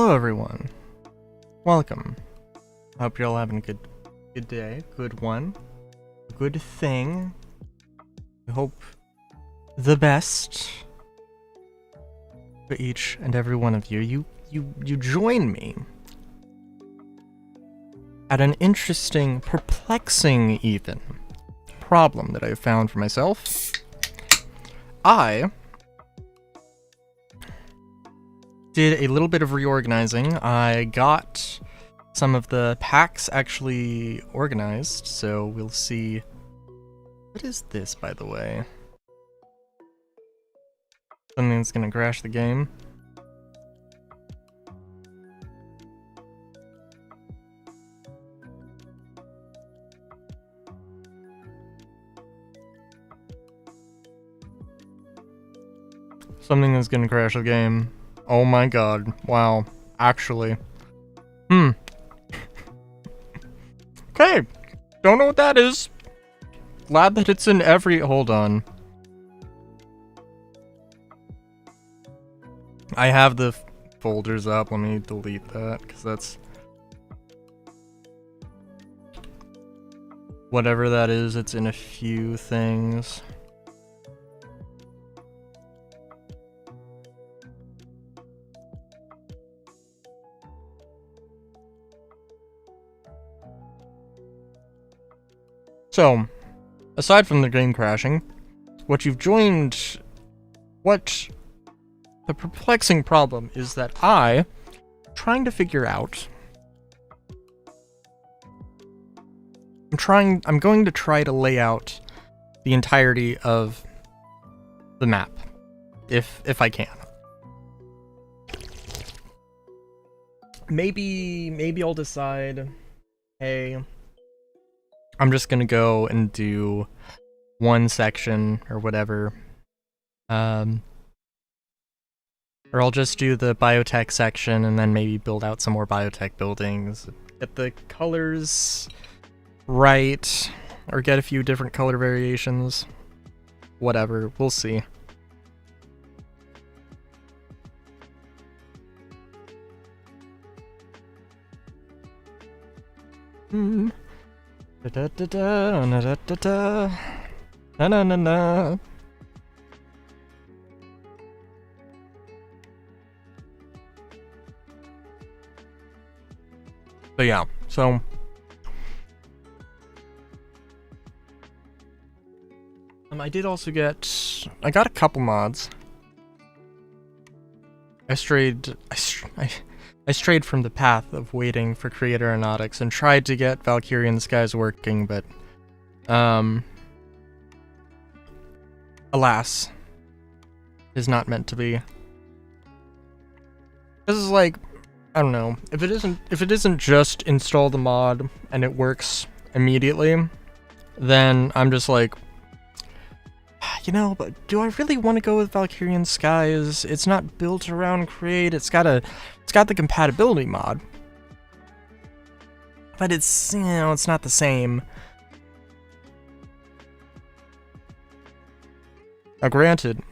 Hello everyone. Welcome. I hope you're all having a good day, good one, good thing. I hope the best for each and every one of you. You join me at an interesting, perplexing even problem that I found for myself. I did a little bit of reorganizing. I got some of the packs actually organized, so we'll see. What is this, by the way? Something that's gonna crash the game. Something that's gonna crash the game. Oh my god. Wow. Actually. Okay. Don't know what that is. Glad that it's in every... Hold on. I have the folders up. Let me delete that, because that's... Whatever that is, it's in a few things. So, aside from the game crashing, what the perplexing problem is that I'm trying to figure out, I'm going to try to lay out the entirety of the map, if I can. Maybe I'll decide, hey, I'm just gonna go and do one section or whatever. Or I'll just do the biotech section and then maybe build out some more biotech buildings. Get the colors right, or get a few different color variations. Whatever, we'll see. Da da da da da da da na na na na. But yeah, so I did also I got a couple mods. I strayed from the path of waiting for Create Aeronautics and tried to get Valkyrie in the Skies working, but alas, is not meant to be. This is like, I don't know, if it isn't just install the mod and it works immediately, then I'm just like, you know, but do I really want to go with Valkyrian Skies? It's not built around Create. It's got the compatibility mod, but it's, you know, it's not the same. Now, granted,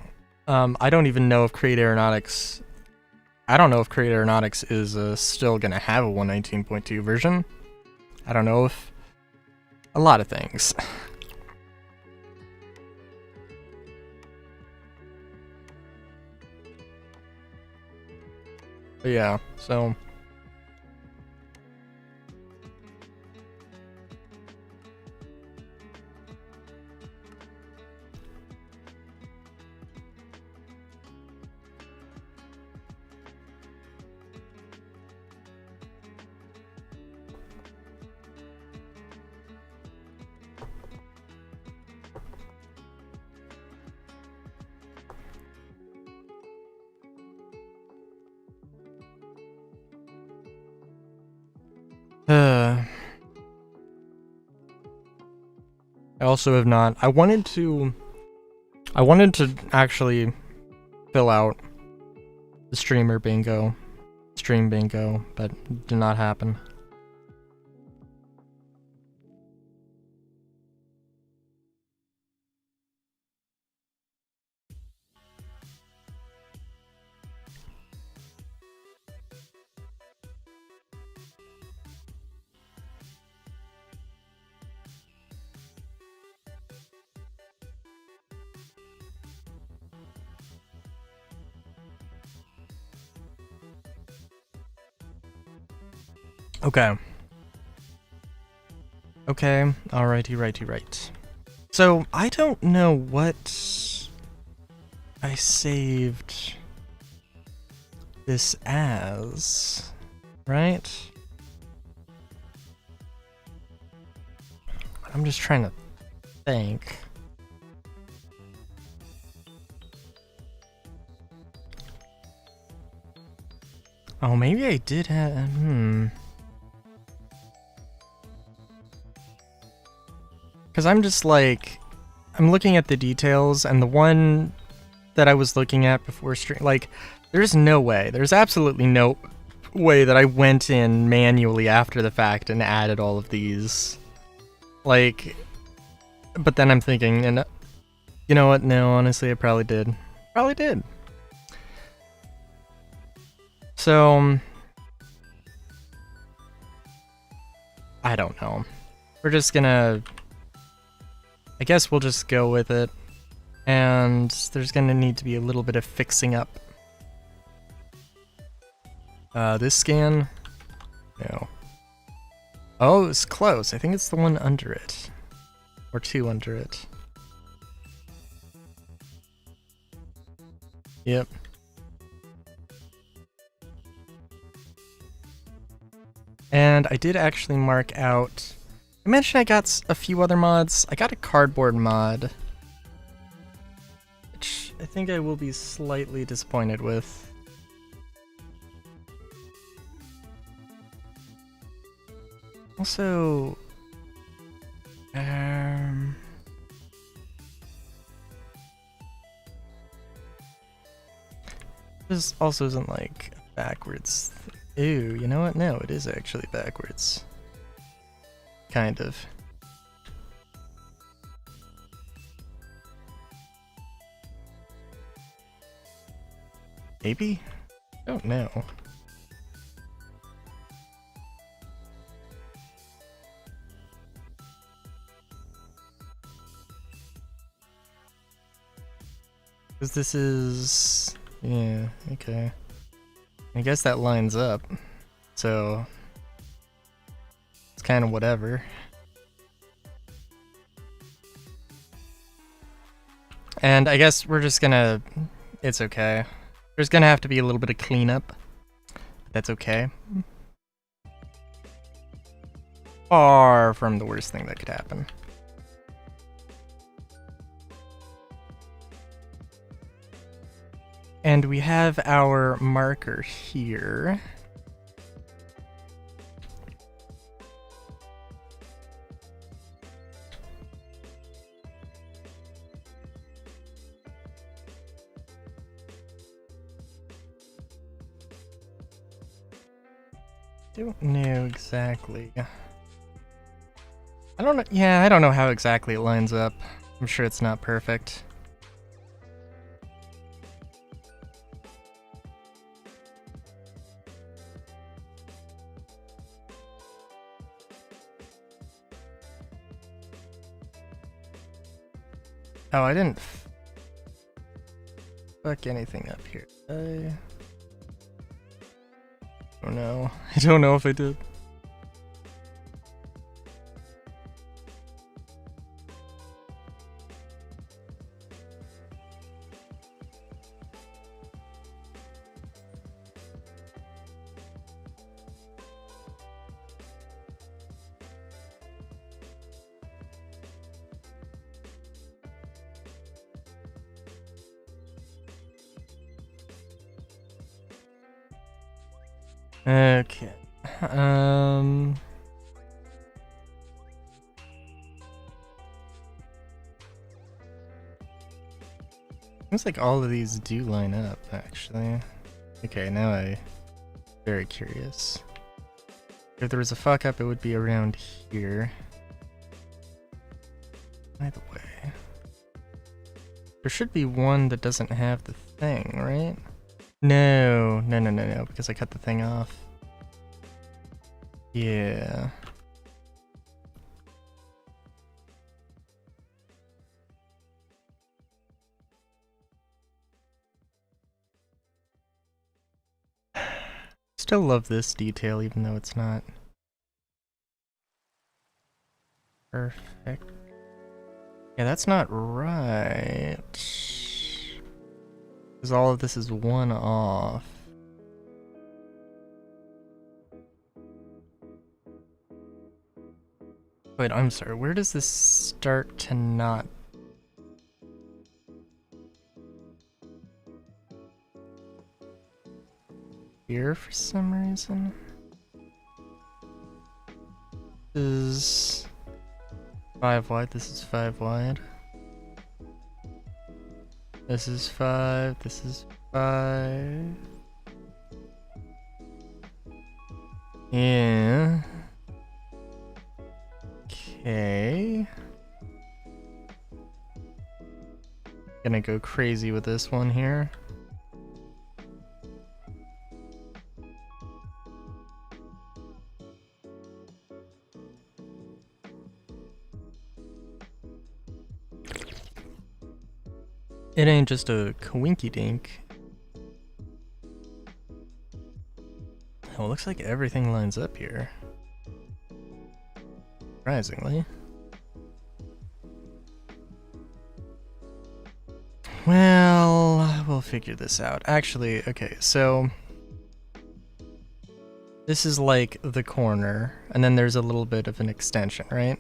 I don't even know if Create Aeronautics. I don't know if Create Aeronautics is still gonna have a 119.2 version. I don't know if a lot of things. But yeah, so I also have not. I wanted to actually fill out the stream bingo, but it did not happen. Okay. Okay, righty. So, I don't know what I saved this as, right? I'm just trying to think. Oh, maybe I did have, Because I'm just like, I'm looking at the details, and the one that I was looking at before stream, like, there's no way, there's absolutely no way that I went in manually after the fact and added all of these. Like, but then I'm thinking, and you know what, no, honestly, I probably did. Probably did. So, I don't know. We're just gonna, I guess we'll just go with it. And there's gonna need to be a little bit of fixing up. This scan? No. Oh, it's close. I think it's the one under it. Or two under it. Yep. And I did actually mark out... I mentioned I got a few other mods. I got a cardboard mod, which I think I will be slightly disappointed with. Also, this also isn't like backwards. Ew, you know what? No, it is actually backwards. Kind of. Maybe? I don't know. Because this is... yeah, okay. I guess that lines up. So... it's kind of whatever. And I guess we're just gonna... it's okay. There's gonna have to be a little bit of cleanup. That's okay. Far from the worst thing that could happen. And we have our marker here. Don't know exactly. I don't know. Yeah, I don't know how exactly it lines up. I'm sure it's not perfect. Oh, I didn't fuck anything up here. I don't know. I don't know if I did. Okay. Seems like all of these do line up, actually. Okay, now I'm very curious. If there was a fuck up, it would be around here. By the way, there should be one that doesn't have the thing, right? No, because I cut the thing off. Yeah. Still love this detail, even though it's not Perfect. Yeah, that's not right. Because all of this is one off. Wait, I'm sorry. Where does this start to not? Here for some reason? This is 5 wide. This is 5 wide. This is 5. This is 5. Yeah. Okay. Gonna go crazy with this one here. It ain't just a coinky dink. Oh, it looks like everything lines up here. Surprisingly. Well, we'll figure this out. Actually, okay, so this is like the corner, and then there's a little bit of an extension, right?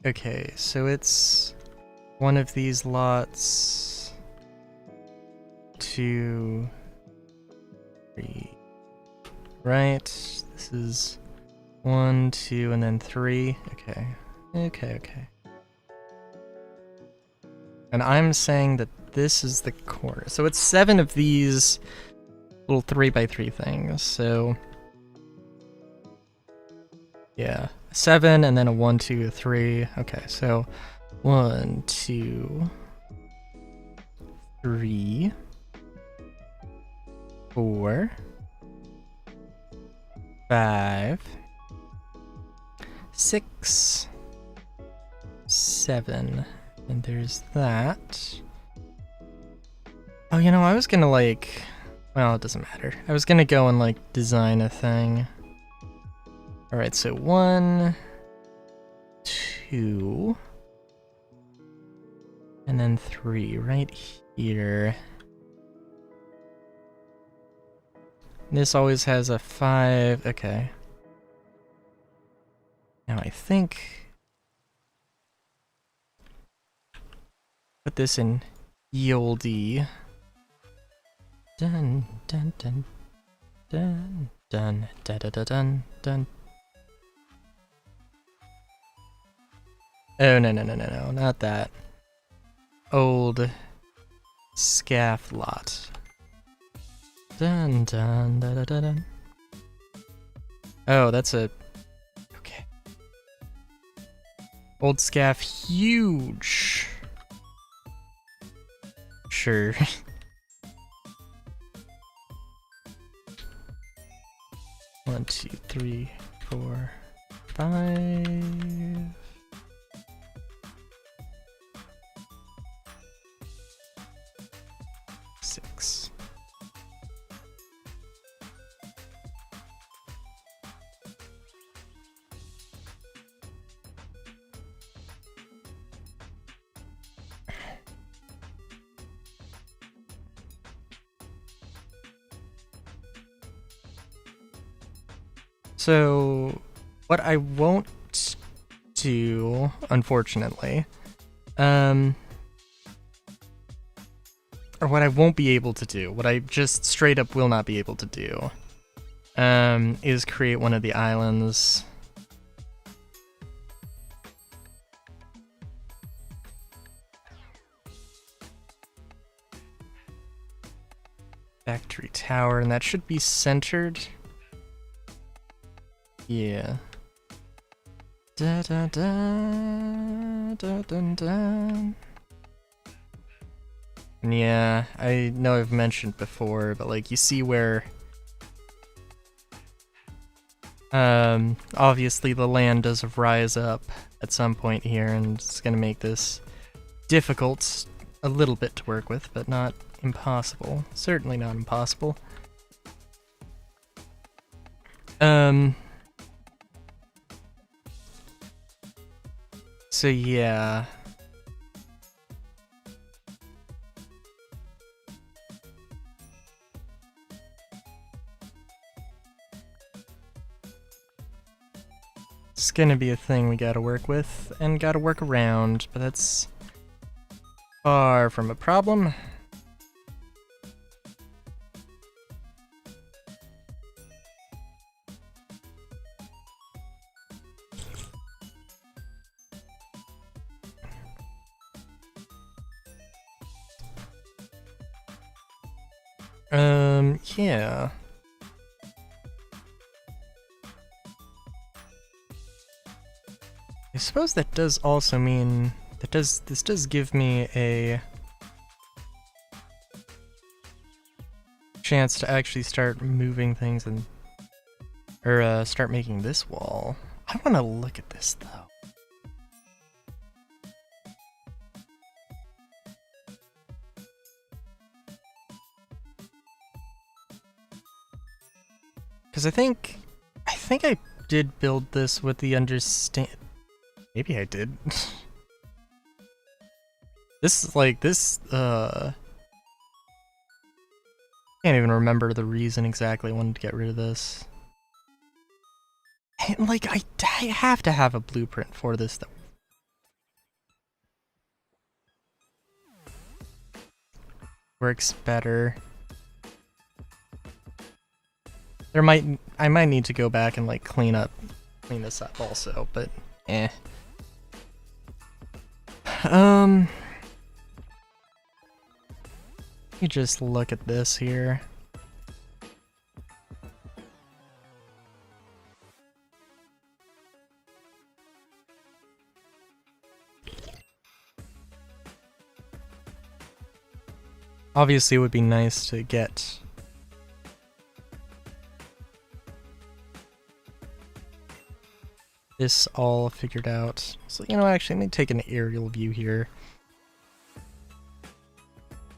Okay, so it's one of these lots, 2, 3, right? This is 1, 2, and then 3. Okay. Okay. And I'm saying that this is the corner. So it's 7 of these little 3x3 things. So yeah, 7 and then a 1, 2, 3. Okay, so 1, 2, 3, 4, 5, 6, 7, and there's that. Oh, you know, I was gonna like, well, it doesn't matter. I was gonna go and like design a thing. All right, so 1, 2, and then 3 right here. This always has a 5. Okay. Now I think put this in yieldy. Dun dun dun dun dun dun dun dun dun. Oh no, not that. Old scaff lot. Dun dun dun dun dun. Oh, that's a okay. Old scaff huge. Sure. One, 2, 3, 4, 5. So, what I won't do, unfortunately, or what I won't be able to do, what I just straight up will not be able to do, is create one of the islands. Factory tower, and that should be centered. Yeah. Da da da da da da. Yeah, I know I've mentioned before, but like you see where obviously the land does rise up at some point here, and it's gonna make this difficult a little bit to work with, but not impossible. Certainly not impossible. So yeah. It's gonna be a thing we gotta work with and gotta work around, but that's far from a problem. Yeah. I suppose that does also mean that this does give me a chance to actually start moving things and start making this wall. I want to look at this though. Because I think I did build this with the understand. Maybe I did. Can't even remember the reason exactly I wanted to get rid of this. And like, I have to have a blueprint for this though. Works better. I might need to go back and like clean this up also, but eh. You just look at this here. Obviously, it would be nice to get this all figured out. So, you know, actually, let me take an aerial view here.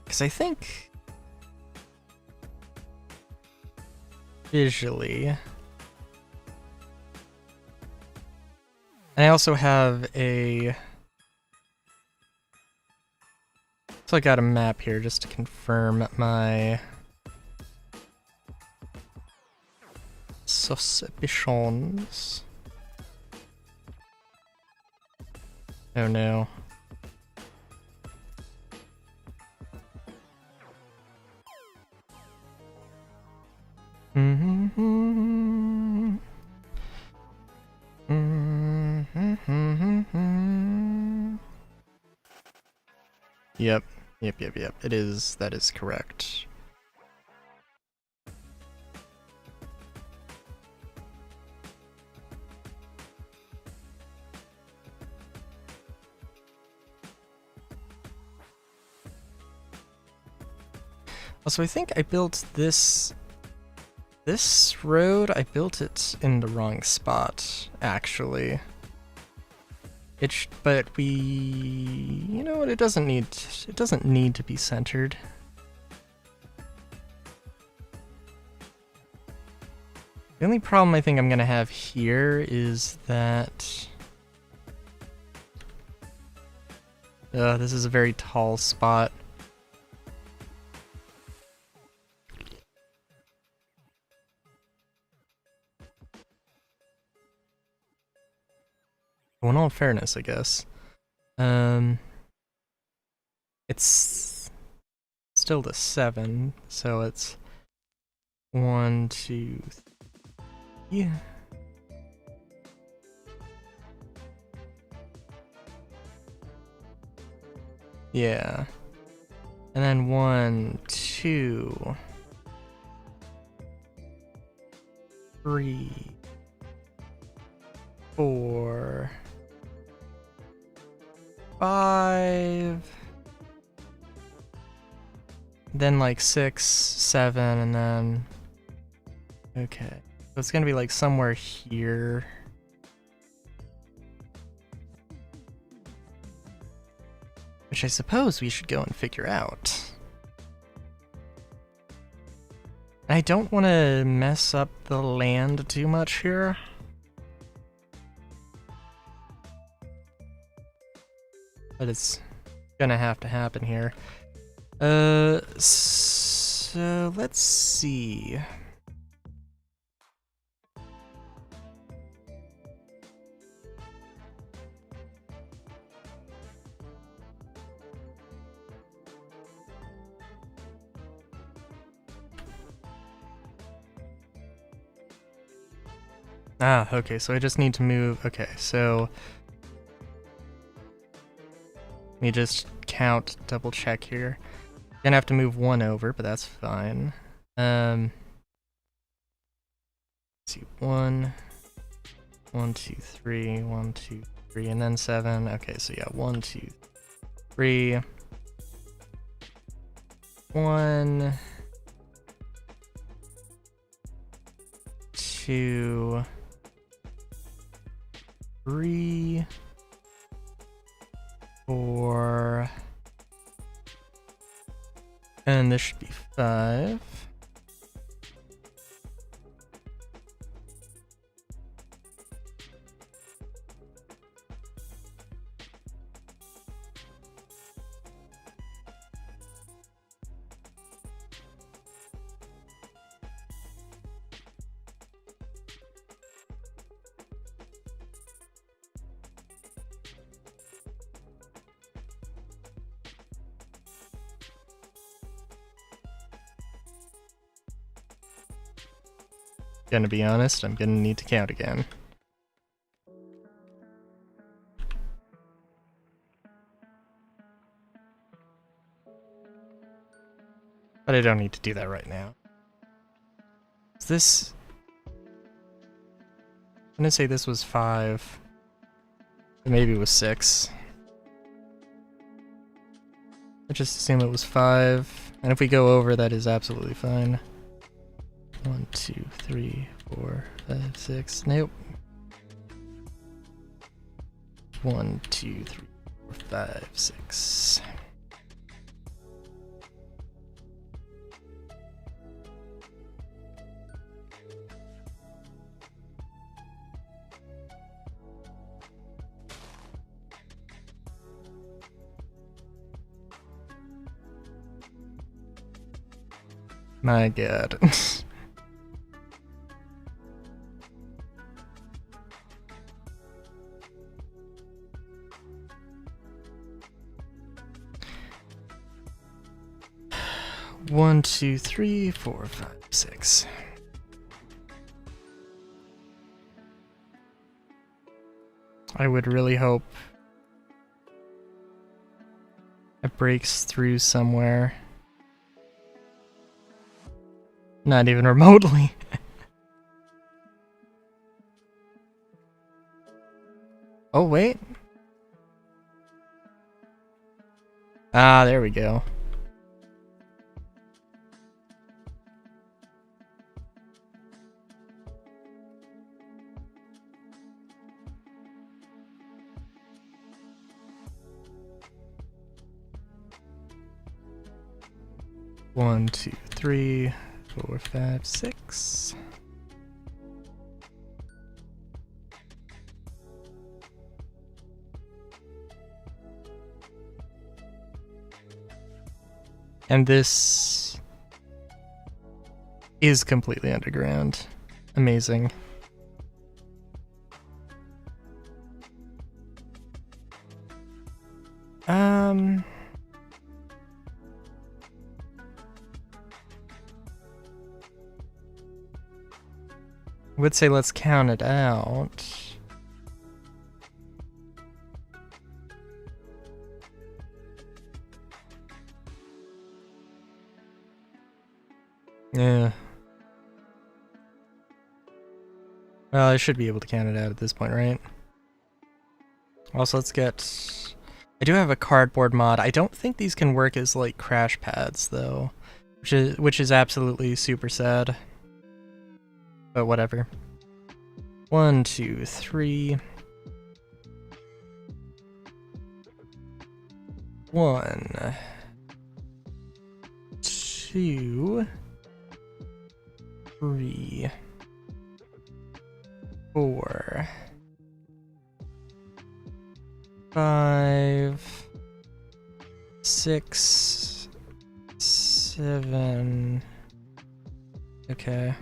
Because I think visually, and I also have a, so I got a map here just to confirm my suspicions. Oh no. Yep. That is correct. Also, I think I built this road, I built it in the wrong spot, actually. But you know what, it doesn't need to be centered. The only problem I think I'm gonna have here is that this is a very tall spot. Well, in all fairness, I guess. It's still the 7, so it's 1, 2, 3. Yeah. And then 1, 2, 3, 4, 5, then like 6, 7, and then, okay, so it's gonna be like somewhere here. which I suppose we should go and figure out. I don't want to mess up the land too much here. But it's gonna have to happen here. So let's see. Ah, okay, so I just need to move. Okay, so let me just count, double check here. Gonna have to move one over, but that's fine. Let's see, 1, 1, 2, 3, 1, 2, 3, and then 7. Okay, so yeah, 1, 2, 3, 1, 2, 3, 4, and this should be 5. Gonna be honest, I'm gonna need to count again. But I don't need to do that right now. Is this... I'm gonna say this was 5. But maybe it was 6. I just assume it was 5. And if we go over, that is absolutely fine. 1, 2, 3, 4, 5, 6. Nope. 1, 2, 3, 4, 5, 6. My god. One, 2, 3, 4, 5, 6. I would really hope it breaks through somewhere. Not even remotely. Oh, wait. Ah, there we go. One, 2, 3, 4, 5, 6. And this is completely underground. Amazing. I would say let's count it out. Yeah. Well, I should be able to count it out at this point, right? Also, let's get... I do have a cardboard mod. I don't think these can work as, like, crash pads, though. Which is absolutely super sad. But whatever. 1, 2, 3... 1, 2, 3, 4, 5, 6, 7. Okay.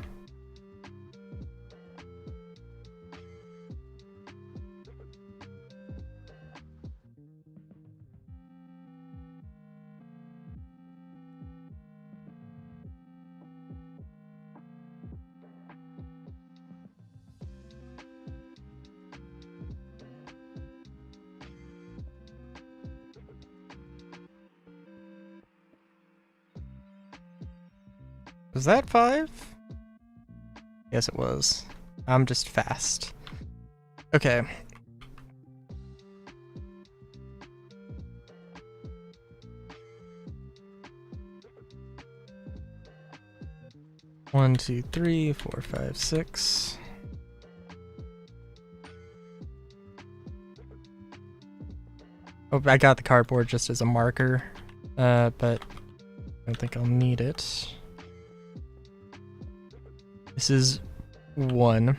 Was that 5? Yes, it was. I'm just fast. Okay. One, 2, 3, 4, 5, 6. Oh, I got the cardboard just as a marker, but I don't think I'll need it. This is 1.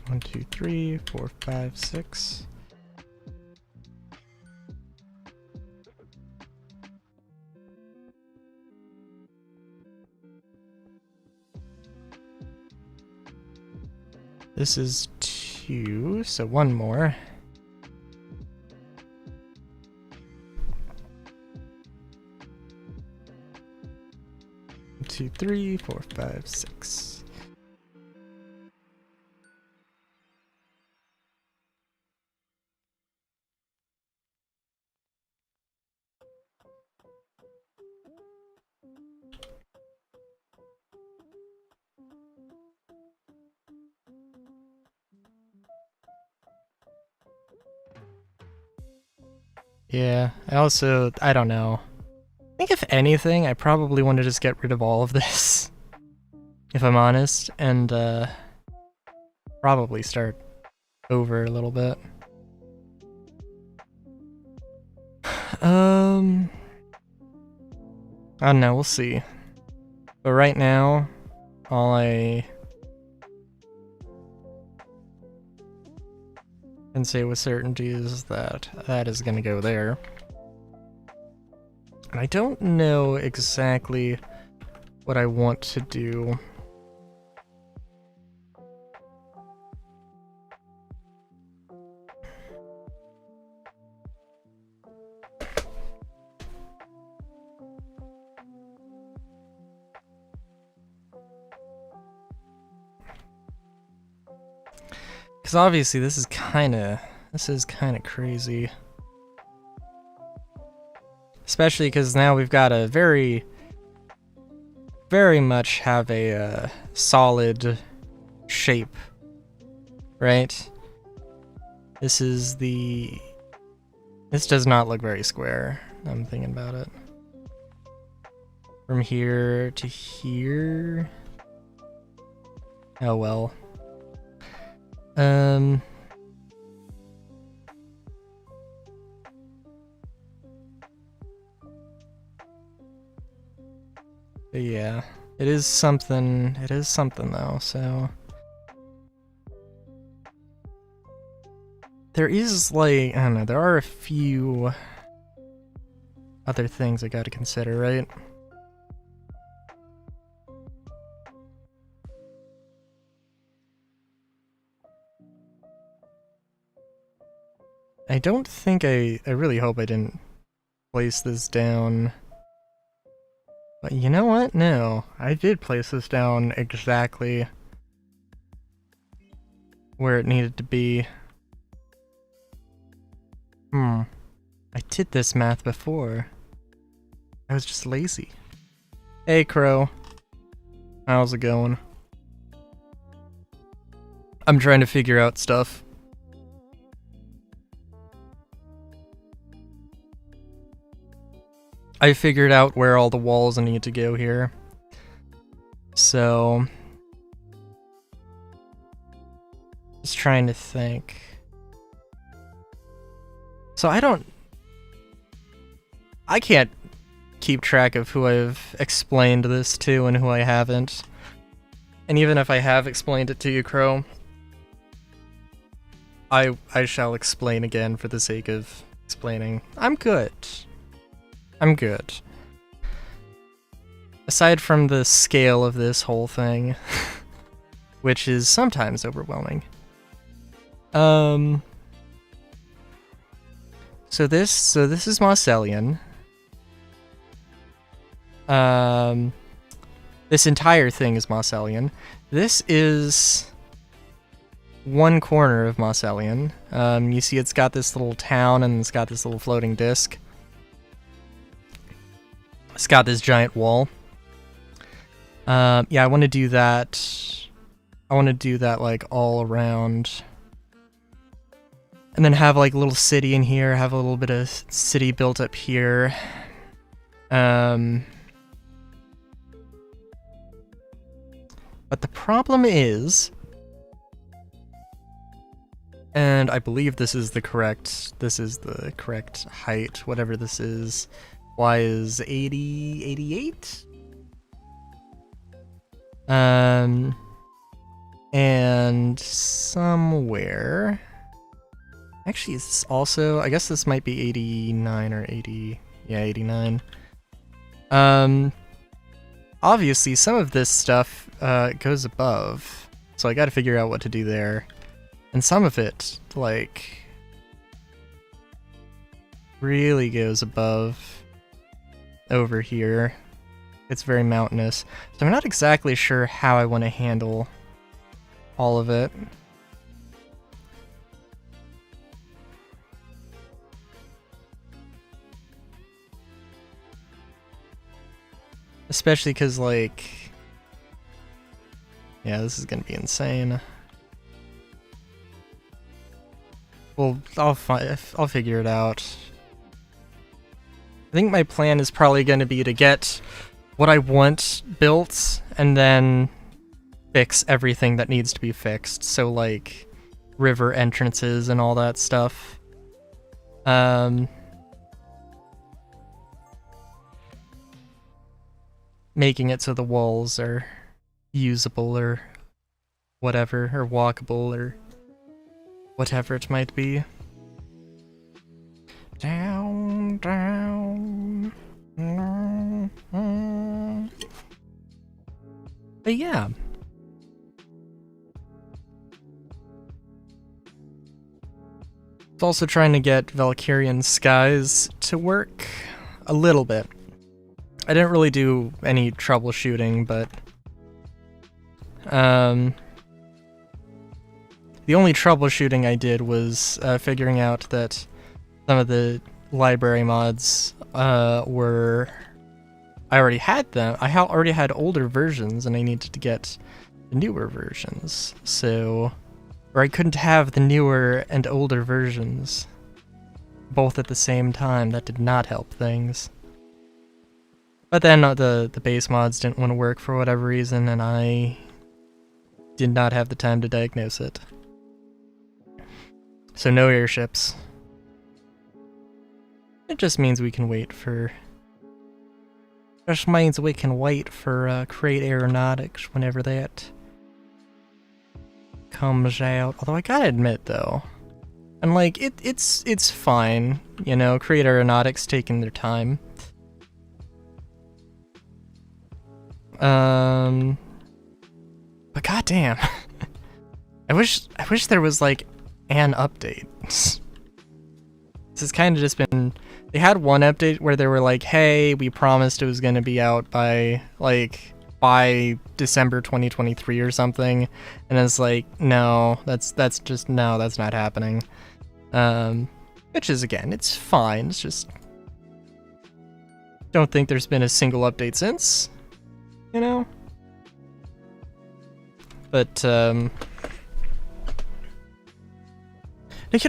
One, 2, 3, 4, 5, 6. This is 2, so 1 more. One, 2, 3, 4, 5, 6. Yeah, I don't know. I think if anything, I probably want to just get rid of all of this, if I'm honest, and probably start over a little bit. I don't know, we'll see. But right now, all I can say with certainty is that that is gonna go there. And I don't know exactly what I want to do. Because obviously this is kind of crazy. Especially because now we've got a very much have a solid shape, right? This does not look very square. I'm thinking about it. From here to here. Oh well. Yeah, it is something though, so. There is, like, I don't know, there are a few other things I gotta consider, right? I don't think I really hope I didn't place this down. But you know what? No, I did place this down exactly where it needed to be. I did this math before. I was just lazy. Hey, Crow. How's it going? I'm trying to figure out stuff. I figured out where all the walls need to go here. So, just trying to think. So I can't keep track of who I've explained this to and who I haven't. And even if I have explained it to you, Crow, I shall explain again for the sake of explaining. I'm good. I'm good. Aside from the scale of this whole thing, which is sometimes overwhelming. So this is Marcellian. This entire thing is Marcellian. This is one corner of Marcellian. You see it's got this little town and it's got this little floating disc. It's got this giant wall. Yeah, I want to do that. I want to do that like all around. And then have like a little city in here, have a little bit of city built up here. But the problem is, and I believe this is the correct height, whatever this is. Y is 80, 88? And somewhere... Actually, it's also... I guess this might be 89 or 80... Yeah, 89. Obviously, some of this stuff goes above, so I gotta figure out what to do there. And some of it, like, really goes above over here. It's very mountainous. So I'm not exactly sure how I want to handle all of it. Especially because, like... Yeah, this is gonna be insane. Well, I'll figure it out. I think my plan is probably going to be to get what I want built and then fix everything that needs to be fixed. So like river entrances and all that stuff. Making it so the walls are usable or whatever, or walkable or whatever it might be. Down, down. But yeah. It's also trying to get Valkyrian Skies to work a little bit. I didn't really do any troubleshooting, but the only troubleshooting I did was figuring out that some of the library mods were... I already had them. I already had older versions, and I needed to get the newer versions. So... Or I couldn't have the newer and older versions both at the same time. That did not help things. But then the base mods didn't want to work for whatever reason, and I did not have the time to diagnose it. So no airships. It just means we can wait for... Just means we can wait for Crate Aeronautics whenever that comes out. Although I gotta admit though, and like it's fine, you know, Crate Aeronautics taking their time. But goddamn, I wish there was like an update. This has kind of just been... They had one update where they were like, hey, we promised it was going to be out by December 2023 or something. And it's like, no, that's not happening. Which is, again, it's fine. It's just... Don't think there's been a single update since, you know? But, you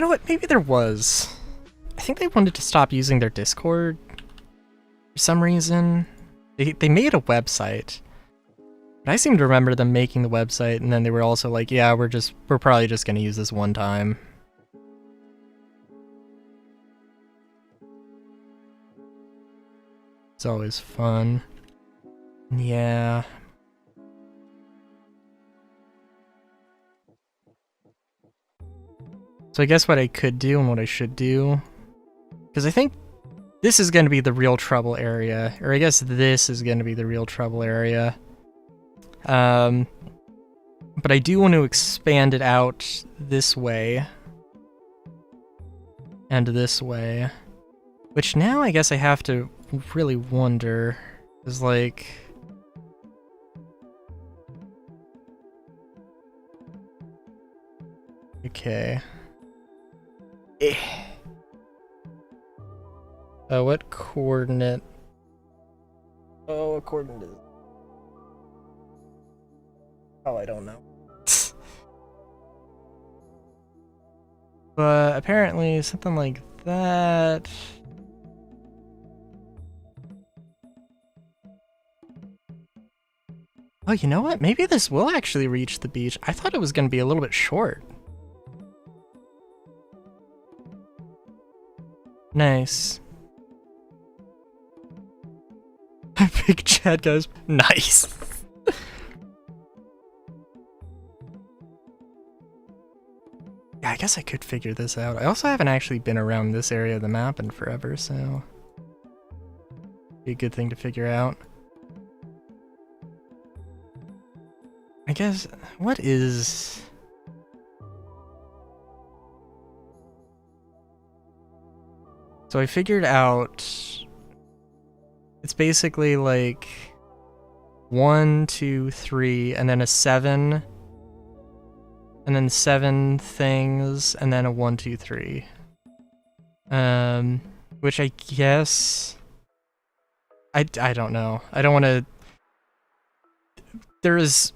know what? Maybe there was. I think they wanted to stop using their Discord for some reason. They made a website, But I seem to remember them making the website, and then they were also like, yeah, we're probably just gonna use this one time. It's always fun. Yeah. So I guess what I could do and what I should do, because I think this is going to be the real trouble area, or I guess this is going to be the real trouble area. But I do want to expand it out this way and this way, which now I guess I have to really wonder is like, okay. What coordinate? Oh, what coordinate is it? Oh, I don't know. But apparently something like that. Oh, you know what? Maybe this will actually reach the beach. I thought it was going to be a little bit short. Nice. Big chat, guys. Nice. Yeah, I guess I could figure this out. I also haven't actually been around this area of the map in forever, so be a good thing to figure out. I guess, what is... So I figured out it's basically like 1, 2, 3, and then a 7, and then 7 things, and then a 1, 2, 3. Which I guess I don't know. I don't want to. There is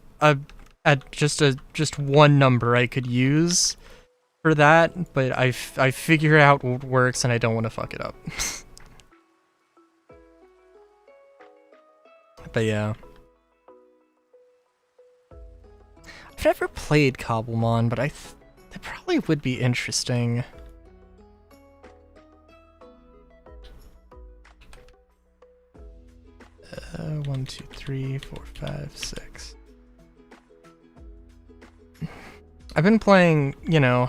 just one number I could use for that, but I figure out what works, and I don't want to fuck it up. But yeah. I've never played Cobblemon, but that probably would be interesting. One, 2, 3, 4, 5, 6. I've been playing, you know,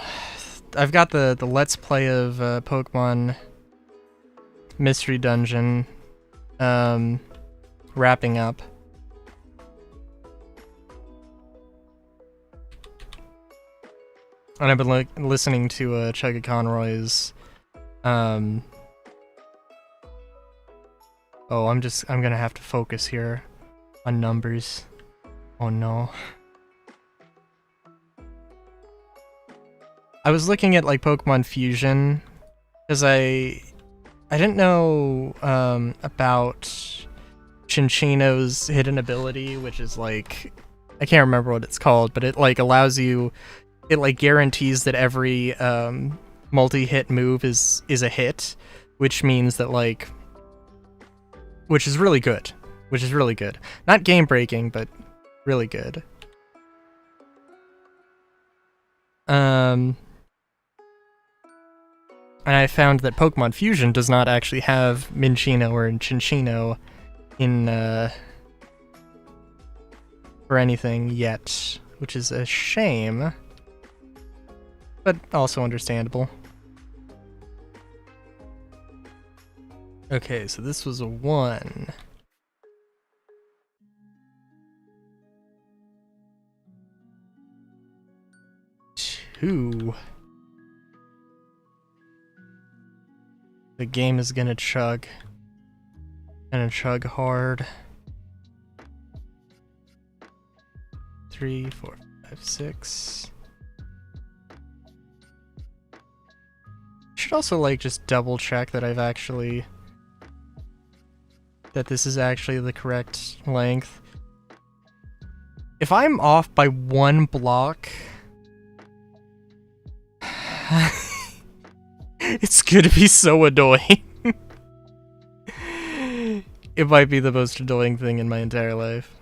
I've got the Let's Play of Pokemon Mystery Dungeon wrapping up. And I've been listening to Chugga Conroy's oh, I'm gonna have to focus here on numbers. Oh no. I was looking at like Pokemon Fusion because I didn't know about Chinchino's hidden ability, which is like, I can't remember what it's called, but it like allows you, it like guarantees that every multi-hit move is a hit, which means that like, which is really good. Not game breaking, but really good. And I found that Pokemon Fusion does not actually have Minccino or Chinchino in for anything yet, which is a shame, but also understandable. Okay, so this was a 1. Two. The game is gonna chug. Gonna chug hard. 3, 4, 5, 6. Should also like just double check that I've actually, that this is actually the correct length. If I'm off by 1 block, it's gonna be so annoying. It might be the most annoying thing in my entire life.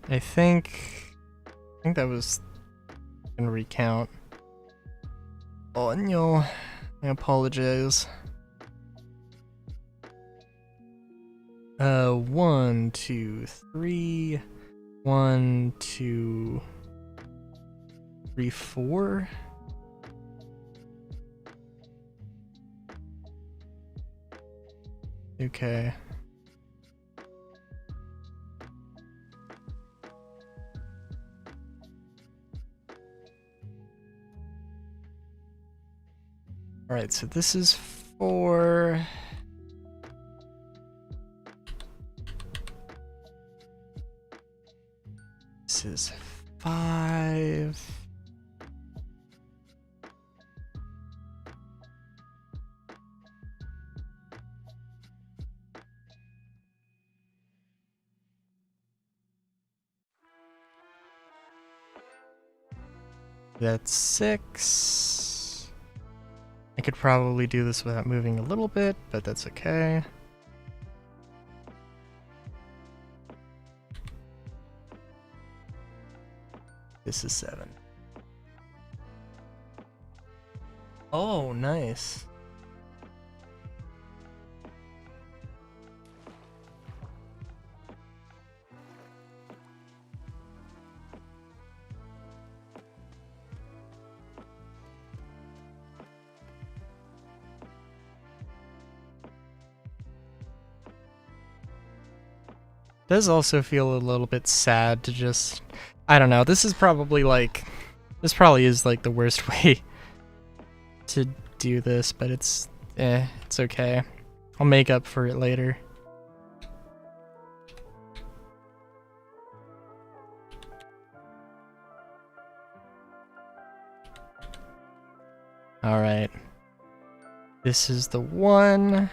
I think that was gonna recount. Oh no, I apologize. 1, 2, 3. 1, 2, 3, 4. Okay. Alright, so this is 4. This is 5. That's 6. I could probably do this without moving a little bit, but that's okay. This is 7. Oh, nice. Does also feel a little bit sad to just, I don't know, this probably is like the worst way to do this, but it's okay. I'll make up for it later. Alright. This is the 1.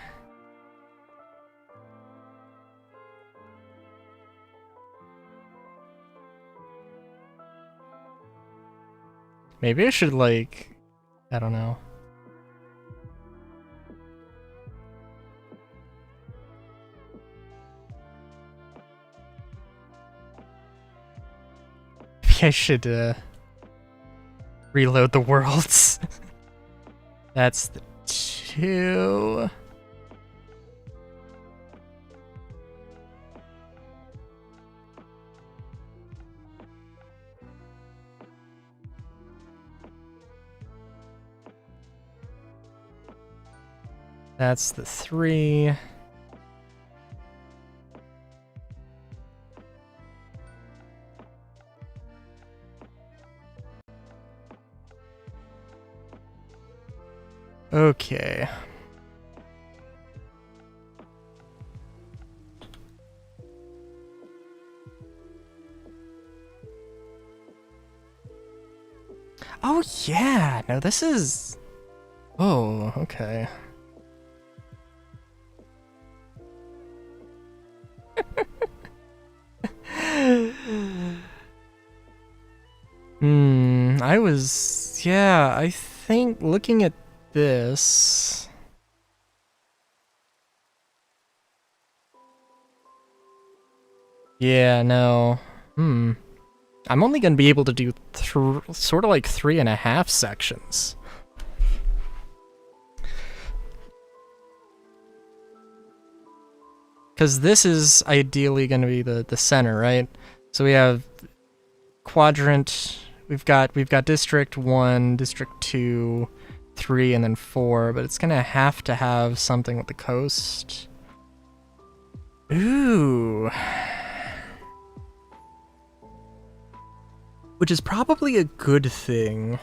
Maybe I should, like, I don't know. Maybe I should, reload the worlds. That's the 2. That's the 3. Okay. Oh yeah, no, this is... Oh, okay. I think looking at this... Yeah, no. I'm only gonna be able to do sort of like 3.5 sections. Because this is ideally gonna be the center, right? So we have quadrant, we've got District 1, District 2, 3, and then 4, but it's gonna have to have something with the coast. Ooh. Which is probably a good thing.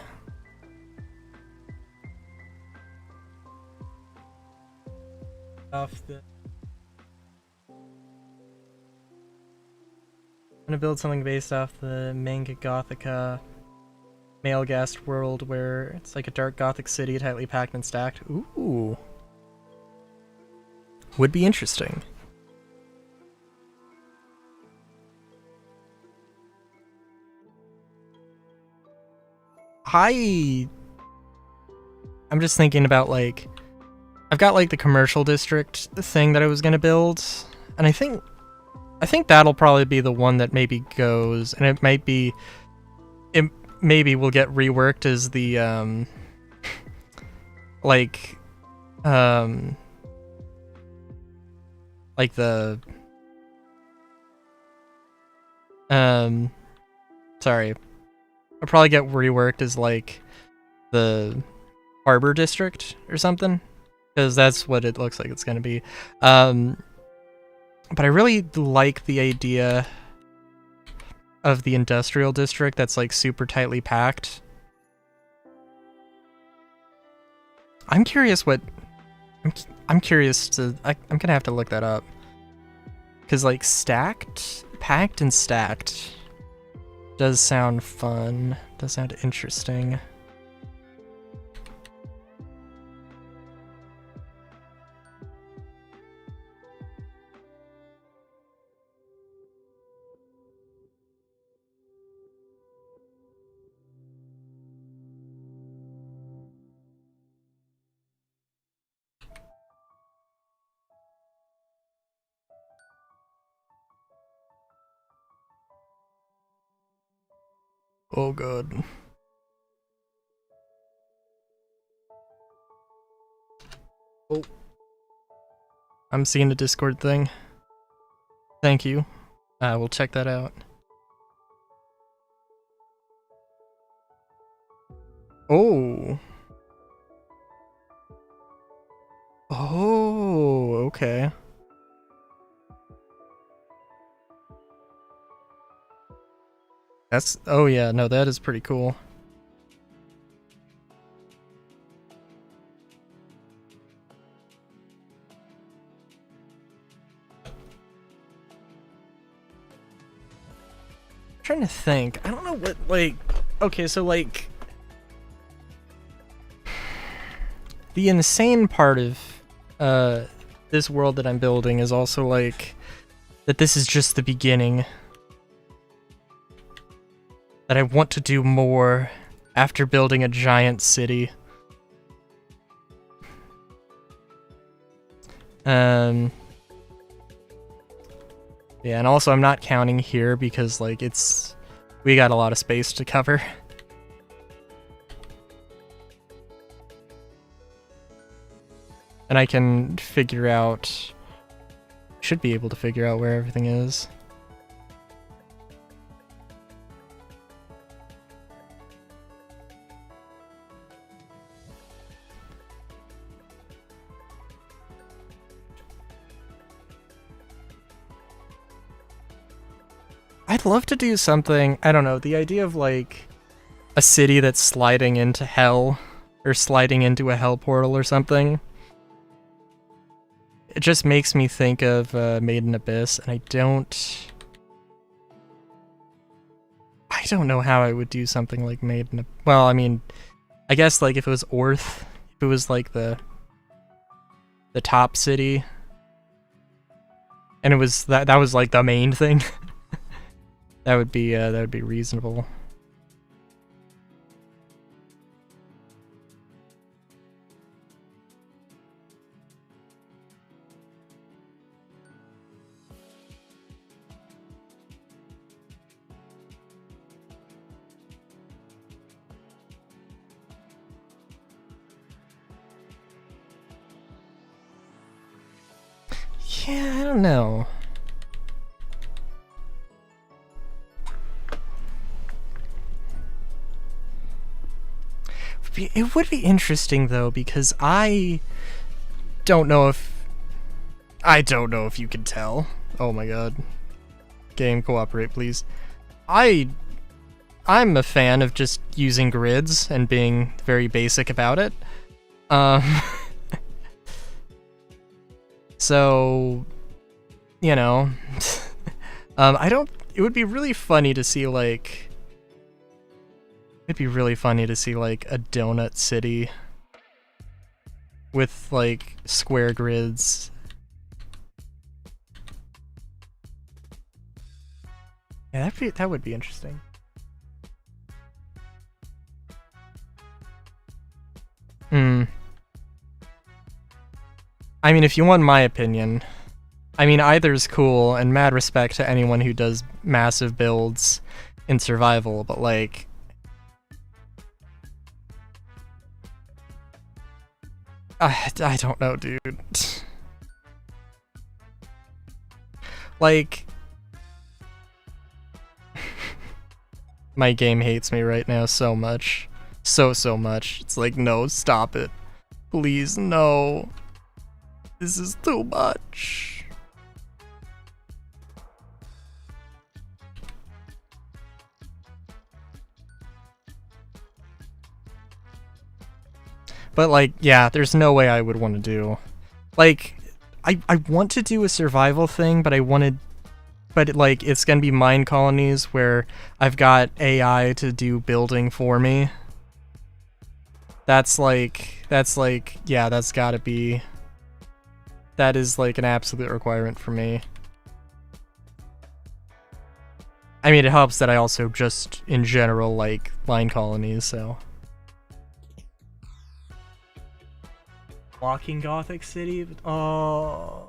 I'm gonna build something based off the manga Gothica Maleghast world where it's like a dark gothic city tightly packed and stacked. Ooh. Would be interesting. I'm just thinking about, like, I've got like the commercial district thing that I was gonna build, and I think I think that'll probably be the one that maybe goes, and it maybe will get reworked as the, like the, sorry. I'll probably get reworked as, like, the Harbor District or something, because that's what it looks like it's gonna be. But I really like the idea of the industrial district that's like super tightly packed. I'm curious what I'm curious to I'm gonna have to look that up, because like packed and stacked does sound fun, does sound interesting. Oh god. Oh. I'm seeing a Discord thing. Thank you. We'll check that out. Oh. Oh, okay. Oh yeah, no, that is pretty cool. I'm trying to think. I don't know what, like, okay, so like, the insane part of this world that I'm building is also like that this is just the beginning. That I want to do more after building a giant city. Yeah, and also I'm not counting here because like we got a lot of space to cover. And I can should be able to figure out where everything is. I'd love to do something, I don't know, the idea of like a city that's sliding into hell or sliding into a hell portal or something. It just makes me think of Made in Abyss, and I don't know how I would do something like Made in Abyss. Well, I mean, I guess like if it was Orth, if it was like the top city, and it was that was like the main thing. That would be reasonable. Yeah, I don't know. It would be interesting though, because I don't know if you can tell. Oh my god. Game, cooperate, please. I'm a fan of just using grids and being very basic about it. So, you know, it would be really funny to see like, it'd be really funny to see like a donut city with like square grids. Yeah, that would be interesting. I mean, if you want my opinion, I mean, either's cool, and mad respect to anyone who does massive builds in survival, but like... I don't know, dude. Like... My game hates me right now so much. So much. It's like, no, stop it. Please, no. This is too much. But like, yeah, there's no way I would want to do. Like, I want to do a survival thing, but like, it's gonna be mine colonies where I've got AI to do building for me. That's like, yeah, that's gotta be... That is like an absolute requirement for me. I mean, it helps that I also just, in general, like mine colonies, so... Walking Gothic City? Oh...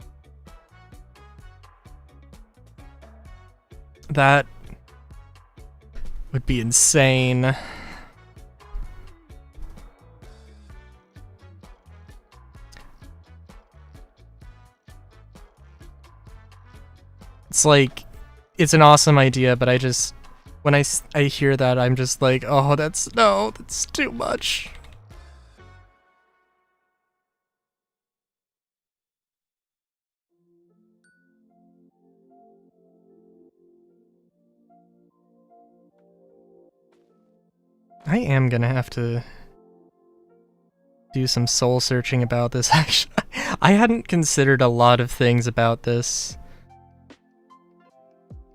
That would be insane. It's like, it's an awesome idea, but I just, when I hear that, I'm just like, oh, that's too much. I am gonna have to do some soul searching about this, actually. I hadn't considered a lot of things about this.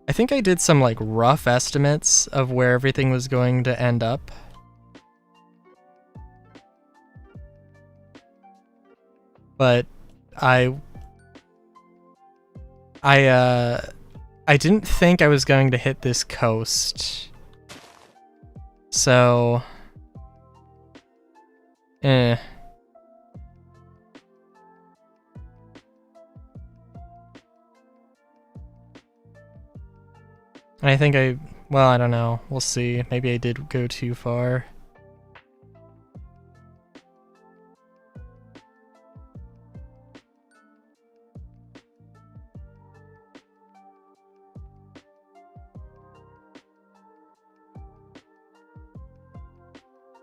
I think I did some like rough estimates of where everything was going to end up. But I didn't think I was going to hit this coast. So, I think well, I don't know. We'll see. Maybe I did go too far.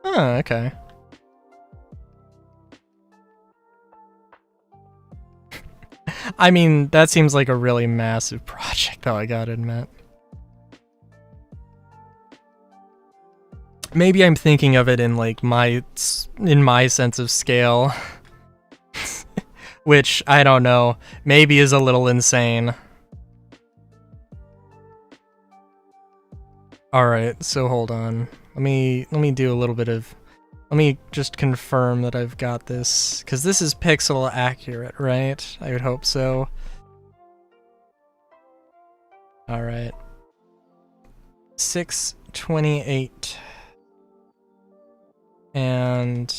Oh, okay. I mean, that seems like a really massive project, though, I gotta admit. Maybe I'm thinking of it in like my sense of scale. Which, I don't know, maybe is a little insane. Alright, so hold on. Let me do a little bit of... Let me just confirm that I've got this, because this is pixel accurate, right? I would hope so. Alright. 628. And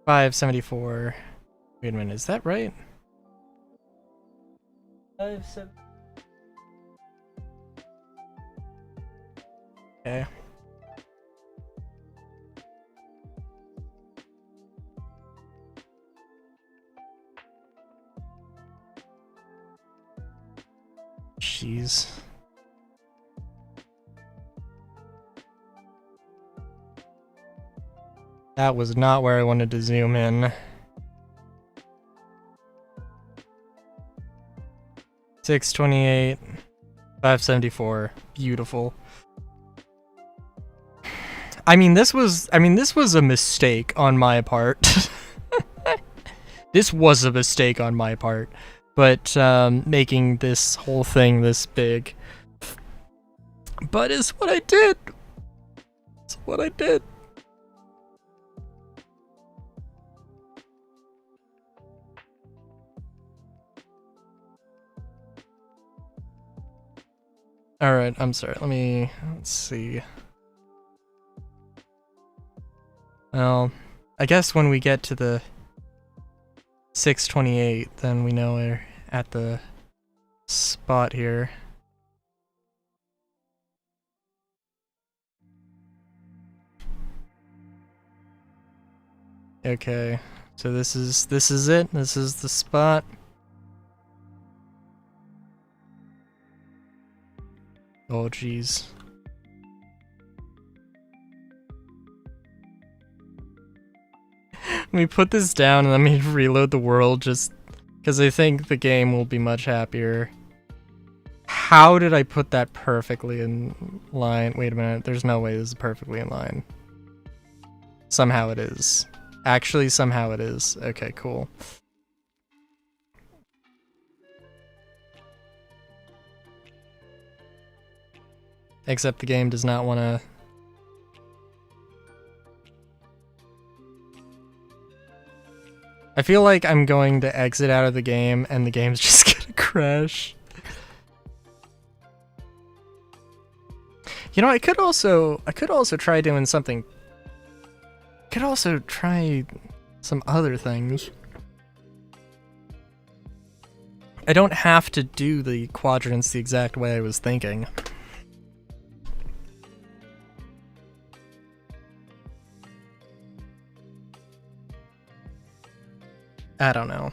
574. Wait a minute, is that right? 570. Okay. Jeez. That was not where I wanted to zoom in. 628, 574. Beautiful. I mean, this was a mistake on my part. This was a mistake on my part. But making this whole thing this big. But it's what I did. It's what I did. Alright, I'm sorry. Let's see. Well, I guess when we get to the 628, then we know at the spot here. Okay, so this is it. This is the spot. Oh jeez. Let me put this down and let me reload the world just because I think the game will be much happier. How did I put that perfectly in line? Wait a minute, there's no way this is perfectly in line. Somehow it is. Actually, somehow it is. Okay, cool. Except the game does not want to... I feel like I'm going to exit out of the game and the game's just gonna crash. You know, I could also try doing something. I could also try some other things. I don't have to do the quadrants the exact way I was thinking. I don't know.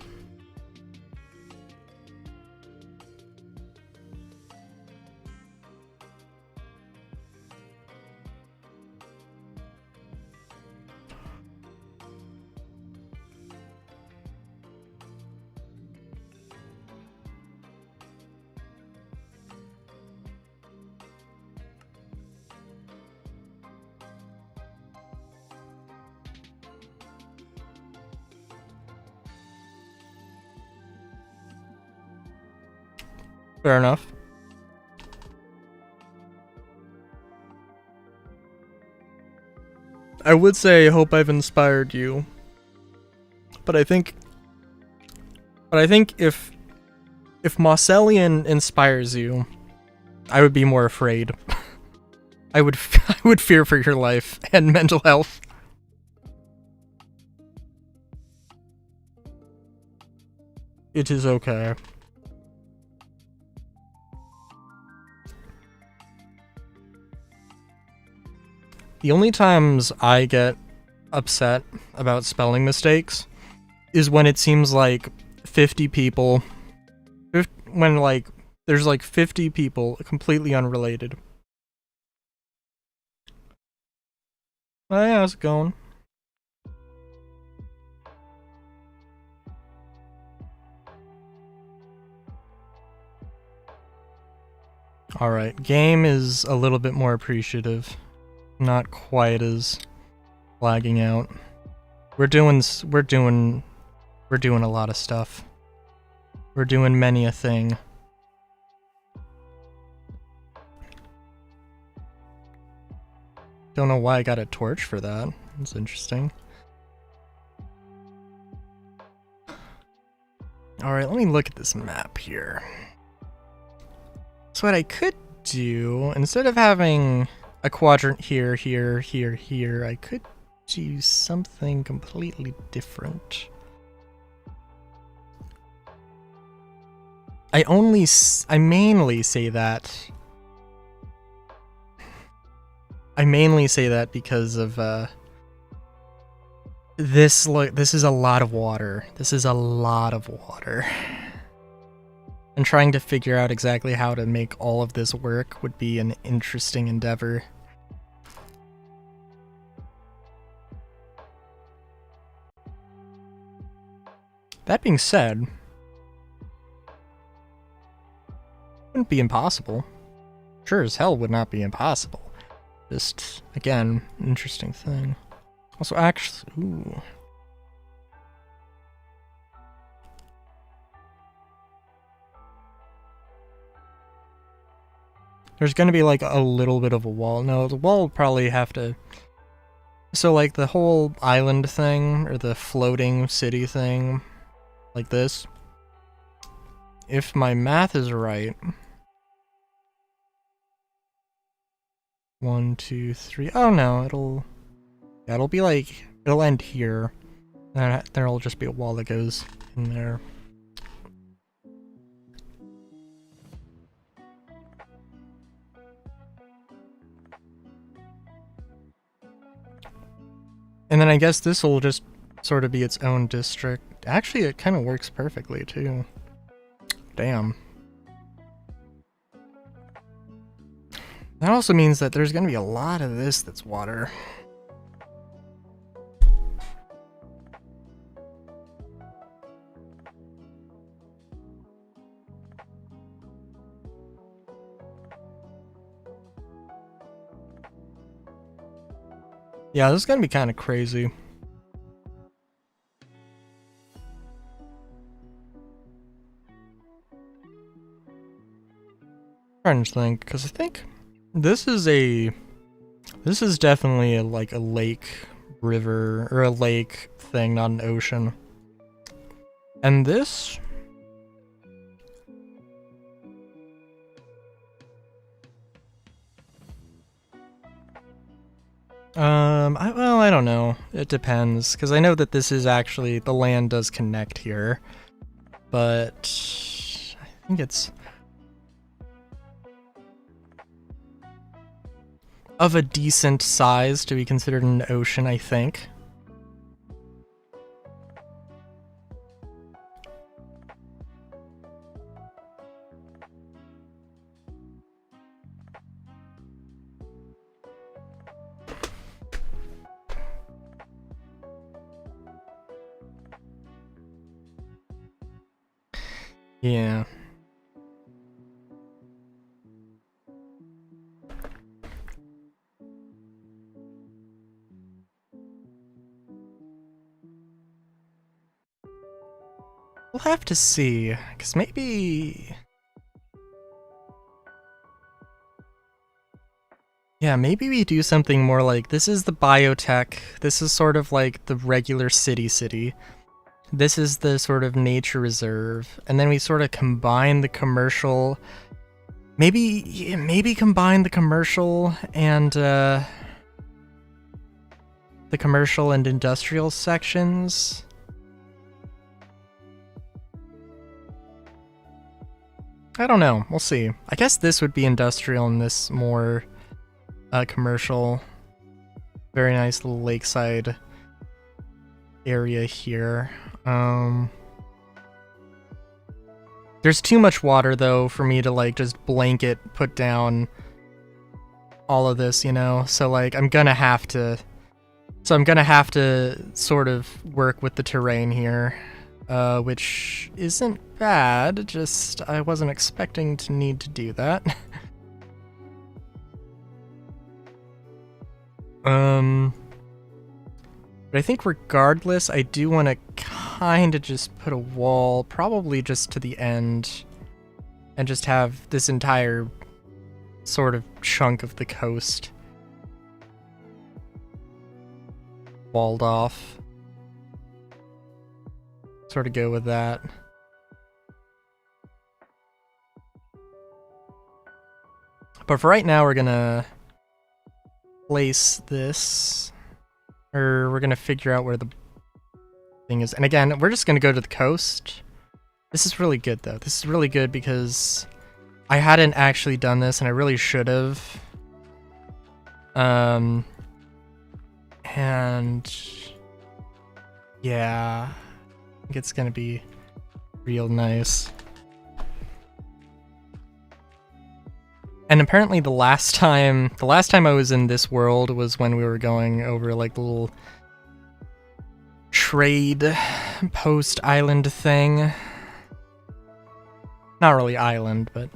Fair enough. I would say I hope I've inspired you. But I think if Mosselian inspires you, I would be more afraid. I would fear for your life and mental health. It is okay. The only times I get upset about spelling mistakes is when it seems like 50 people, when like there's like 50 people completely unrelated. Oh yeah, how's it going? Alright, game is a little bit more appreciative. Not quite as lagging out. We're doing a lot of stuff. We're doing many a thing. Don't know why I got a torch for that. That's interesting. Alright, let me look at this map here. So what I could do, instead of having a quadrant here, here, here, here, I could do something completely different. I mainly say that because of this. Look, this is a lot of water. This is a lot of water. And trying to figure out exactly how to make all of this work would be an interesting endeavor. That being said, wouldn't be impossible. Sure as hell would not be impossible. Just, again, interesting thing. Also, actually, ooh. There's gonna be like a little bit of a wall. No, the wall would probably have to... So like the whole island thing, or the floating city thing, like this. If my math is right... 1, 2, 3... Oh no, it'll be like... It'll end here. Then there'll just be a wall that goes in there. And then I guess this will just sort of be its own district. Actually, it kind of works perfectly, too. Damn. That also means that there's going to be a lot of this that's water. Yeah, this is going to be kind of crazy. Trying to think, because I think this is definitely like a lake river, or a lake thing, not an ocean. And this... well, I don't know. It depends, because I know that this is actually, the land does connect here, but I think it's of a decent size to be considered an ocean, I think. Yeah. We'll have to see, because maybe... Yeah, maybe we do something more like, this is the biotech, this is sort of like the regular city. This is the sort of nature reserve, and then we sort of combine the commercial... Maybe combine the commercial and, industrial sections. I don't know, we'll see. I guess this would be industrial and this more commercial. Very nice little lakeside area here. There's too much water though for me to like just blanket put down all of this, you know? So like I'm gonna have to sort of work with the terrain here, which isn't bad, just I wasn't expecting to need to do that. But I think regardless, I do want to kind of just put a wall, probably just to the end, and just have this entire sort of chunk of the coast walled off. Sort of go with that. But for right now, we're gonna place this, or we're gonna figure out where the thing is. And again, we're just gonna go to the coast. This is really good though. This is really good because I hadn't actually done this and I really should have. And yeah, I think it's gonna be real nice. And apparently the last time I was in this world was when we were going over like the little trade post island thing. Not really island, but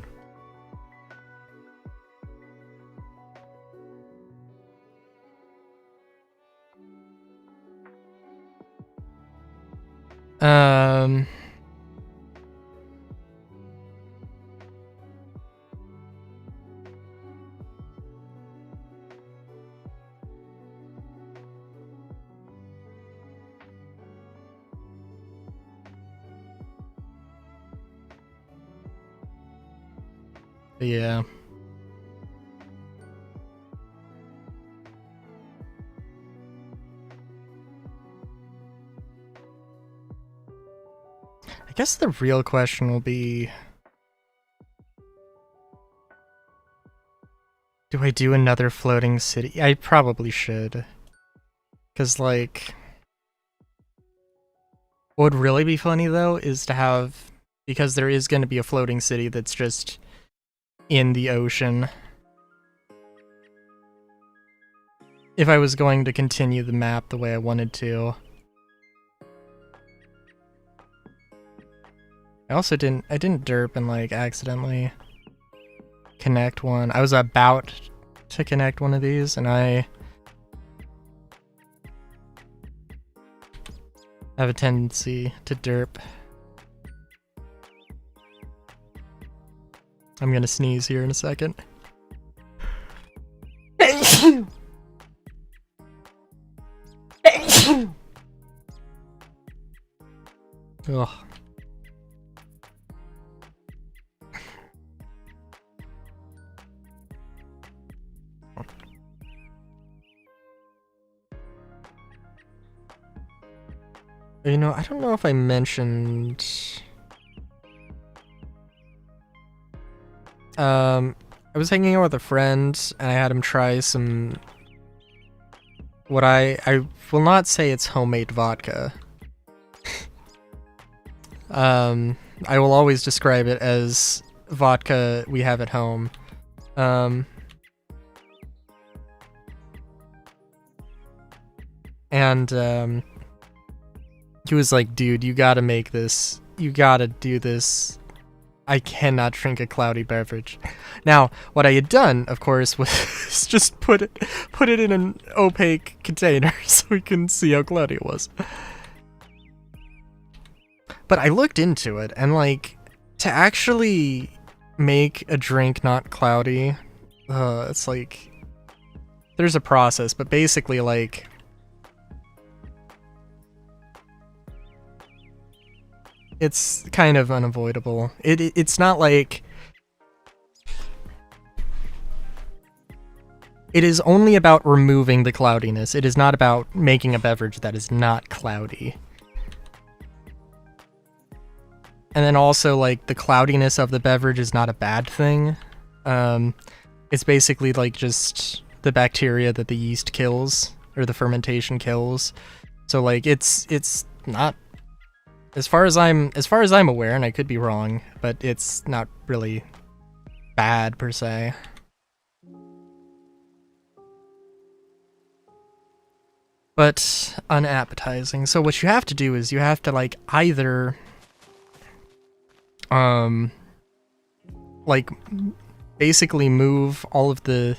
yeah. I guess the real question will be, do I do another floating city? I probably should. Because, like, what would really be funny, though, is to have, because there is going to be a floating city that's just in the ocean. If I was going to continue the map the way I wanted to. I didn't derp and, like, accidentally connect one. I was about to connect one of these, and I have a tendency to derp. I'm gonna sneeze here in a second. Ugh. You know, I don't know if I mentioned... I was hanging out with a friend, and I had him try some... What I will not say it's homemade vodka. I will always describe it as vodka we have at home. And he was like, dude, you gotta make this. You gotta do this. I cannot drink a cloudy beverage. Now, what I had done, of course, was just put it in an opaque container so we couldn't see how cloudy it was. But I looked into it, and, like, to actually make a drink not cloudy, it's like, there's a process, but basically, like, it's kind of unavoidable. It's not like... It is only about removing the cloudiness. It is not about making a beverage that is not cloudy. And then also, like, the cloudiness of the beverage is not a bad thing. It's basically, like, just the bacteria that the yeast kills, or the fermentation kills. So, like, it's not... As far as I'm aware, and I could be wrong, but it's not really bad per se. But unappetizing. So what you have to do is you have to, like, either like, basically move all of the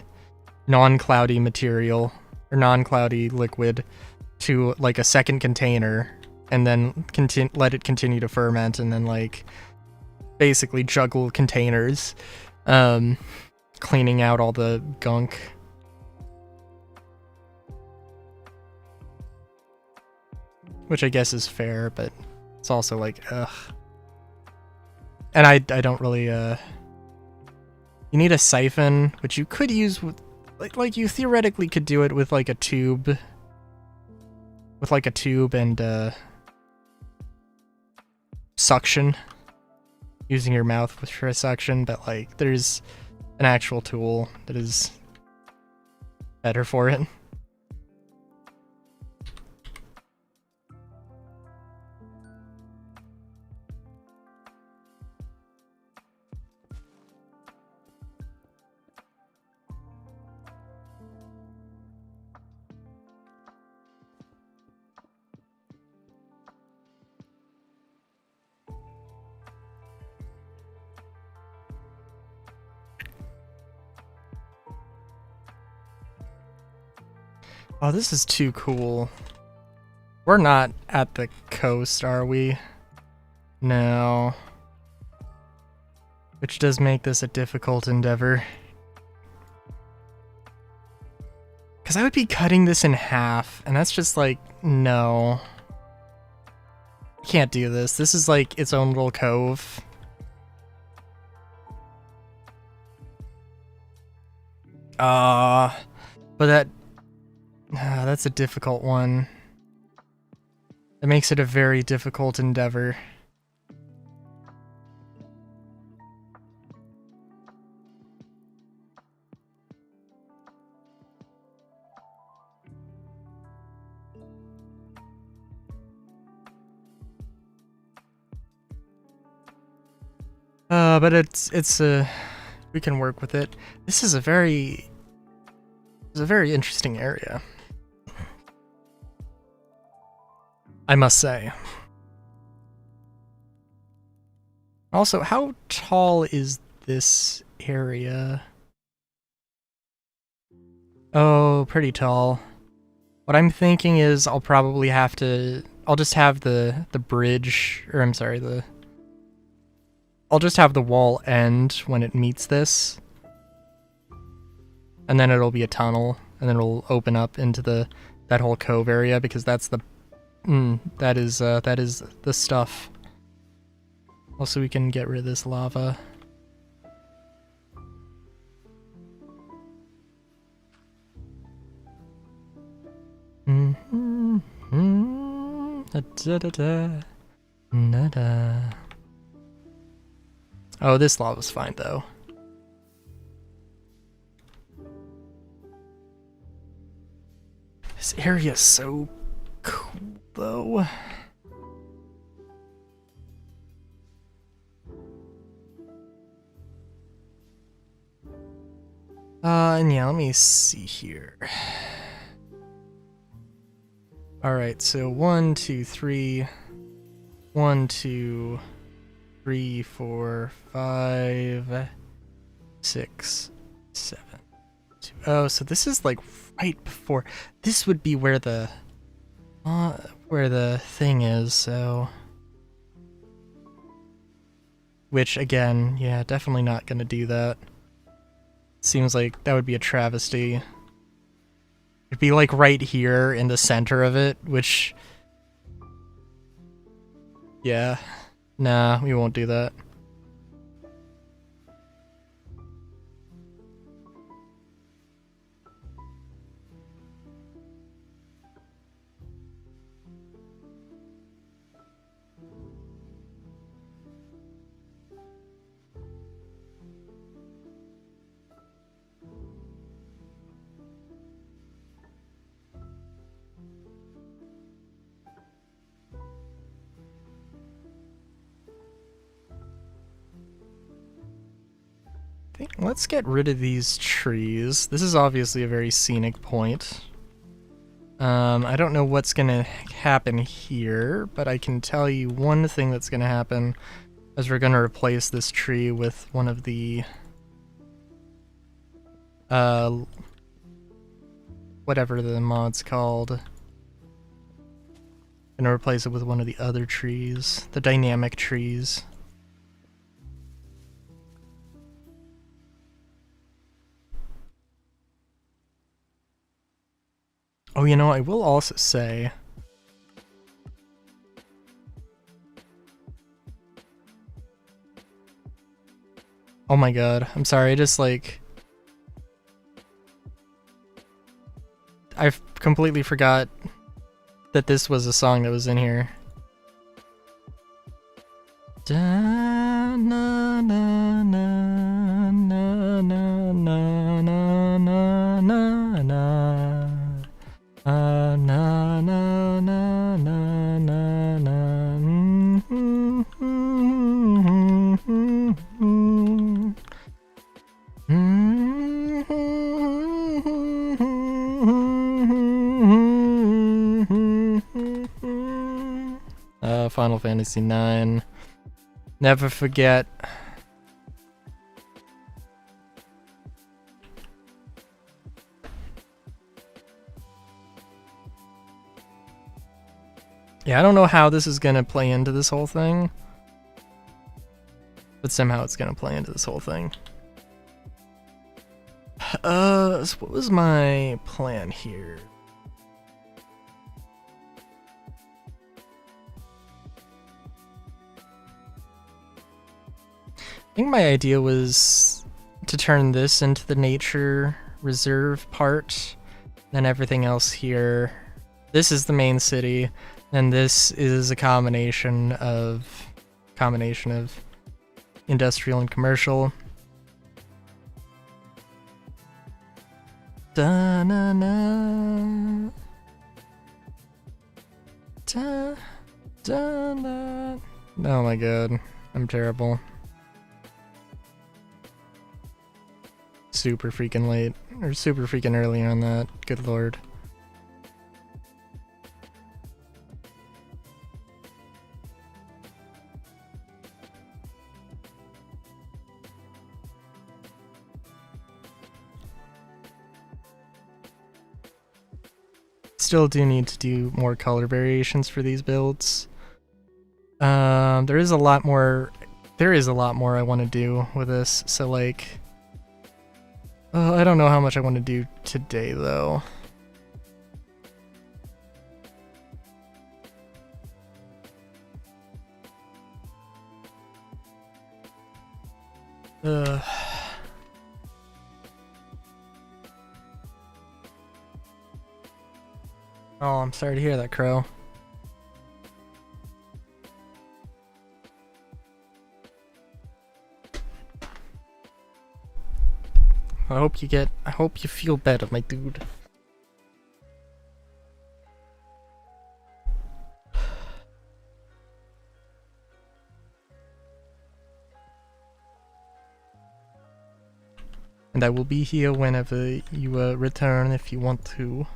non-cloudy material or non-cloudy liquid to, like, a second container, and then let it continue to ferment, and then, like, basically juggle containers, cleaning out all the gunk. Which I guess is fair, but it's also like, ugh. And I don't really, you need a siphon, which you could use with, like you theoretically could do it with, like, a tube. With, like, a tube and, suction. Using your mouth for a suction, but, like, there's an actual tool that is better for it. Oh, this is too cool. We're not at the coast, are we? No. Which does make this a difficult endeavor. Because I would be cutting this in half, and that's just like, no. Can't do this. This is like its own little cove. But that's a difficult one. It makes it a very difficult endeavor. But it's we can work with it. This is a very interesting area, I must say. Also, how tall is this area? Oh, pretty tall. What I'm thinking is I'll probably have to... I'll just have the bridge... Or, I'm sorry, I'll just have the wall end when it meets this. And then it'll be a tunnel. And then it'll open up into that whole cove area, because that's the... that is the stuff. Also, we can get rid of this lava. Oh, this lava's fine though. This area is so cool though. And yeah, let me see here. Alright, so 1, 2, 3. 1, 2, 3, 4, 5, 6, 7. 2. Oh, so this is like right before. This would be where the thing is, so. Which again, yeah, definitely not gonna do that. Seems like that would be a travesty. It'd be like right here in the center of it, which... Yeah. Nah, we won't do that. Let's get rid of these trees. This is obviously a very scenic point. I don't know what's gonna happen here, but I can tell you one thing that's gonna happen is we're gonna replace this tree with one of the whatever the mod's called. Gonna replace it with one of the other trees, the dynamic trees. Oh, you know, I will also say... Oh my god, I'm sorry, I just like... I completely forgot that this was a song that was in here. Da, na, na, na, na, na, na, na, na, na, na. Na na na na na na. Final Fantasy IX. Never forget. Yeah, I don't know how this is gonna play into this whole thing, but somehow it's gonna play into this whole thing. So what was my plan here? I think my idea was to turn this into the nature reserve part, then everything else here. This is the main city. And this is a combination of industrial and commercial. Da na na. Da da na. Oh my god, I'm terrible. super freaking late. Or super freaking early on that. Good lord. Still do need to do more color variations for these builds. There is a lot more I want to do with this, so like I don't know how much I want to do today though. Oh, I'm sorry to hear that, Crow. I hope you feel better, my dude. And I will be here whenever you return if you want to.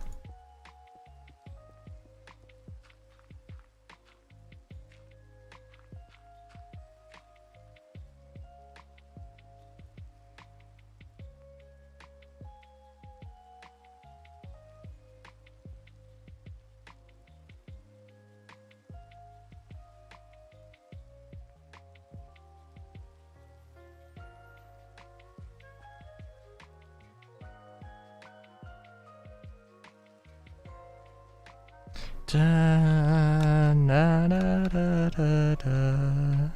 Da, na, da, da, da, da.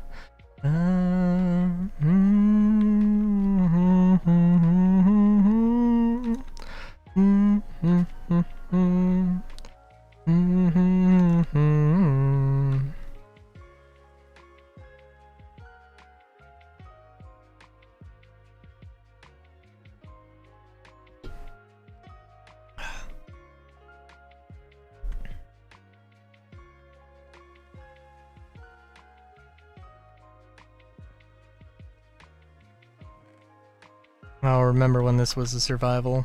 I'll remember when this was a survival.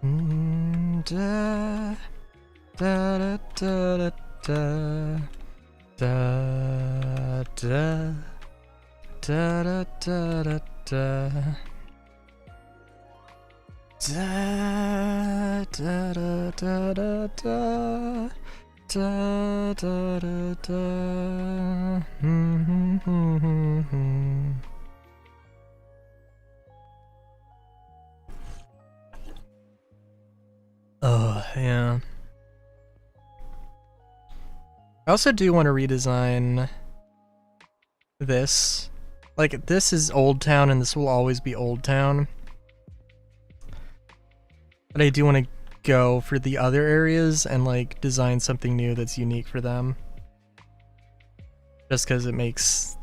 Da, da, da, da, da, da, da, da, da, da, da, da. Da, da, da, da, da, da. Da, da, da, da. Oh, yeah. I also do want to redesign this. Like, this is Old Town and this will always be Old Town. But I do want to go for the other areas and like design something new that's unique for them. Just because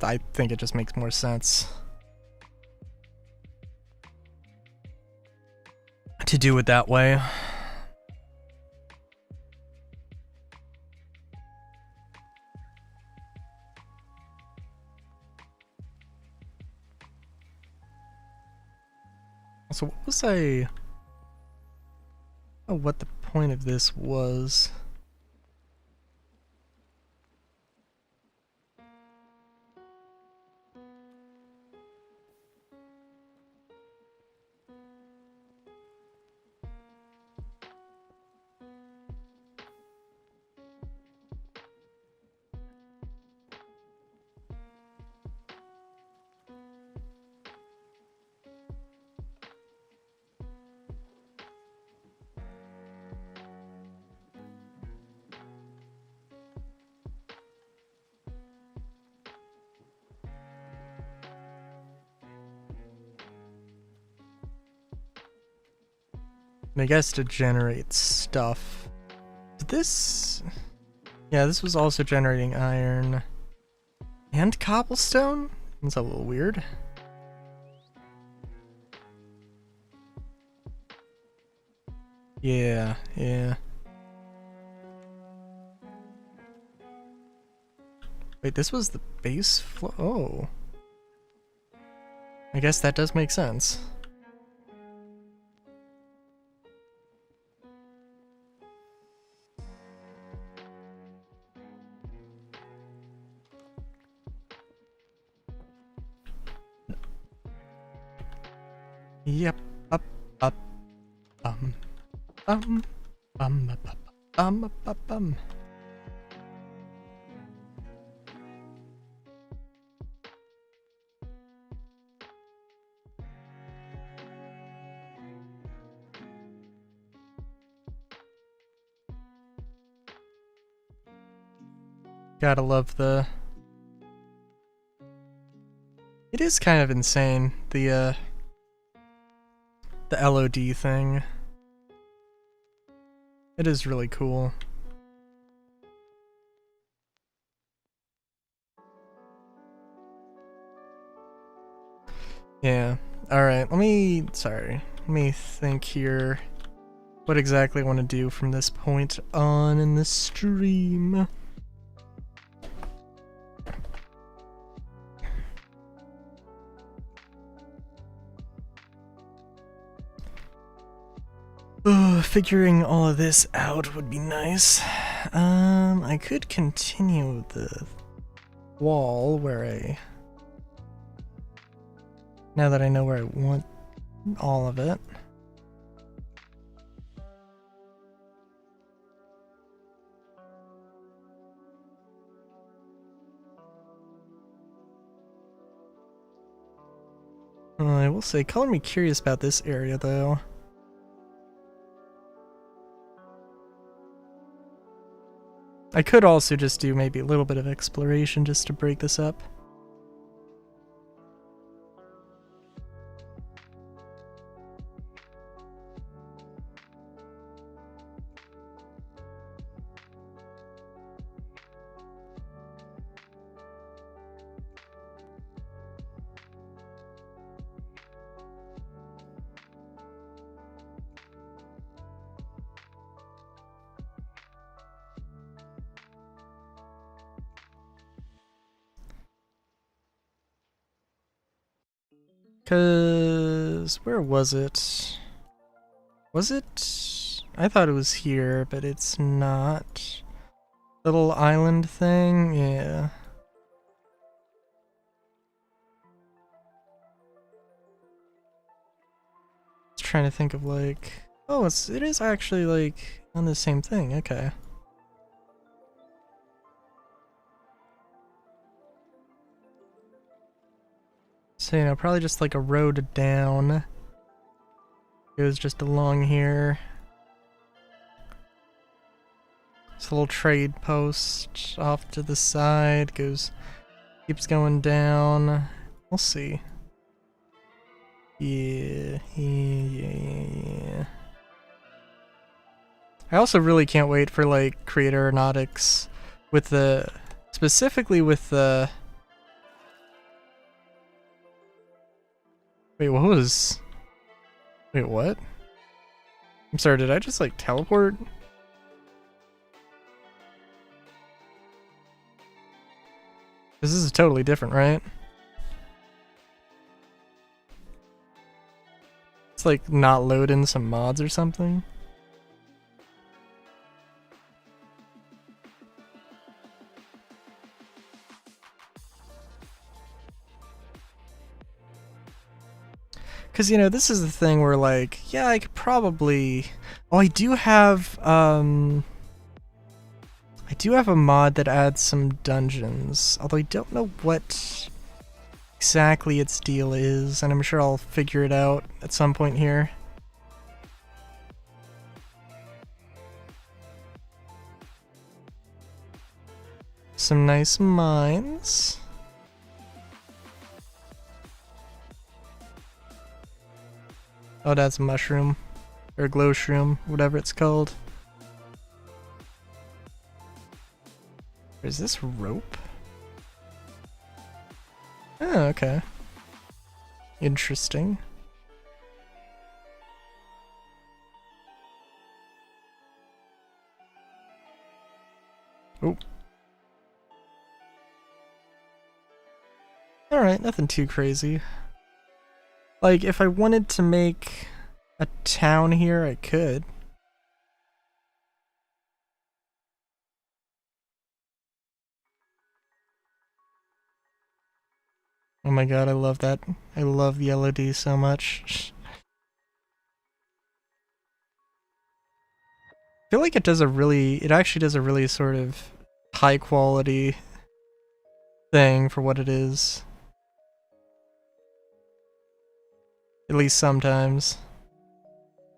I think it just makes more sense to do it that way. So what was I... Oh, what the point of this was. And I guess to generate stuff. Did this... Yeah, this was also generating iron and cobblestone? That's a little weird. Yeah, yeah. Wait, this was the base flow? Oh. I guess that does make sense. Yep, up, bum, bum, bum, bum. Gotta love the... It is kind of insane, the LOD thing. It is really cool. Yeah. Alright, let me think here what exactly I want to do from this point on in this stream. Figuring all of this out would be nice. I could continue the wall where now that I know where I want all of it. I will say, color me curious about this area though. I could also just do maybe a little bit of exploration just to break this up. Cause where was it? Was it? I thought it was here, but it's not. Little island thing, yeah. Just trying to think of like, oh, it is actually like on the same thing. Okay. So, you know, probably just like a road down. Goes just along here. This little trade post off to the side keeps going down. We'll see. Yeah. I also really can't wait for like Creator Aeronautics specifically with the... Wait, what? I'm sorry, did I just like teleport? This is totally different, right? It's like not load in some mods or something. Cause you know, this is the thing where like, yeah, I could probably... Oh, I do have a mod that adds some dungeons, although I don't know what exactly its deal is, and I'm sure I'll figure it out at some point here. Some nice mines. Oh, that's a mushroom. Or glow shroom, whatever it's called. Is this rope? Oh, okay. Interesting. Oh. Alright, nothing too crazy. Like, if I wanted to make a town here, I could. Oh my god, I love that. I love Yellow D so much. I feel like it actually does a really sort of high quality thing for what it is. At least sometimes.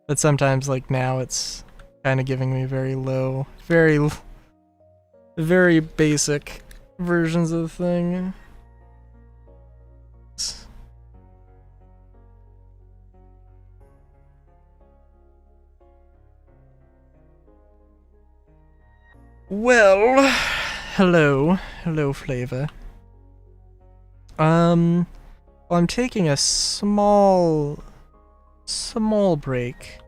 But sometimes, like now, it's kind of giving me very low, very basic versions of the thing. Well, hello Flavor. Well, I'm taking a small break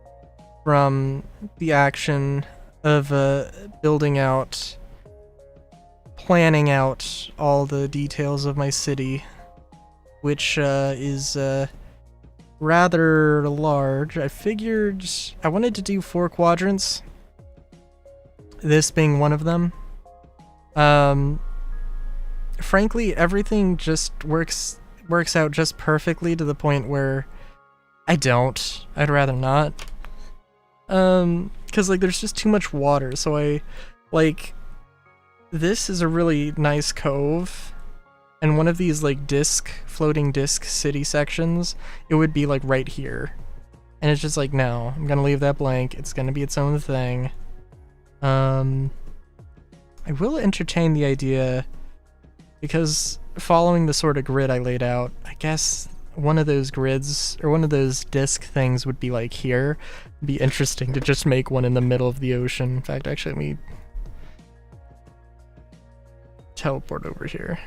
from the action of planning out all the details of my city, which is rather large. I figured I wanted to do 4 quadrants, this being one of them. Frankly, everything just works out just perfectly to the point where I'd rather not. Cause like there's just too much water, so this is a really nice cove, and one of these like floating disc city sections, it would be like right here. And it's just like, no, I'm gonna leave that blank, it's gonna be its own thing. I will entertain the idea, because following the sort of grid I laid out, I guess one of those grids, or one of those disc things would be like here. It'd be interesting to just make one in the middle of the ocean. In fact, actually, let me teleport over here.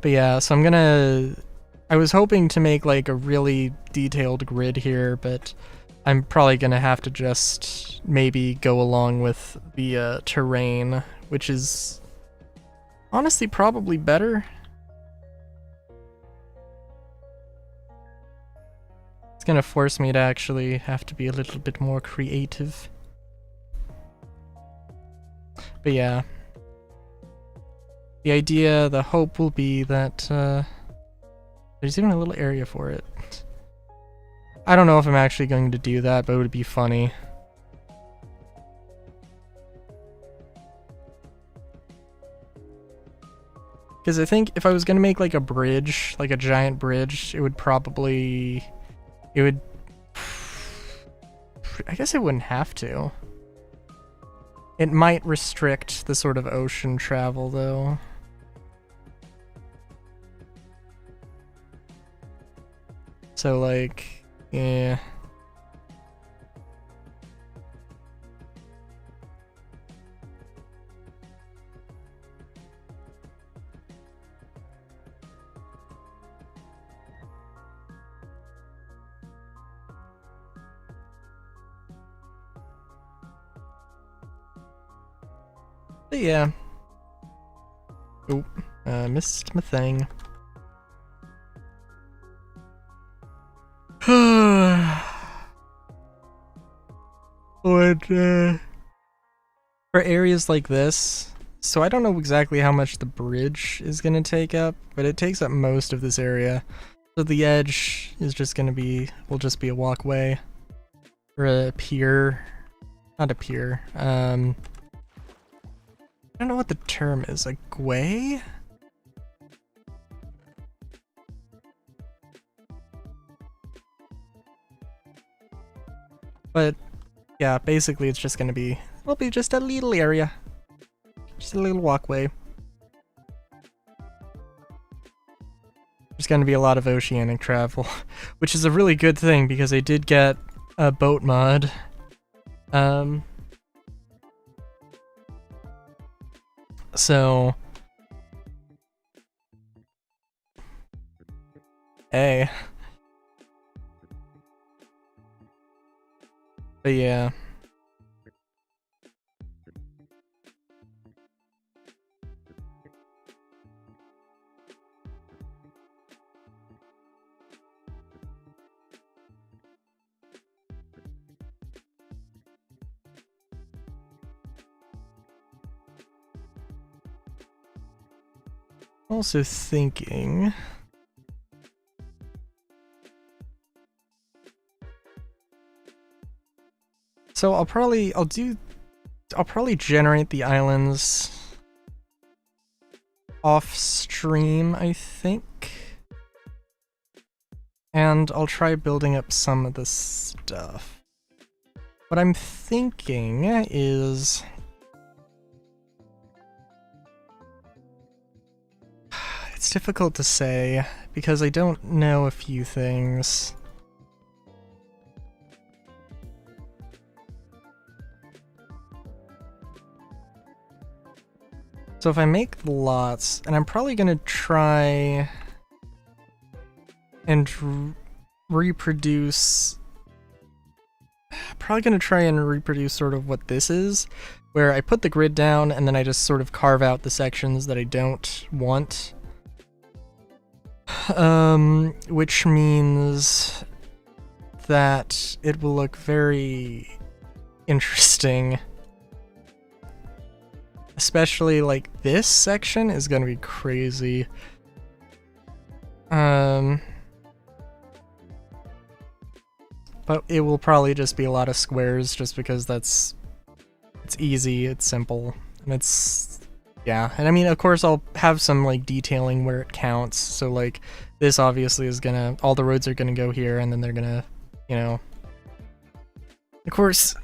But yeah, so I was hoping to make like a really detailed grid here, but I'm probably gonna have to just maybe go along with the terrain, which is honestly probably better. It's gonna force me to actually have to be a little bit more creative. But yeah. The hope will be that there's even a little area for it. I don't know if I'm actually going to do that, but it would be funny. Because I think if I was going to make like a bridge, like a giant bridge, I guess it wouldn't have to. It might restrict the sort of ocean travel though. So like, yeah. But yeah. Oh, missed my thing. But, for areas like this, so I don't know exactly how much the bridge is gonna take up, but it takes up most of this area. So the edge is just will just be a walkway. Or a pier. Not a pier. I don't know what the term is, a guay? But yeah, basically it's just it'll be just a little area. Just a little walkway. There's gonna be a lot of oceanic travel, which is a really good thing because I did get a boat mod. So hey. But yeah. Also thinking... So I'll probably generate the islands off stream, I think. And I'll try building up some of the stuff. What I'm thinking is... It's difficult to say, because I don't know a few things. So if I make lots, and I'm probably gonna try and reproduce... Probably gonna try and reproduce sort of what this is, where I put the grid down and then I just sort of carve out the sections that I don't want. Which means that it will look very interesting. Especially, like, this section is gonna be crazy. But it will probably just be a lot of squares, just because it's easy, it's simple, and it's... Yeah, and I mean, of course, I'll have some, like, detailing where it counts, so, like, this obviously is gonna... All the roads are gonna go here, and then they're gonna, you know... Of course,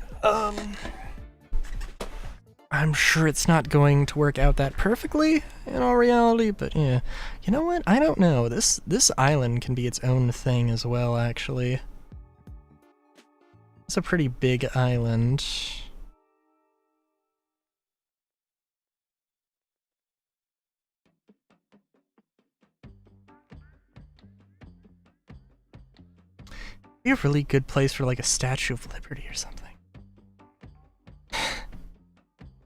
I'm sure it's not going to work out that perfectly, in all reality, but yeah. You know what? I don't know. This island can be its own thing as well, actually. It's a pretty big island. Be a really good place for like a Statue of Liberty or something.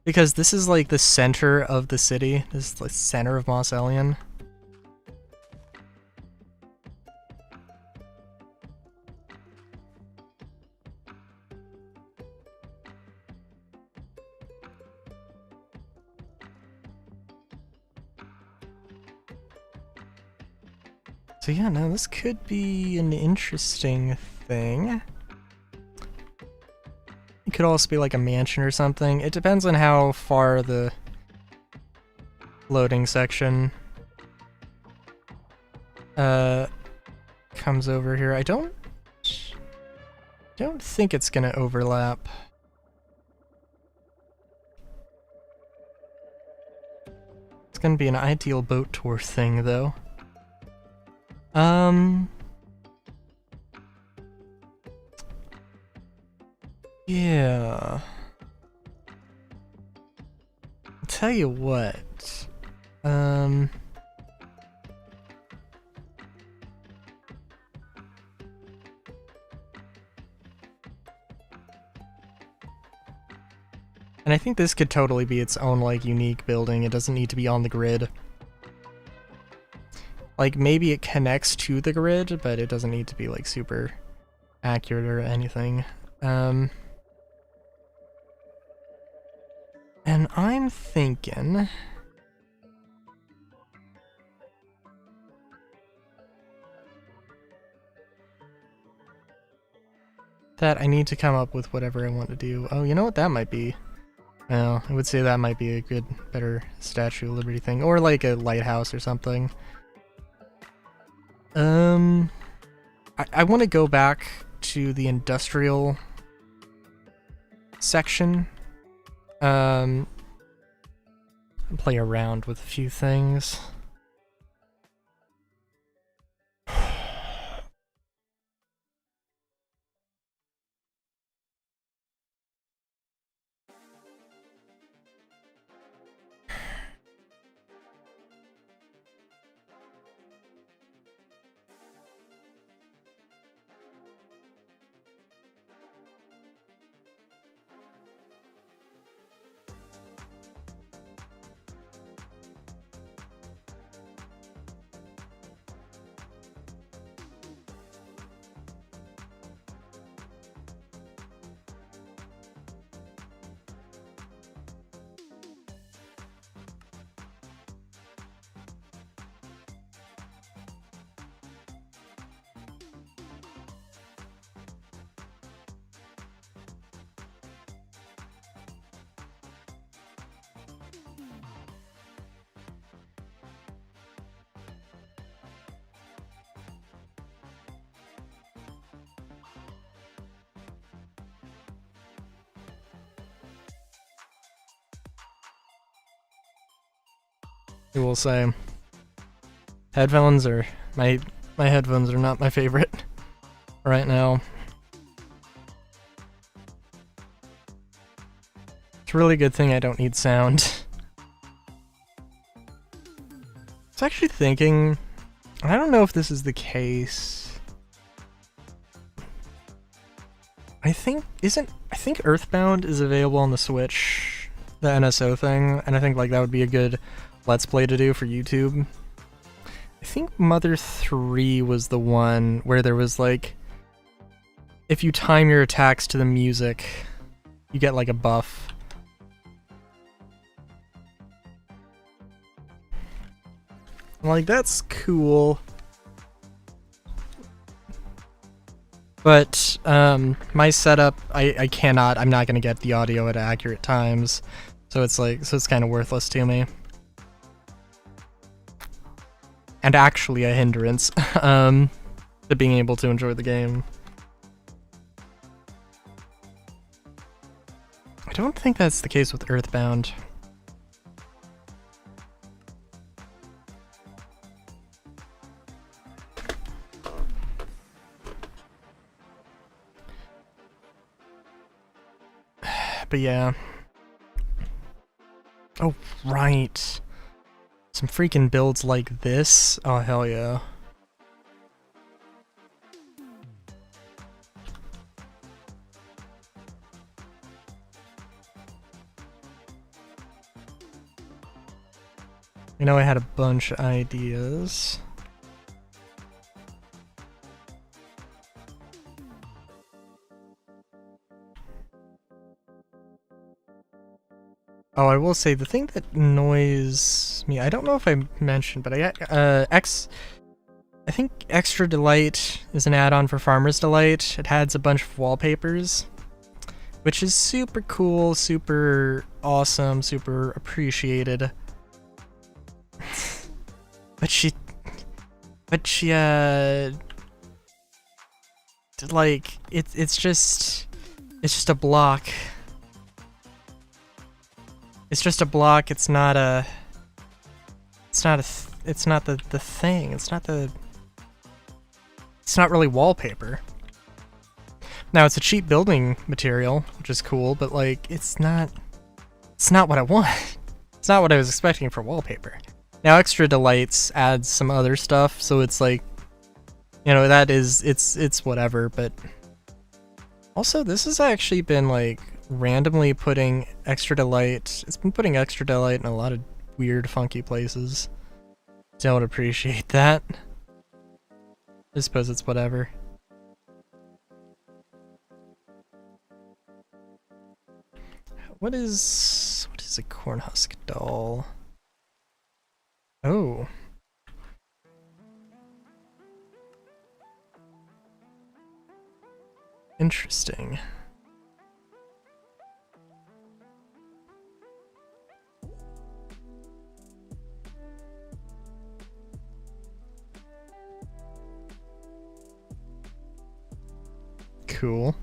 Because this is like the center of the city. This is the center of Mos Ellion. So yeah, no, this could be an interesting thing. It could also be like a mansion or something. It depends on how far the loading section comes over here. I don't think it's gonna overlap. It's gonna be an ideal boat tour thing, though. Yeah. I'll tell you what. And I think this could totally be its own, like, unique building. It doesn't need to be on the grid. Like, maybe it connects to the grid, but it doesn't need to be, like, super accurate or anything. And I'm thinking... that I need to come up with whatever I want to do. Oh, you know what that might be? Well, I would say that might be a good, better Statue of Liberty thing. Or like a lighthouse or something. I want to go back to the industrial section. And play around with a few things. I will say. Headphones are my headphones are not my favorite right now. It's a really good thing I don't need sound. I was actually thinking, I don't know if this is the case. I think Earthbound is available on the Switch, the NSO thing, and I think like that would be a good Let's Play to do for YouTube. I think Mother 3 was the one where there was like, if you time your attacks to the music, you get like a buff. Like, that's cool. But, my setup, I'm not gonna get the audio at accurate times. So it's like, it's kind of worthless to me. And actually a hindrance, to being able to enjoy the game. I don't think that's the case with Earthbound. But yeah. Oh, right. Some freaking builds like this? Oh, hell yeah. You know, I had a bunch of ideas. Oh, I will say, the thing that annoys me, I don't know if I mentioned, but I think Extra Delight is an add-on for Farmer's Delight. It adds a bunch of wallpapers, which is super cool, super awesome, super appreciated. But she, like, it's just a block. It's just a block, it's not the thing, it's not really wallpaper. Now, it's a cheap building material, which is cool, but like, it's not what I want. It's not what I was expecting for wallpaper. Now, Extra Delights adds some other stuff, so it's like, you know, it's whatever, but also, this has actually been like randomly putting Extra Delight, it's been putting Extra Delight in a lot of weird, funky places. Don't appreciate that. I suppose it's whatever. What is a Cornhusk doll? Oh. Interesting. Cool.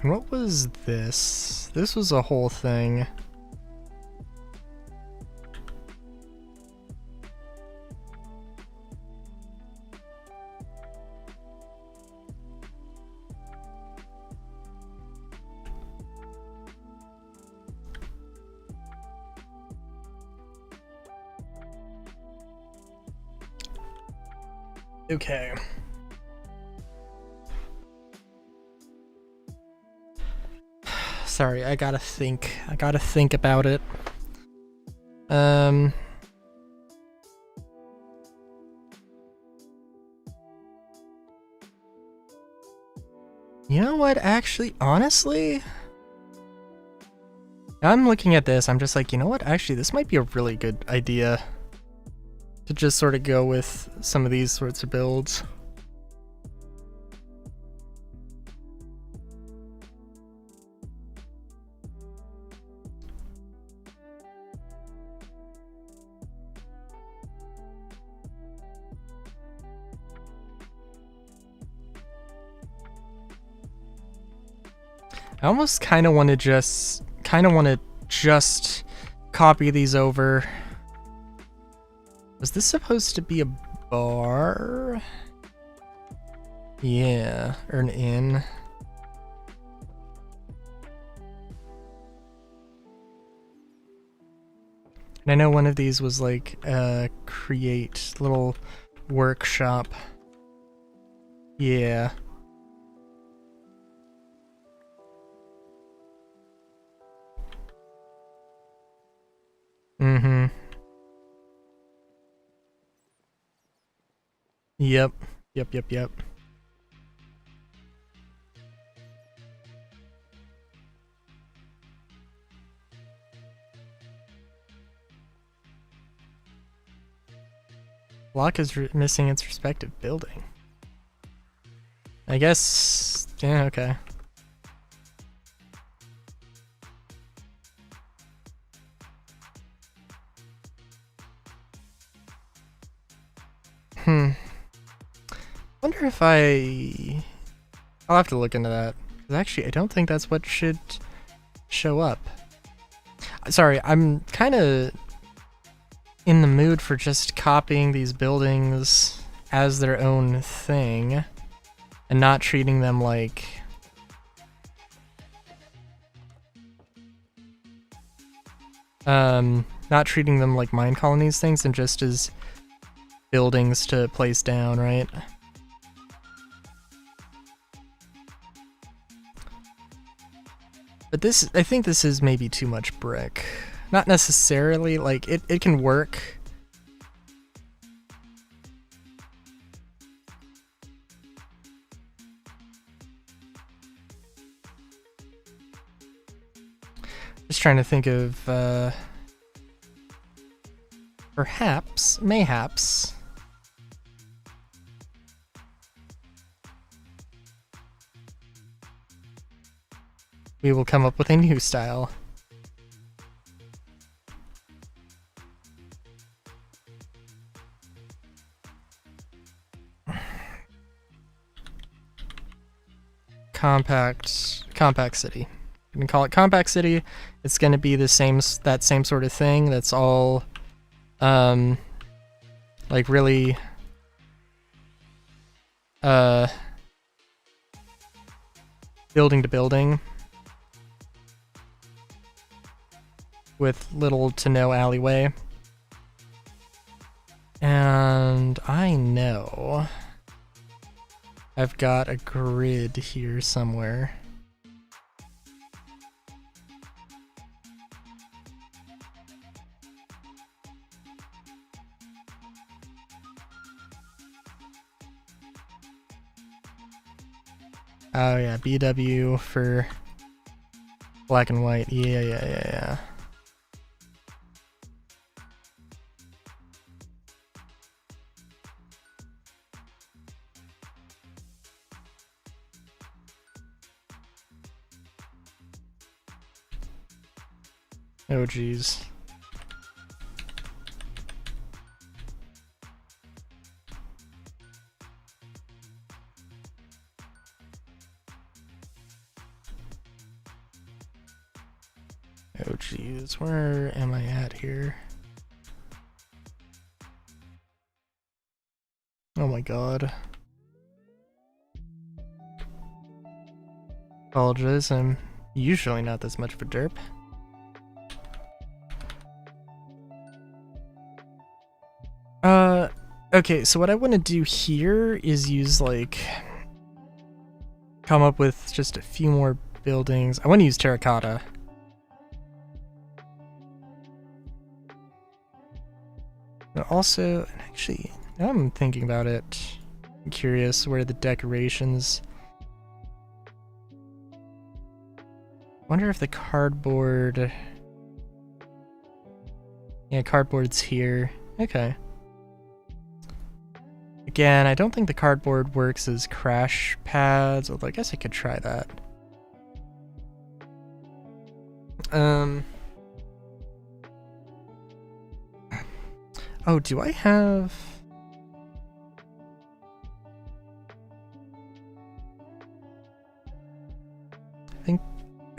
What was this? This was a whole thing. Okay. Sorry, I gotta think about it. You know what, actually, honestly? I'm looking at this, I'm just like, you know what, actually, this might be a really good idea. To just sort of go with some of these sorts of builds. I almost kind of want to just copy these over. Was this supposed to be a bar? Yeah, or an inn. And I know one of these was like a create little workshop. Yeah. Mm-hmm. Yep. Yep. Block is missing its respective building. I guess... yeah, okay. Wonder if I'll have to look into that. 'Cause actually, I don't think that's what should show up. Sorry, I'm kind of in the mood for just copying these buildings as their own thing and not treating them like... not treating them like mine colonies things and just as buildings to place down, right? But this, I think this is maybe too much brick. Not necessarily, like, it can work. Just trying to think of, perhaps, mayhaps. We will come up with a new style. Compact city. We can call it compact city. It's going to be the same, that same sort of thing. That's all, like really, building to building, with little to no alleyway. And I know I've got a grid here somewhere. Oh yeah, BW for black and white. Yeah. Oh geez. Oh geez, where am I at here? Oh my god. Apologize, I'm usually not this much of a derp. Okay, so what I want to do here is use, like, come up with just a few more buildings. I want to use terracotta. But also, actually, now I'm thinking about it, I'm curious where the decorations... Wonder if the cardboard... Yeah, cardboard's here. Okay. Again, I don't think the cardboard works as crash pads, although I guess I could try that. Oh, do I have...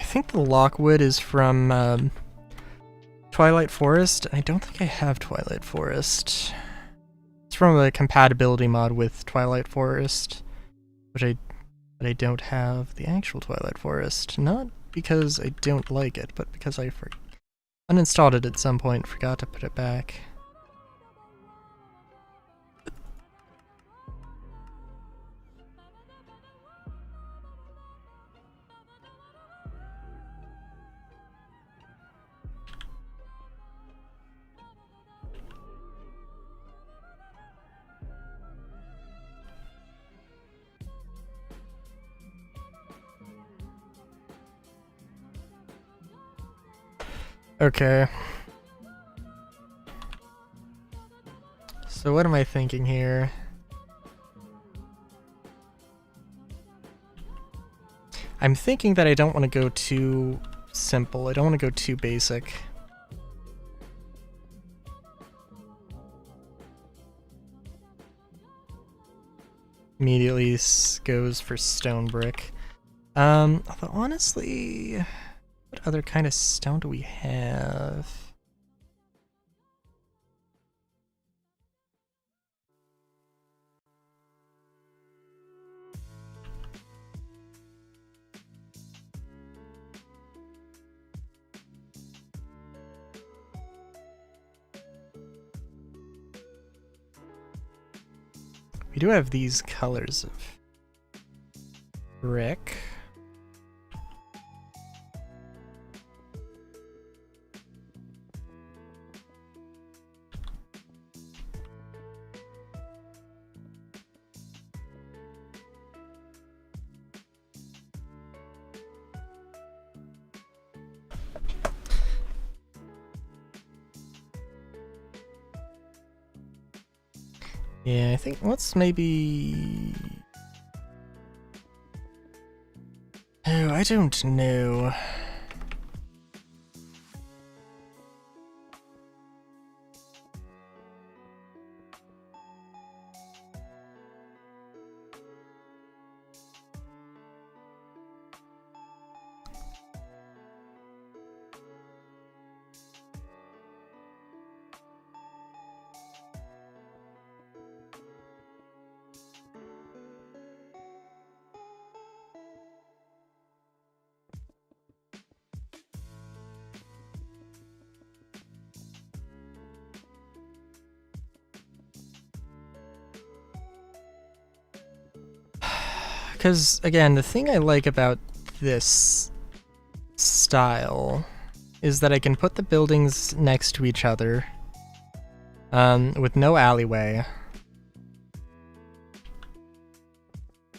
think the Lockwood is from Twilight Forest. I don't think I have Twilight Forest. It's from a compatibility mod with Twilight Forest, but I don't have the actual Twilight Forest. Not because I don't like it, but because I uninstalled it at some point, forgot to put it back. Okay. So what am I thinking here? I'm thinking that I don't want to go too simple. I don't want to go too basic. Immediately goes for stone brick. Although honestly, what other kind of stone do we have? We do have these colors of brick. Yeah, I think let's maybe... Oh, I don't know. Because, again, the thing I like about this style is that I can put the buildings next to each other with no alleyway.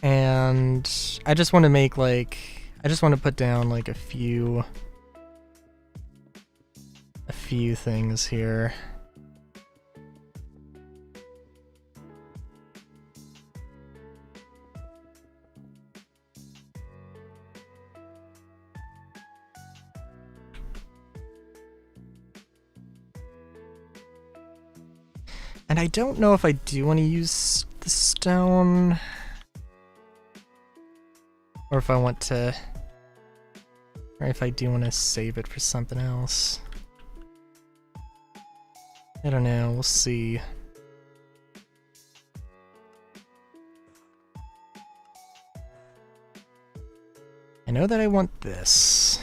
And I just want to make, like, I just want to put down, like, a few things here. And I don't know if I do want to use the stone, or if I want to, or if I do want to save it for something else. I don't know, we'll see. I know that I want this.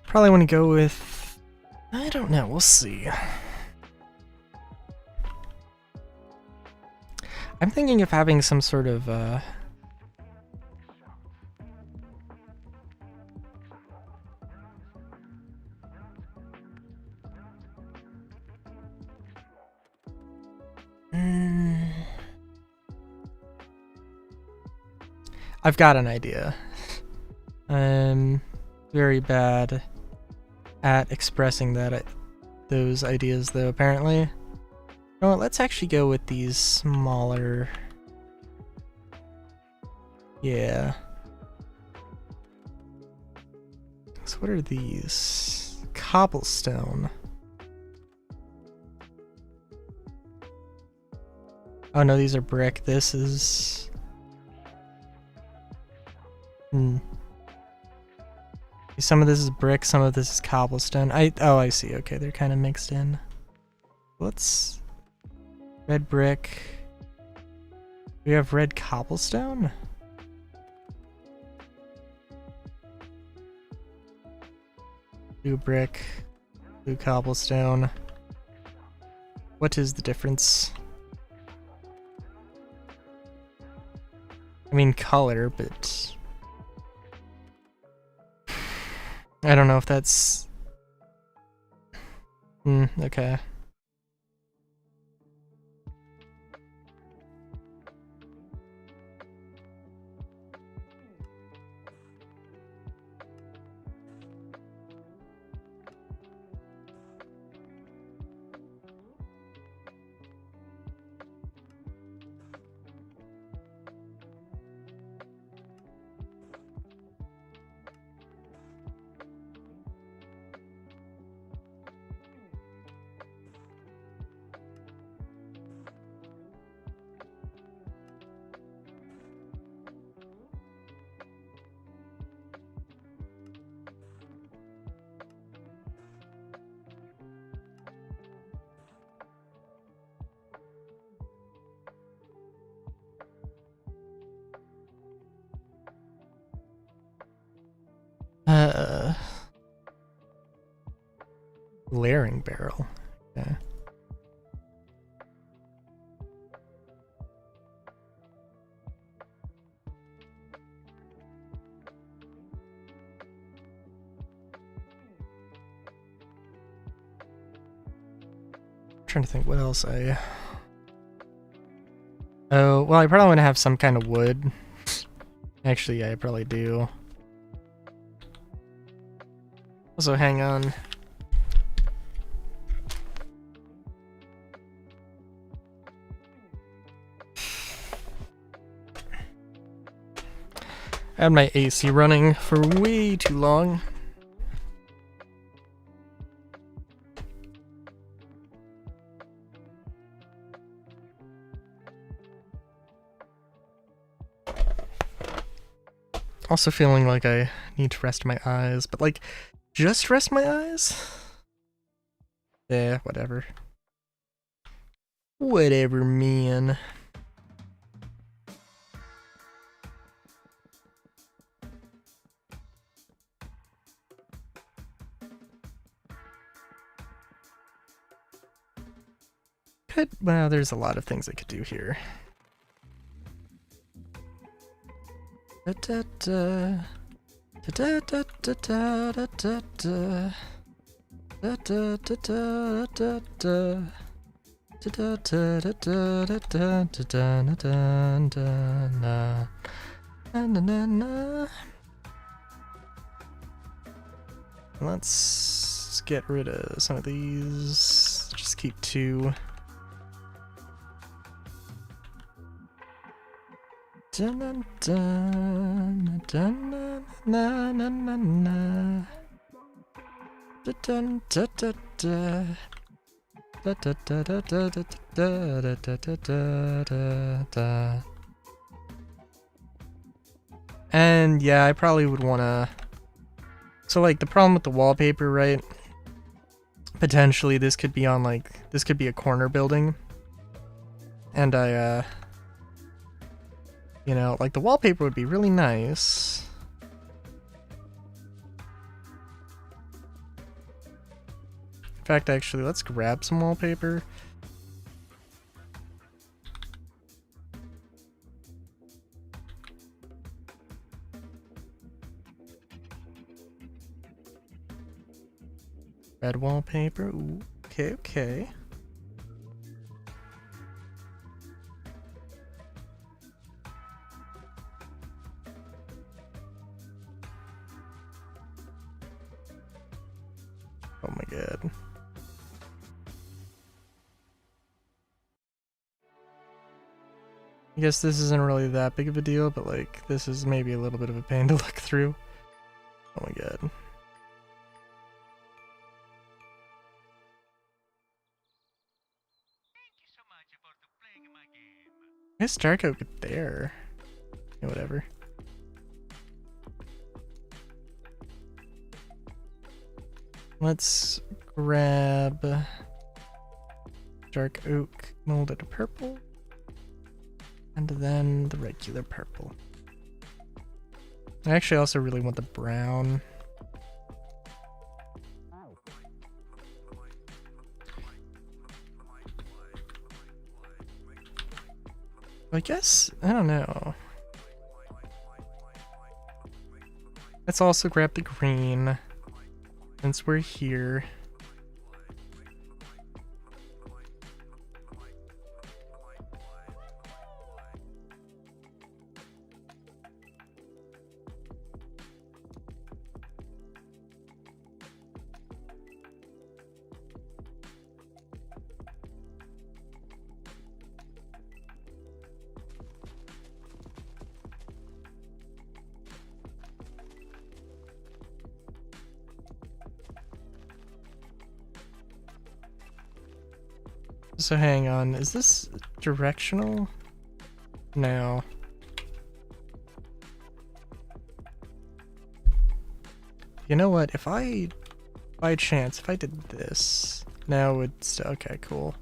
Probably want to go with... I don't know, we'll see. I'm thinking of having some sort of, I've got an idea. Very bad at expressing those ideas, though, apparently. You know what, let's actually go with these smaller... Yeah. So what are these? Cobblestone. Oh no, these are brick. This is... Some of this is brick, some of this is cobblestone. Oh, I see. Okay, they're kind of mixed in. Let's... Red brick. We have red cobblestone? Blue brick. Blue cobblestone. What is the difference? I mean, color, but... I don't know if that's... okay. Layering barrel. Okay. Trying to think what else I... Oh, well, I probably want to have some kind of wood. Actually, yeah, I probably do. Also, hang on. I had my AC running for way too long. Also feeling like I need to rest my eyes, but like, just rest my eyes? Yeah, whatever. Whatever, man. Well, there's a lot of things I could do here. Da da da da da da da da da da da da da da da. Let's get rid of some of these. Just keep 2. Dun, dun, dun, na, na, na, na. Dun, da, da, da. Da, da, da, da, da, da, da, da, da, da, da. And yeah, I probably would want to... So like the problem with the wallpaper, right? Potentially this could be on like... This could be a corner building. And I, you know, like the wallpaper would be really nice. In fact, actually, let's grab some wallpaper. Red wallpaper. Ooh, okay, okay. good. I guess this isn't really that big of a deal, but like this is maybe a little bit of a pain to look through. Oh my god. I guess Dark Oak there. Yeah, whatever. Let's grab Dark Oak molded purple. And then the regular purple. I actually also really want the brown. I guess, I don't know. Let's also grab the green, since we're here. So hang on, is this directional? No. You know what, if I, by chance, if I did this, now it's, okay, cool.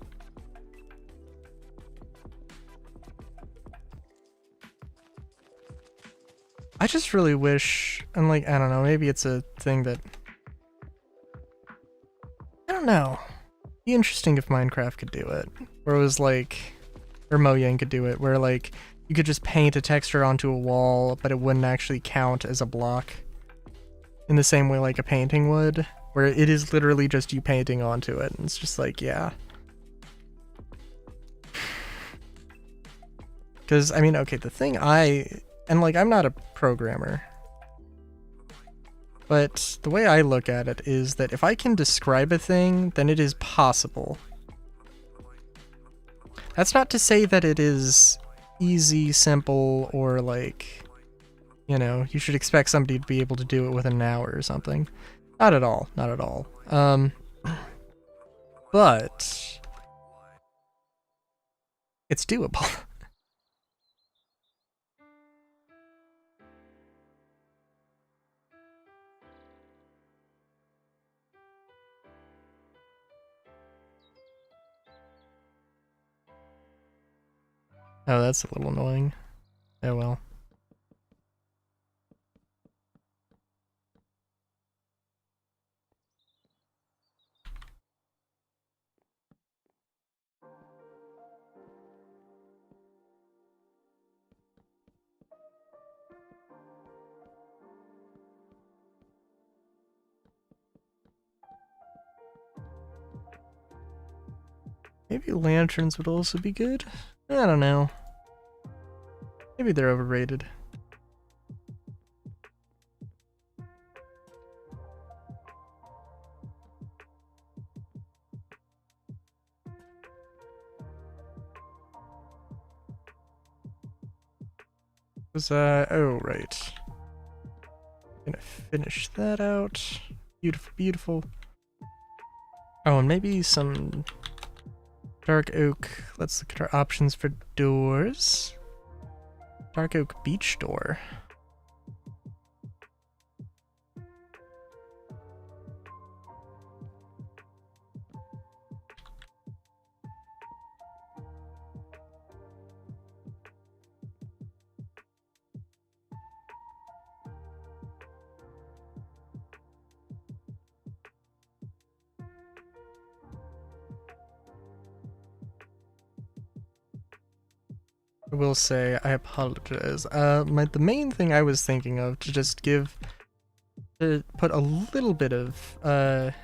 I just really wish, and like, I don't know, maybe it's a thing that, I don't know. Be interesting if Minecraft could do it, where it was like, or Mojang could do it, where like you could just paint a texture onto a wall, but it wouldn't actually count as a block in the same way like a painting would, where it is literally just you painting onto it, and it's just like, yeah. Because I mean, okay, the thing and like I'm not a programmer, but the way I look at it is that if I can describe a thing, then it is possible. That's not to say that it is easy, simple, or like, you know, you should expect somebody to be able to do it within an hour or something. Not at all, not at all. But it's doable. Oh, that's a little annoying. Oh well. Maybe lanterns would also be good. I don't know. Maybe they're overrated. Oh right. Gonna finish that out. Beautiful, beautiful. Oh, and maybe some dark oak. Let's look at our options for doors. Dark oak beach door. I will say, I apologize. The main thing I was thinking of to just to put a little bit of,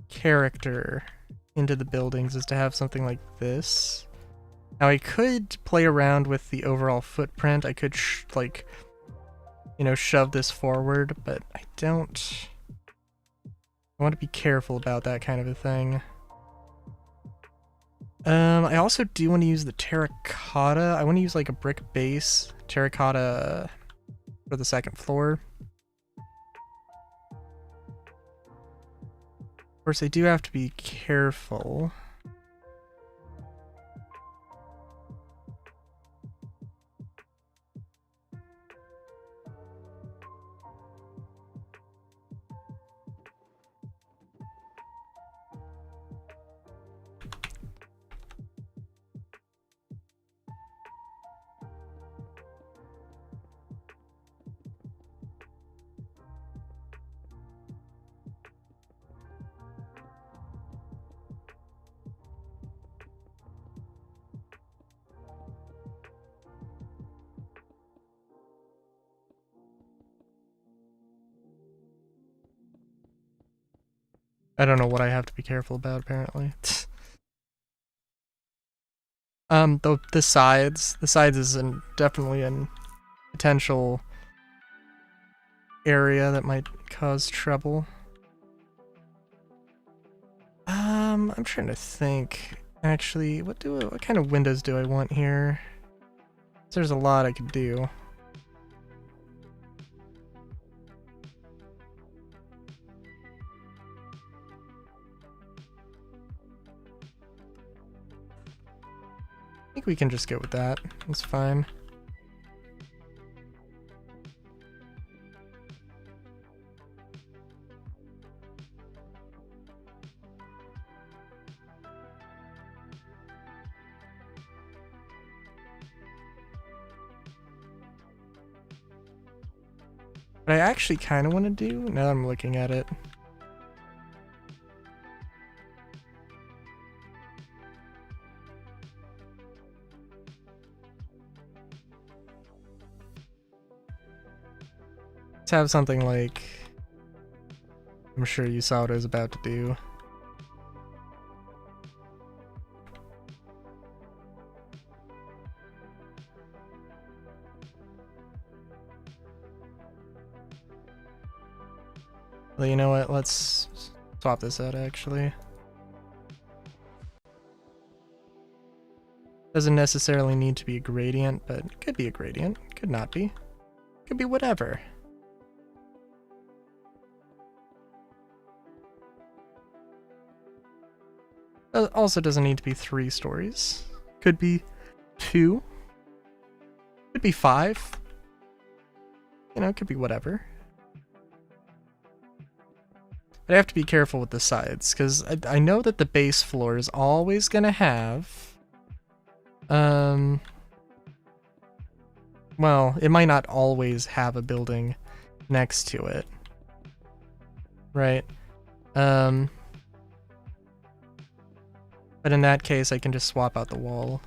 character into the buildings is to have something like this. Now I could play around with the overall footprint. I could, you know, shove this forward, but I don't I want to be careful about that kind of a thing. I also do want to use the terracotta. I want to use like a brick base terracotta for the second floor. Of course, I do have to be careful. I don't know what I have to be careful about, apparently. The sides. The sides is definitely a potential area that might cause trouble. I'm trying to think. Actually, what kind of windows do I want here? There's a lot I could do. I think we can just go with that. That's fine. What I actually kind of want to do, now that I'm looking at it, let's have something like, I'm sure you saw what I was about to do. Well, you know what? Let's swap this out, actually. Doesn't necessarily need to be a gradient, but it could be a gradient. Could not be. Could be whatever. Also doesn't need to be 3 stories. Could be 2. Could be 5. You know, it could be whatever. But I have to be careful with the sides, because I know that the base floor is always going to have... well, it might not always have a building next to it. Right? But in that case, I can just swap out the wall.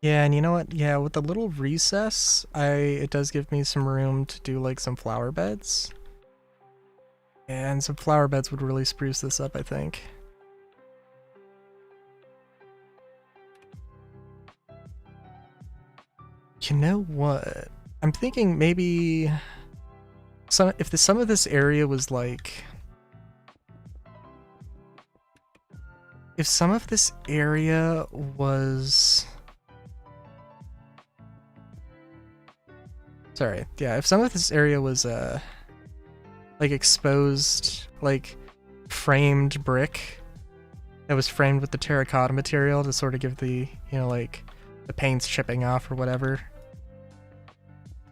Yeah, and you know what? Yeah, with the little recess, it does give me some room to do like some flower beds. And some flower beds would really spruce this up, I think. You know what? I'm thinking maybe some of this area was like, if some of this area was Sorry, yeah, if some of this area was, like exposed, like framed brick that was framed with the terracotta material to sort of give the, you know, like the paint's chipping off or whatever.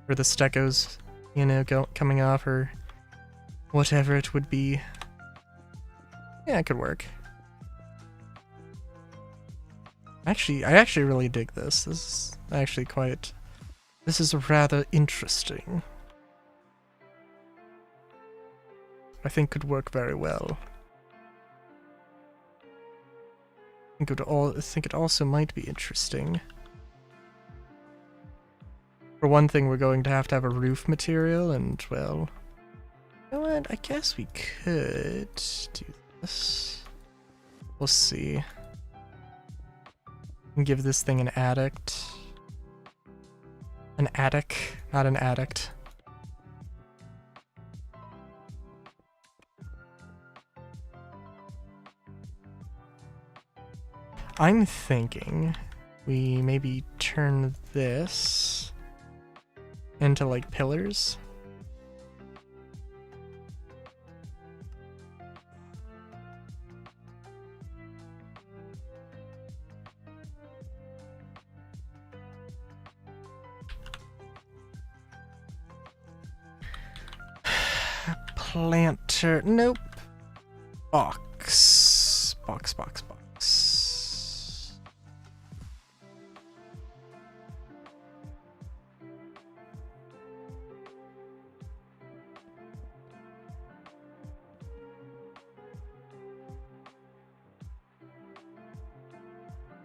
Or the stucco's, you know, coming off or whatever it would be. Yeah, it could work. Actually, I actually really dig this. This is actually quite... This is rather interesting. I think could work very well. I think it also might be interesting. For one thing, we're going to have a roof material, and, well... You know what? I guess we could do this. We'll see. And give this thing an attic. An attic, not an addict. I'm thinking we maybe turn this into like pillars. Planter, nope. Box.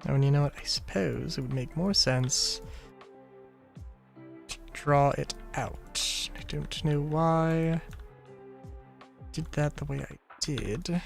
Oh, and you know what? I suppose it would make more sense to draw it out. I don't know why I did that the way I did.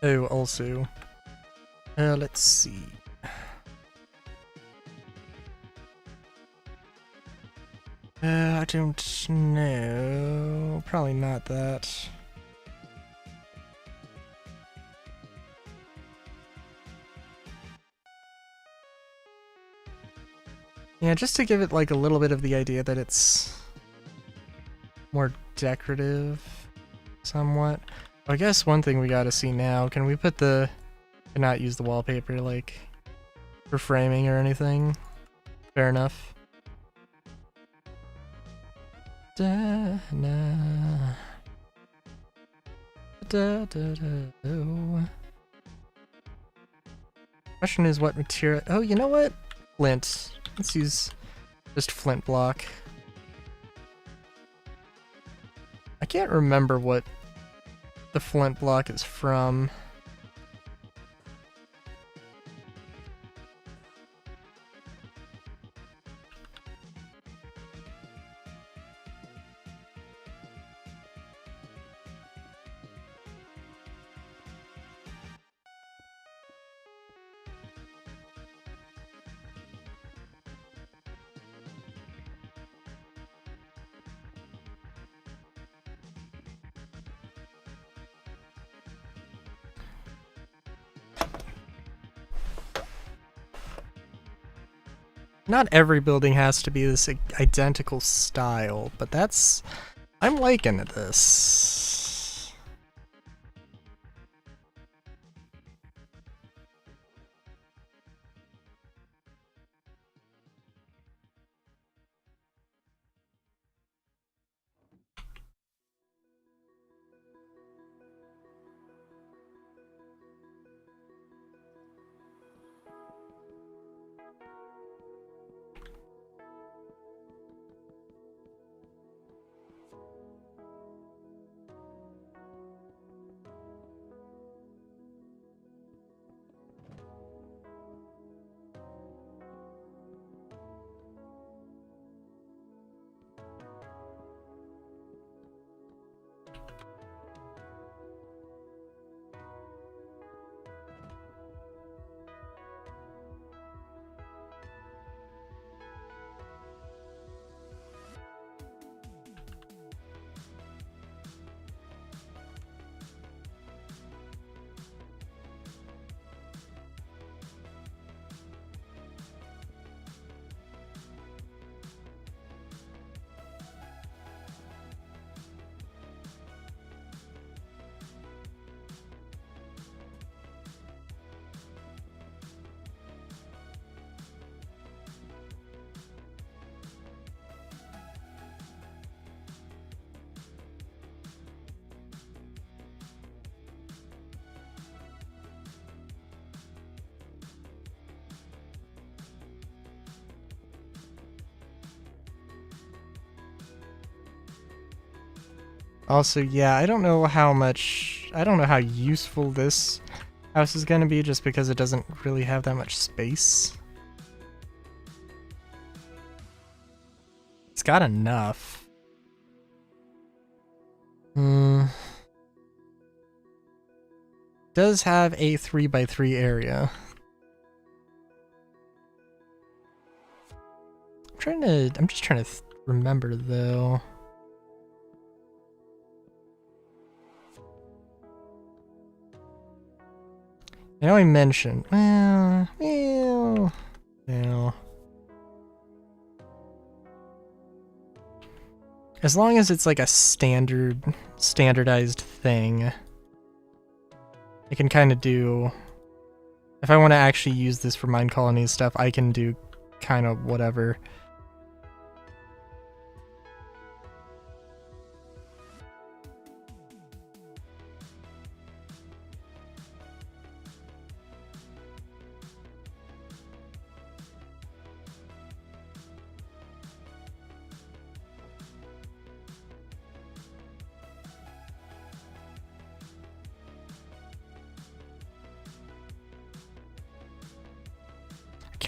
Oh, also, let's see. I don't know. Probably not that. Yeah, just to give it like a little bit of the idea that it's more decorative, somewhat. I guess one thing we gotta see now, can we put the... not use the wallpaper, like, for framing or anything? Fair enough. Da, na. Da, da, da, oh. Question is what material... Oh, you know what? Flint. Let's use just flint block. I can't remember what the flint block is from. Not every building has to be this identical style, but that's... I'm liking this. Also, yeah, I don't know how useful this house is gonna be just because it doesn't really have that much space. It's got enough. Does have a 3x3 area. I'm just trying to remember though. I know I mentioned, well. As long as it's like a standardized thing, I can kind of do, if I want to actually use this for mine colony stuff, I can do kind of whatever.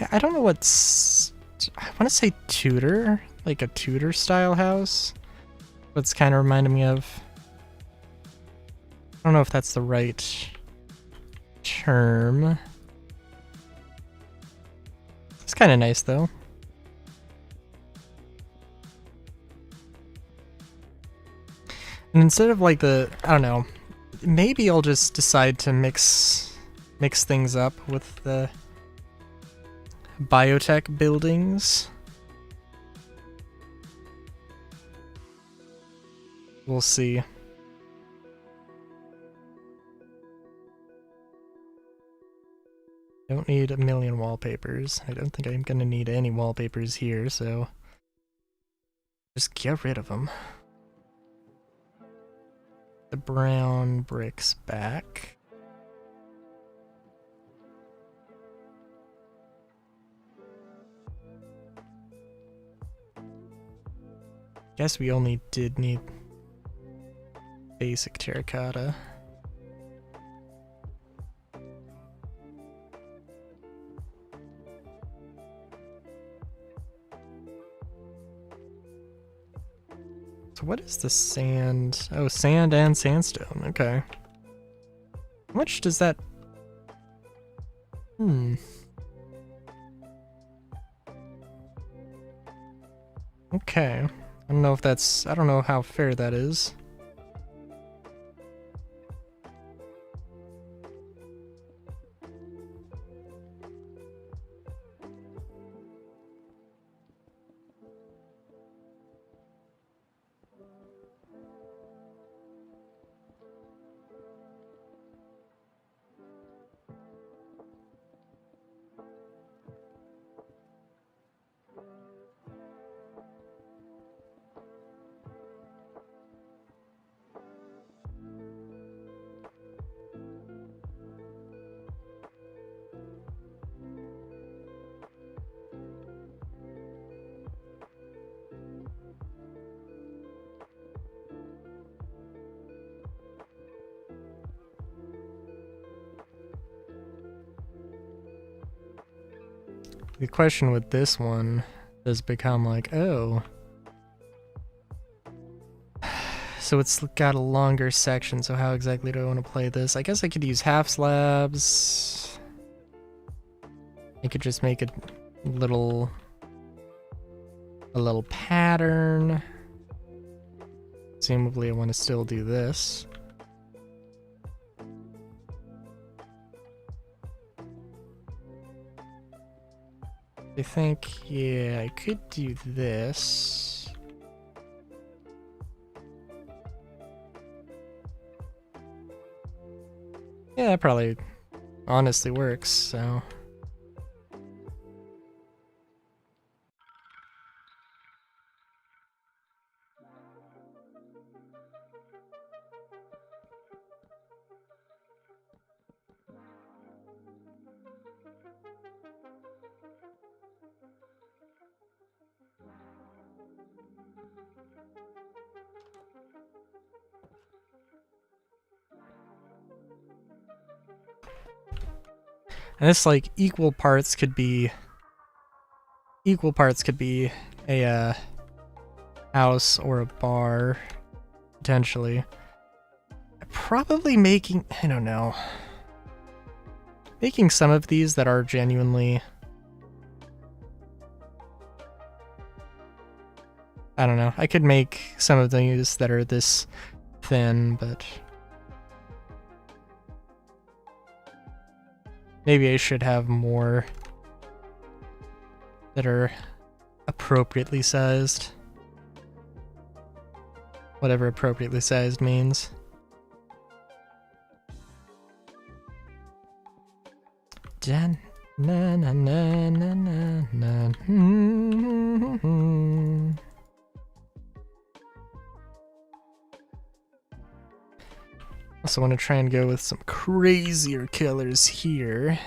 I don't know what's, I want to say Tudor, like a Tudor style house. What's kind of reminding me of. I don't know if that's the right term. It's kind of nice though. And instead of like I don't know, maybe I'll just decide to mix things up with the biotech buildings. We'll see. Don't need a million wallpapers. I don't think I'm gonna need any wallpapers here, so just get rid of them. The brown bricks back. Guess we only did need basic terracotta. So what is the sand? Oh, sand and sandstone. Okay. How much does that... Okay. I don't know if that's... I don't know how fair that is. The question with this one has become like, oh. So it's got a longer section, so how exactly do I want to play this? I guess I could use half slabs. I could just make a little pattern. Presumably I want to still do this. I think, yeah, I could do this. Yeah, that probably honestly works, so... And this, like, equal parts could be a house or a bar, potentially. Probably making, I don't know, making some of these that are genuinely, I don't know, I could make some of these that are this thin, but maybe I should have more that are appropriately sized. Whatever appropriately sized means. Na na na na na na. Also want to try and go with some crazier colors here.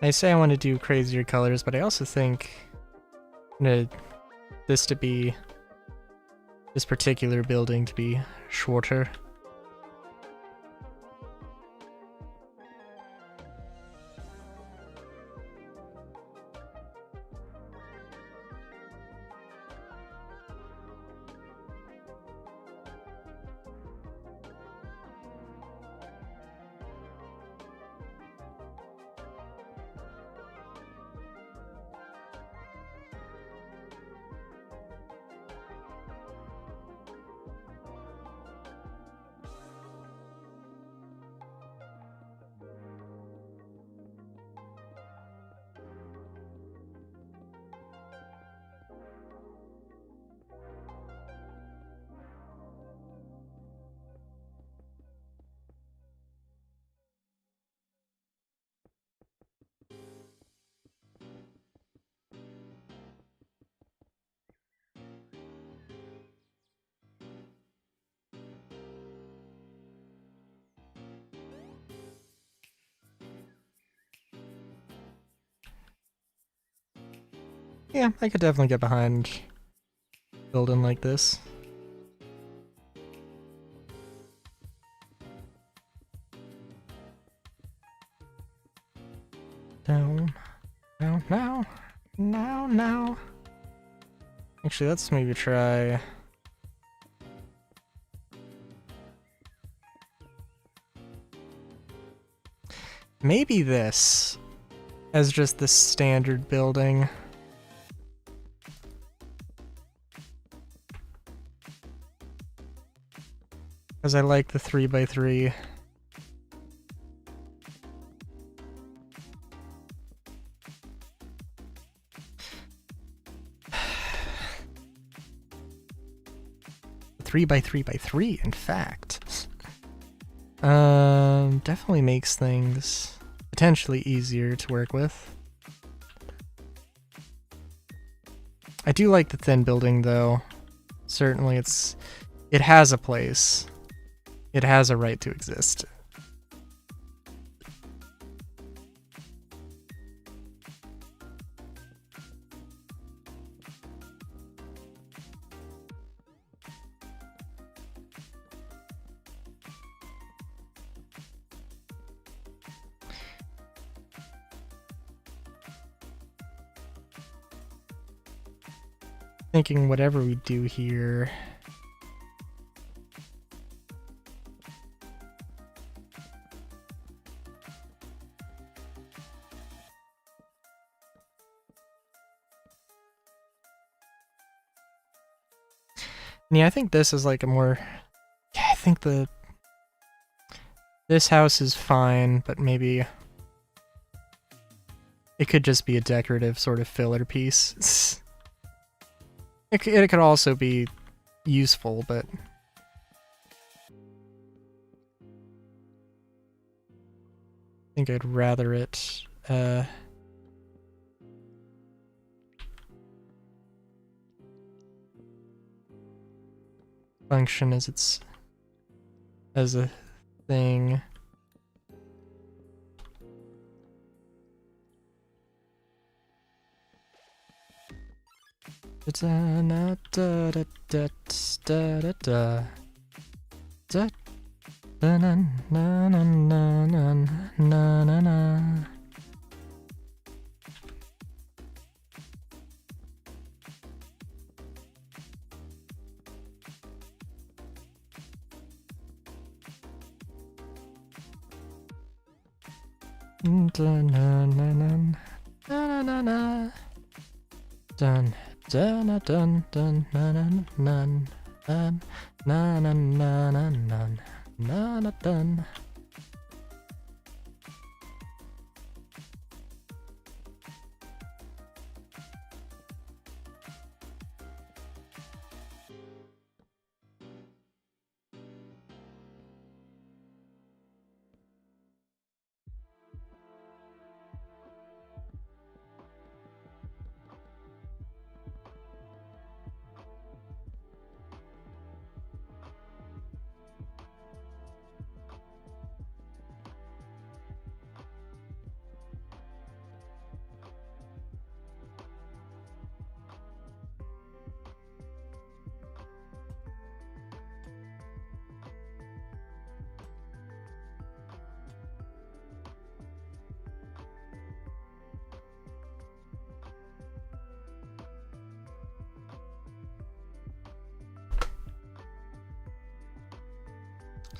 I say I want to do crazier colors, but I also think this particular building to be shorter. Yeah, I could definitely get behind building like this. No. Actually, let's maybe try... maybe this as just the standard building. Because I like the 3x3. Three by 3x3, in fact. definitely makes things potentially easier to work with. I do like the thin building though. Certainly it has a place. It has a right to exist. Thinking whatever we do here. Yeah, I think this is like a more... Yeah, I think this house is fine, but maybe it could just be a decorative sort of filler piece. It could also be useful, but... I think I'd rather it, function as a thing.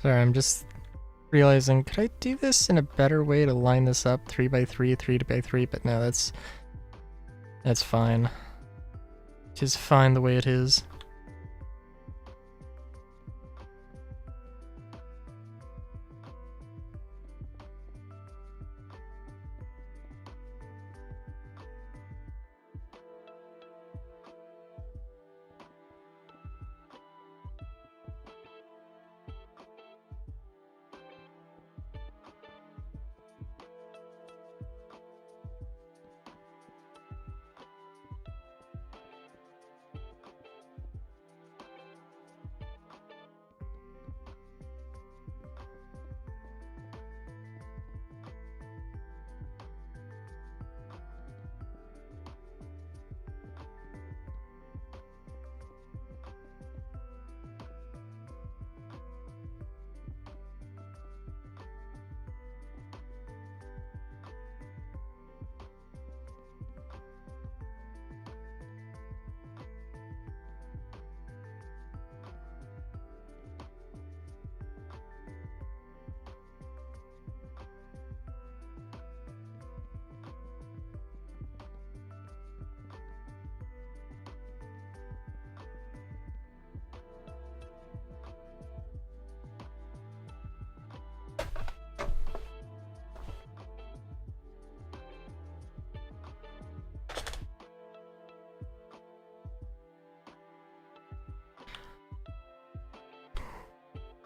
Sorry, I'm just realizing, could I do this in a better way to line this up 3x3, 3x3, but no, that's fine. It is fine the way it is.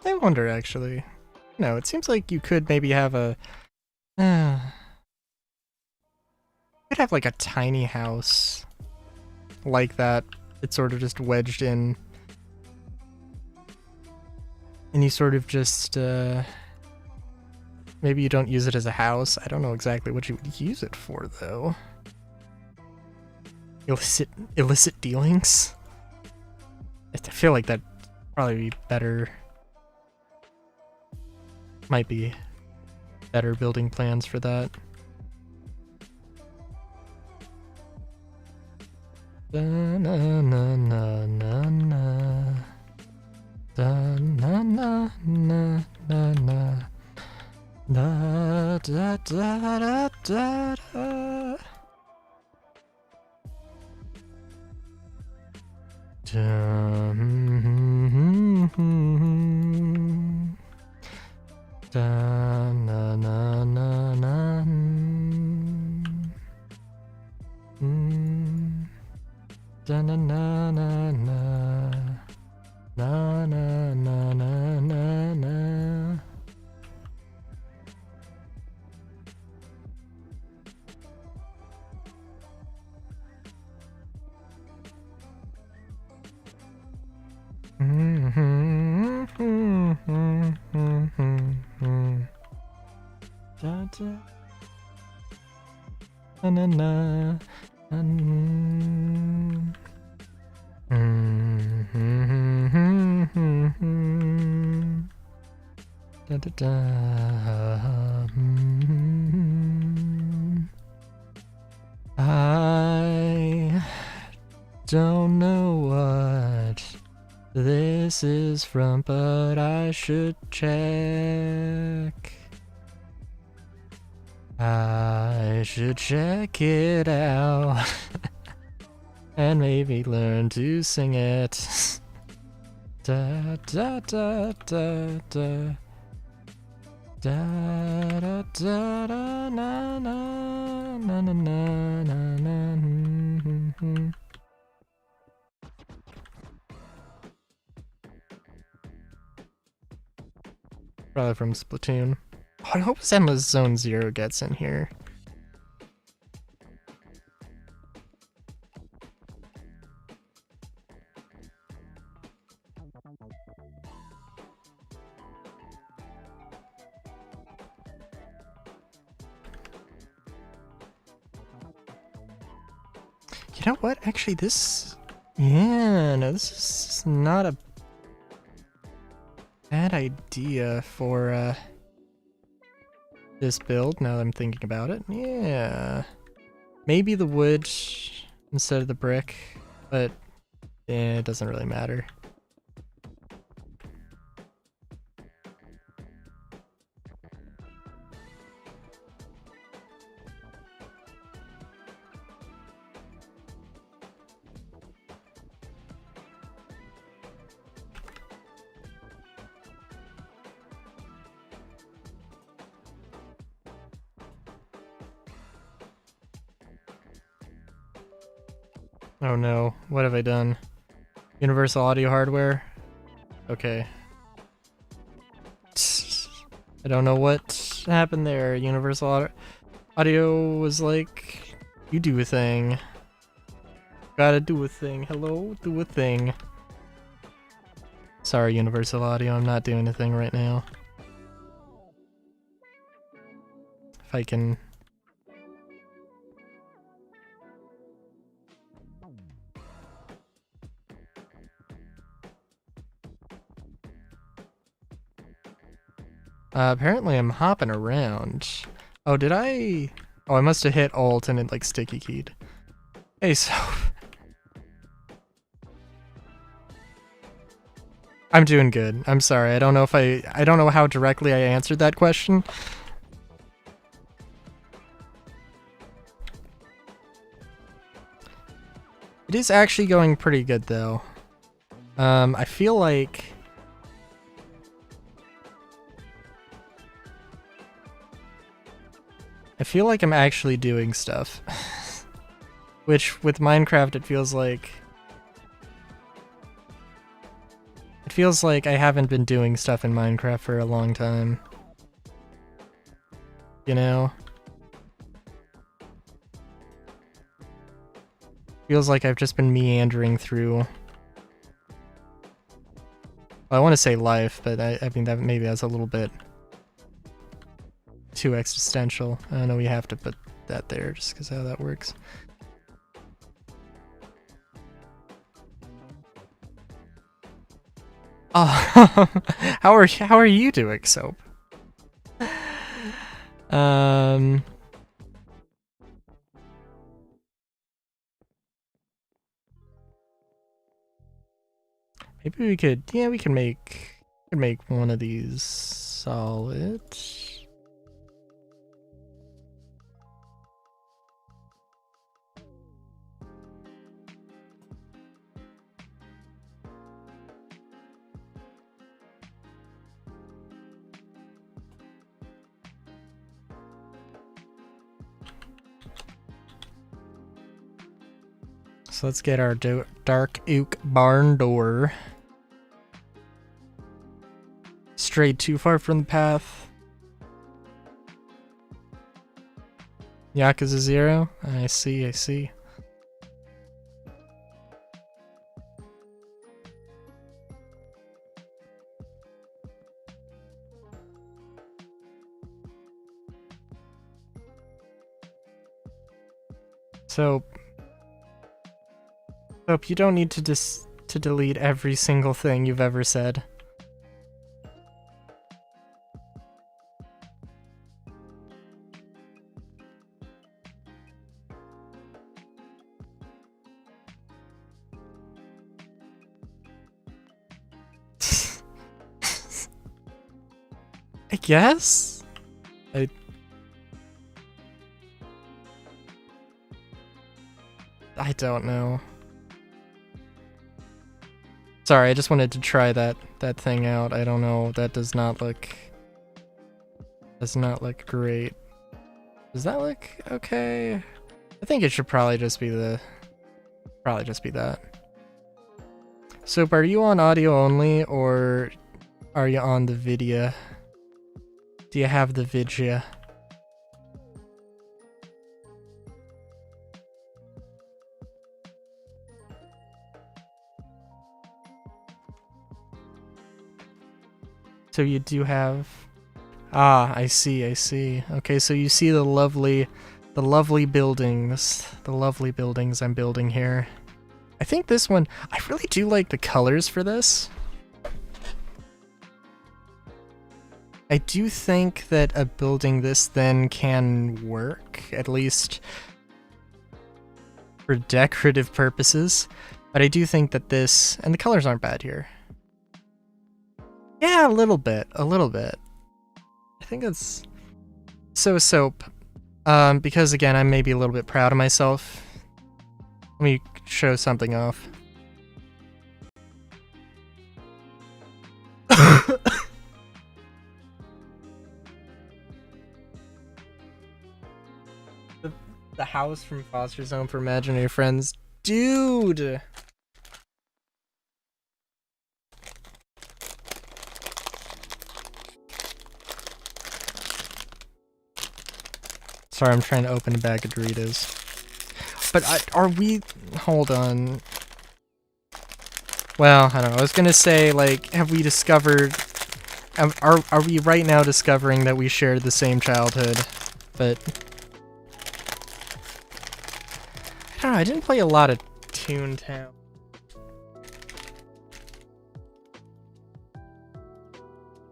I wonder, actually. No, it seems like you could maybe have a... could have like a tiny house like that. It's sort of just wedged in. And you sort of just, maybe you don't use it as a house. I don't know exactly what you would use it for, though. Illicit dealings? I feel like that'd probably be better. Might be better building plans for that. Da na na na na na. Da na na na na na. Da da da da da da. Da na na na na. Da na na na na. Na na na na na na. Da da. Na na na. Da da da. I don't know what this is from, but I should check. I should check it out and maybe learn to sing it. Da da da da da. Da da da da na na na na na na na. Probably from Splatoon. Oh, I hope Emma's Zone Zero gets in here. You know what? Actually, this... Yeah, no, this is not a bad idea for, this build, now that I'm thinking about it. Yeah. Maybe the wood instead of the brick, but it doesn't really matter. Oh no, what have I done? Universal audio hardware? Okay. I don't know what happened there. Universal audio was like, you do a thing. Gotta do a thing. Hello, do a thing. Sorry, Universal Audio, I'm not doing a thing right now. If I can... apparently I'm hopping around. Oh, did I... Oh, I must have hit Alt and it like sticky keyed. Hey, so... I'm doing good. I'm sorry. I don't know if I don't know how directly I answered that question. It is actually going pretty good though. I feel like I'm actually doing stuff. Which, with Minecraft, it feels like I haven't been doing stuff in Minecraft for a long time. you know? Feels like I've just been meandering through. Well, I want to say life, but I mean, that maybe that's a little bit too existential. I know we have to put that there just because how that works. Oh, how are you doing, Soap? Maybe we could, yeah, we can make one of these solid. So let's get our dark oak barn door. Strayed too far from the path. Yakuza 0? I see, I see. So, Soap, you don't need to delete every single thing you've ever said. I guess? I don't know. Sorry, I just wanted to try that thing out. I don't know. That does not look great. Does that look okay? I think it should probably just be that. So, are you on audio only or are you on the video? Do you have the vidya? So you do have... Ah, I see, I see. Okay, so you see the lovely buildings. The lovely buildings I'm building here. I think this one... I really do like the colors for this. I do think that a building this thin can work, at least for decorative purposes. But I do think that this... And the colors aren't bad here. Yeah, a little bit. I think it's... So, Soap, because again, I'm maybe a little bit proud of myself. Let me show something off. the house from Foster's Home for Imaginary Friends. Dude! Sorry, I'm trying to open a bag of Doritos. But are we... Hold on. Well, I don't know. I was gonna say, like, have we discovered... Are we right now discovering that we shared the same childhood? But... I don't know, I didn't play a lot of Toontown.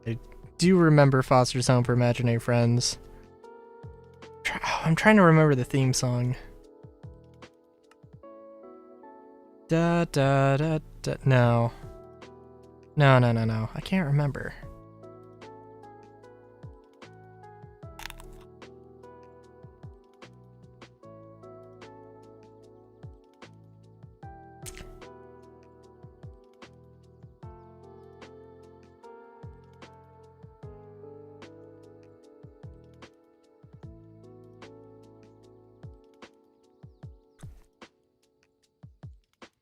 I do remember Foster's Home for Imaginary Friends. I'm trying to remember the theme song. Da da da da. No. No. I can't remember.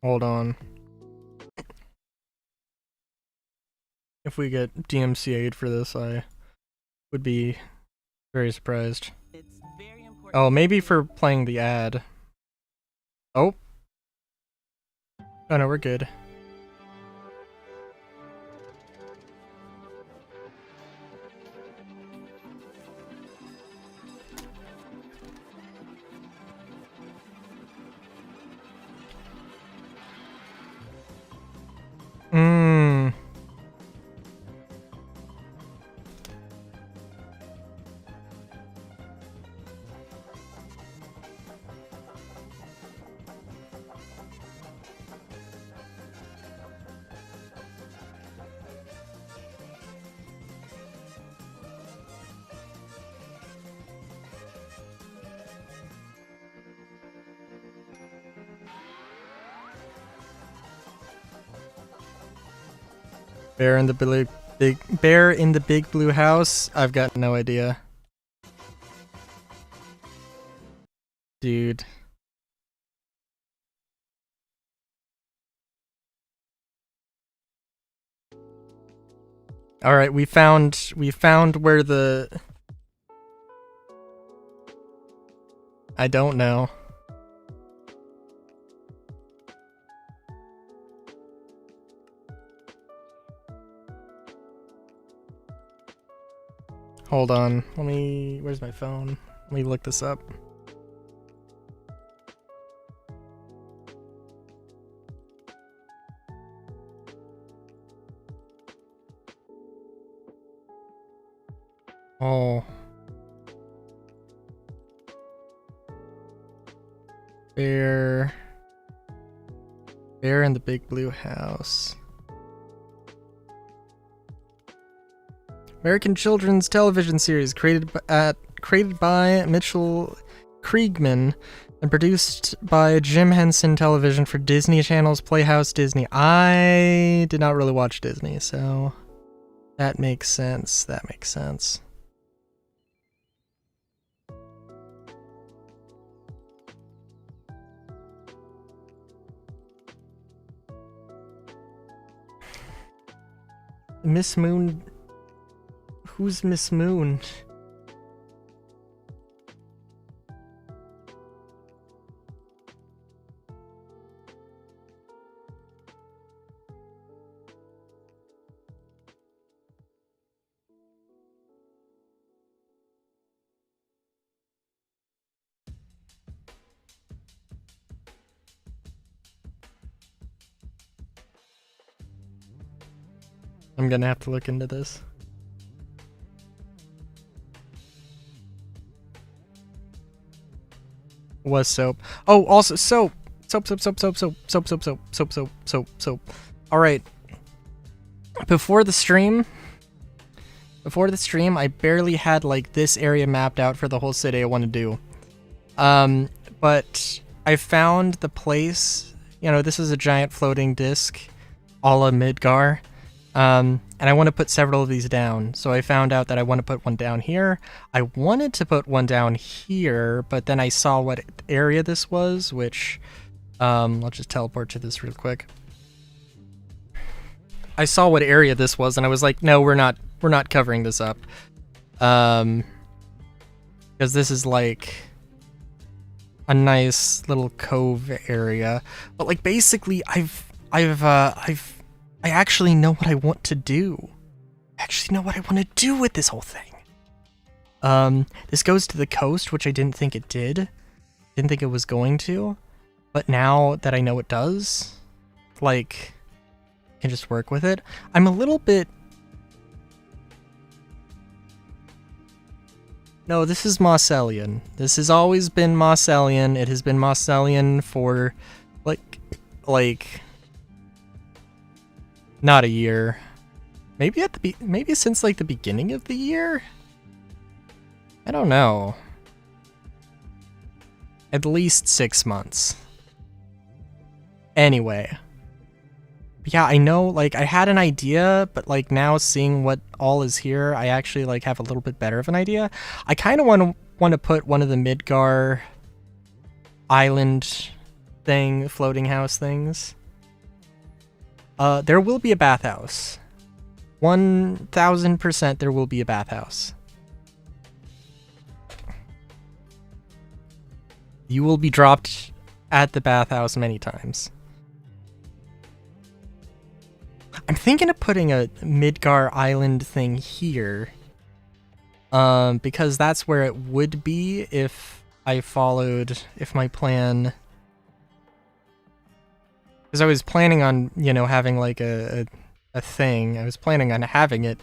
Hold on. If we get DMCA'd for this, I would be Very surprised. Oh, maybe for playing the ad. Oh. Oh no, we're good. Mmm. Bear in the bear in the big blue house? I've got no idea. Dude. Alright, we found where the... I don't know. Hold on, let me... Where's my phone? Let me look this up. Oh. Bear in the big blue house. American children's television series created by Mitchell Kriegman and produced by Jim Henson Television for Disney Channel's Playhouse Disney. I did not really watch Disney, so that makes sense. That makes sense. Miss Moon. Who's Miss Moon? I'm gonna have to look into this. Was soap. Oh, also soap. Soap. Alright. Before the stream, I barely had like this area mapped out for the whole city I want to do. But I found the place, you know, this is a giant floating disc, a la Midgar. And I want to put several of these down. So I found out that I want to put one down here. I wanted to put one down here, but then I saw what area this was, which, I'll just teleport to this real quick. I saw what area this was, and I was like, no, we're not covering this up. Because this is like a nice little cove area. But like basically I actually know what I want to do. I actually know what I want to do with this whole thing. This goes to the coast, which I didn't think it did. Didn't think it was going to. But now that I know it does, like, I can just work with it. I'm a little bit... No, this is Mossellian. This has always been Mossellian. It has been Mossellian for, like... Not a year. Maybe maybe since like the beginning of the year? I don't know. At least 6 months. Anyway. Yeah, I know, like, I had an idea, but like now seeing what all is here, I actually like have a little bit better of an idea. I kind of want to put one of the Midgar island thing, floating house things. There will be a bathhouse. 1000% there will be a bathhouse. You will be dropped at the bathhouse many times. I'm thinking of putting a Midgar Island thing here. Because that's where it would be if my plan... Because I was planning on, you know, having like a thing. I was planning on having it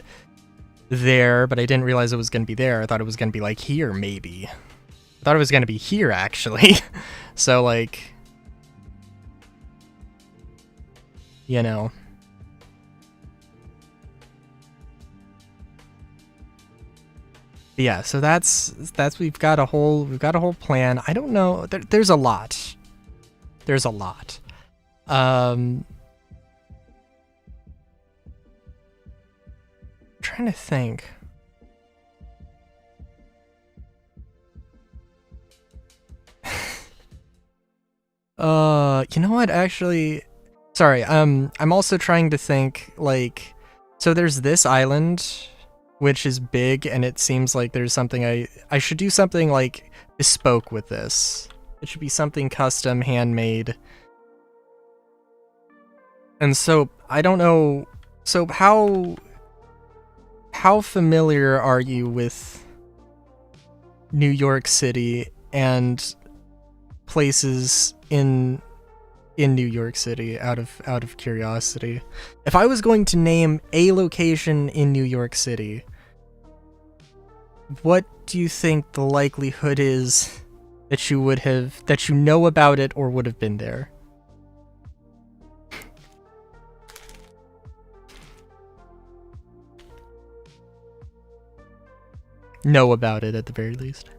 there, but I didn't realize it was going to be there. I thought it was going to be like here, maybe. I thought it was going to be here, actually. So, like... You know... But yeah, so that's we've got a whole plan. I don't know. There's a lot. There's a lot. Trying to think. You know what? Actually, sorry. I'm also trying to think, like, so there's this island, which is big, and it seems like there's something I should do something like bespoke with this. It should be something custom, handmade. And so I don't know. So how familiar are you with New York City and places in New York City, out of curiosity? If I was going to name a location in New York City, what do you think the likelihood is that you know about it or would have been there? Know about it at the very least.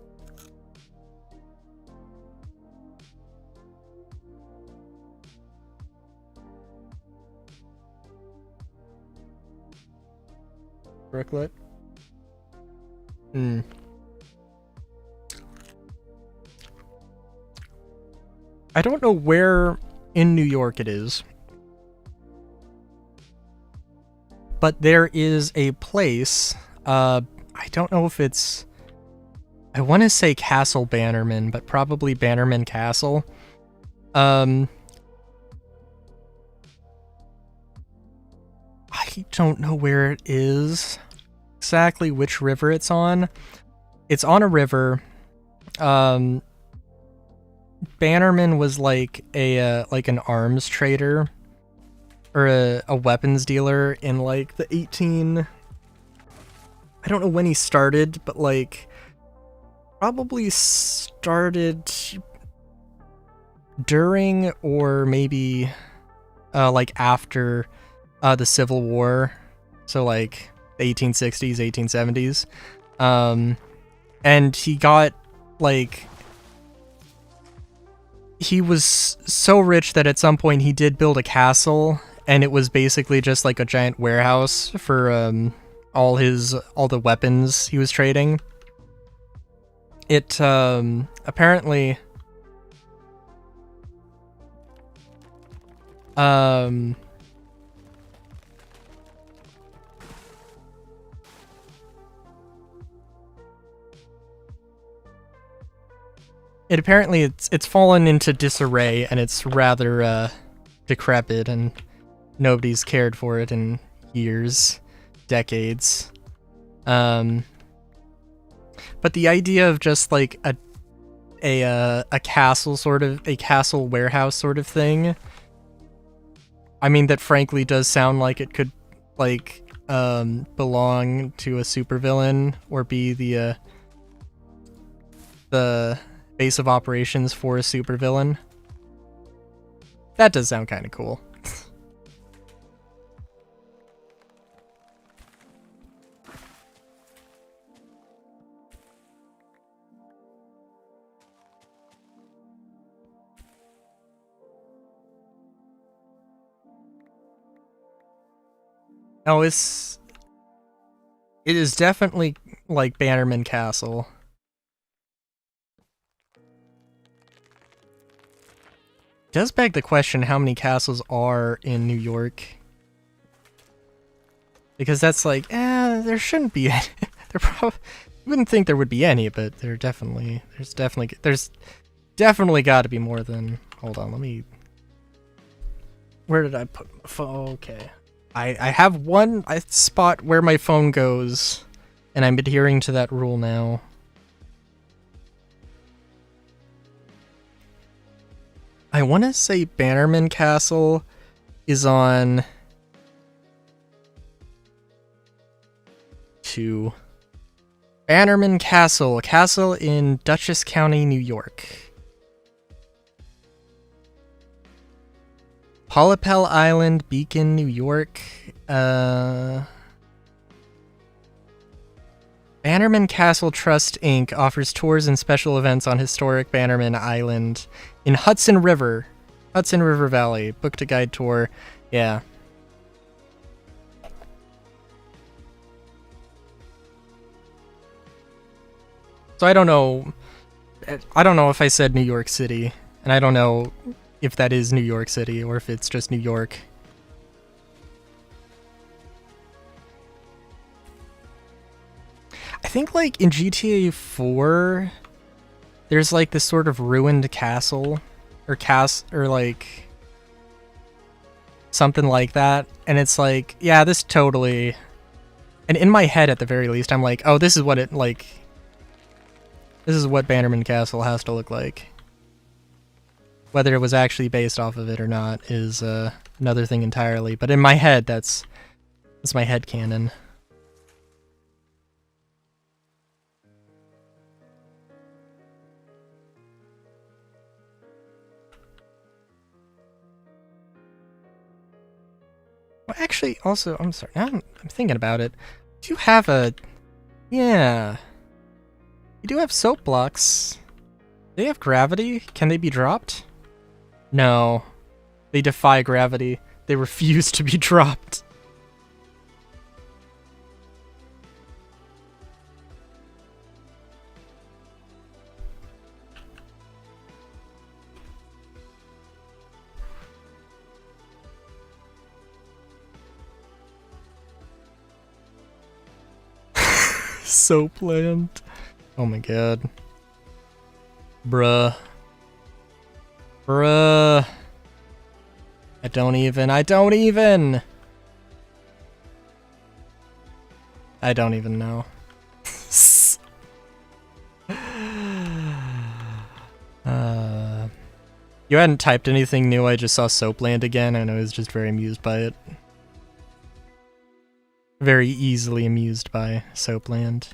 Brooklet? I don't know where in New York it is, but there is a place, I don't know if it's, I want to say Castle Bannerman, but probably Bannerman Castle. I don't know where it is, exactly which river it's on. It's on a river. Bannerman was like an arms trader or a weapons dealer in like the I don't know when he started, but like probably started during or maybe like after the Civil War, so like the 1860s, 1870s. And he got like, he was so rich that at some point he did build a castle, and it was basically just like a giant warehouse for all the weapons he was trading. It apparently it's fallen into disarray, and it's rather decrepit, and nobody's cared for it in years, decades. But the idea of just like a castle a castle warehouse sort of thing, I mean, that frankly does sound like it could like belong to a supervillain or be the base of operations for a supervillain. That does sound kind of cool. No, it is definitely like Bannerman Castle. Does beg the question how many castles are in New York. Because that's like, there shouldn't be any. You wouldn't think there would be any, but there's definitely got to be more than... Hold on, let me... Where did I put my phone? Okay. I have one spot where my phone goes, and I'm adhering to that rule now. I want to say Bannerman Castle is on... 2. Bannerman Castle. Castle in Dutchess County, New York. Polypel Island, Beacon, New York. Bannerman Castle Trust, Inc. offers tours and special events on historic Bannerman Island in Hudson River Valley. Booked a guide tour. Yeah. So I don't know if I said New York City, and I don't know if that is New York City or if it's just New York. I think like in GTA 4 there's like this sort of ruined castle or like something like that, and it's like, yeah, this totally, and in my head at the very least I'm like, oh, this is what Bannerman Castle has to look like. Whether it was actually based off of it or not is another thing entirely. But in my head, that's my headcanon. Well, actually, also, I'm sorry. Now I'm thinking about it. Do you have a... Yeah. You do have soap blocks. Do they have gravity? Can they be dropped? No. They defy gravity. They refuse to be dropped. Soapland. Oh my god. Bruh. Bruh. I don't even know. You hadn't typed anything new, I just saw Soapland again, and I was just very amused by it. Very easily amused by Soapland.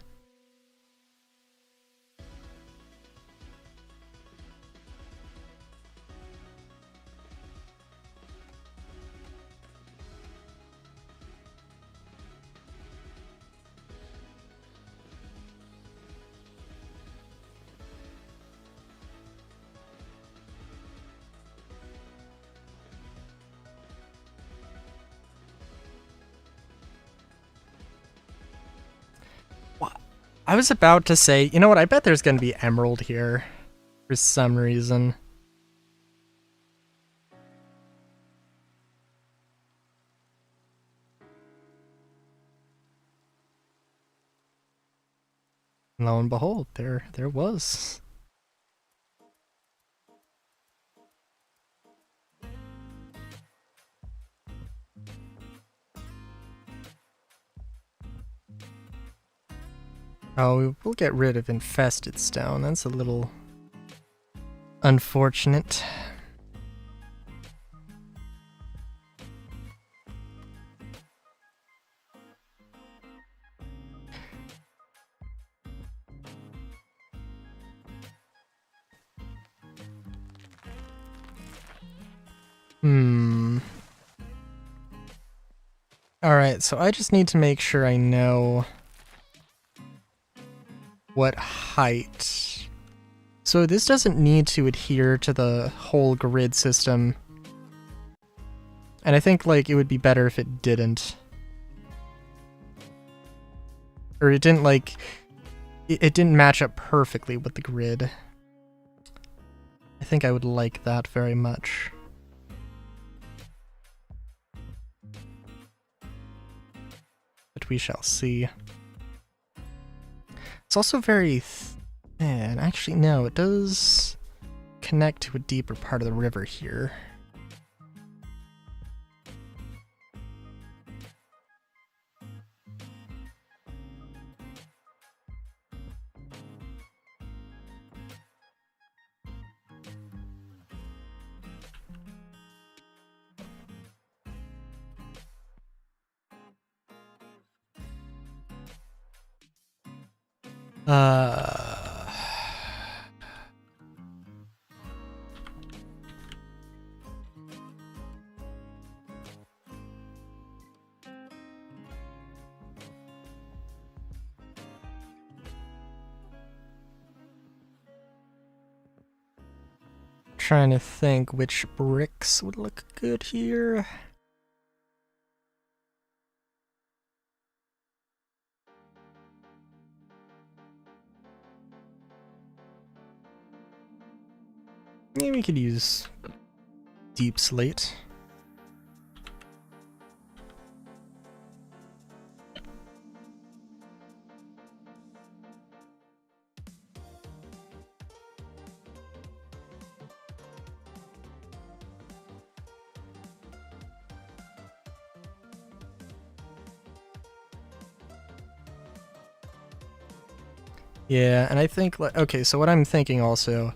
I was about to say, you know what, I bet there's gonna be emerald here. For some reason. Lo and behold, there was. Oh, we'll get rid of infested stone. That's a little unfortunate. Alright, so I just need to make sure I know what height. So this doesn't need to adhere to the whole grid system. And I think, like, it would be better if it didn't. Or it didn't, like... It didn't match up perfectly with the grid. I think I would like that very much. But we shall see. It's also very thin. Actually, no, it does... connect to a deeper part of the river here. Trying to think which bricks would look good here. Maybe we could use deep slate. Yeah, and I think, okay, so what I'm thinking also,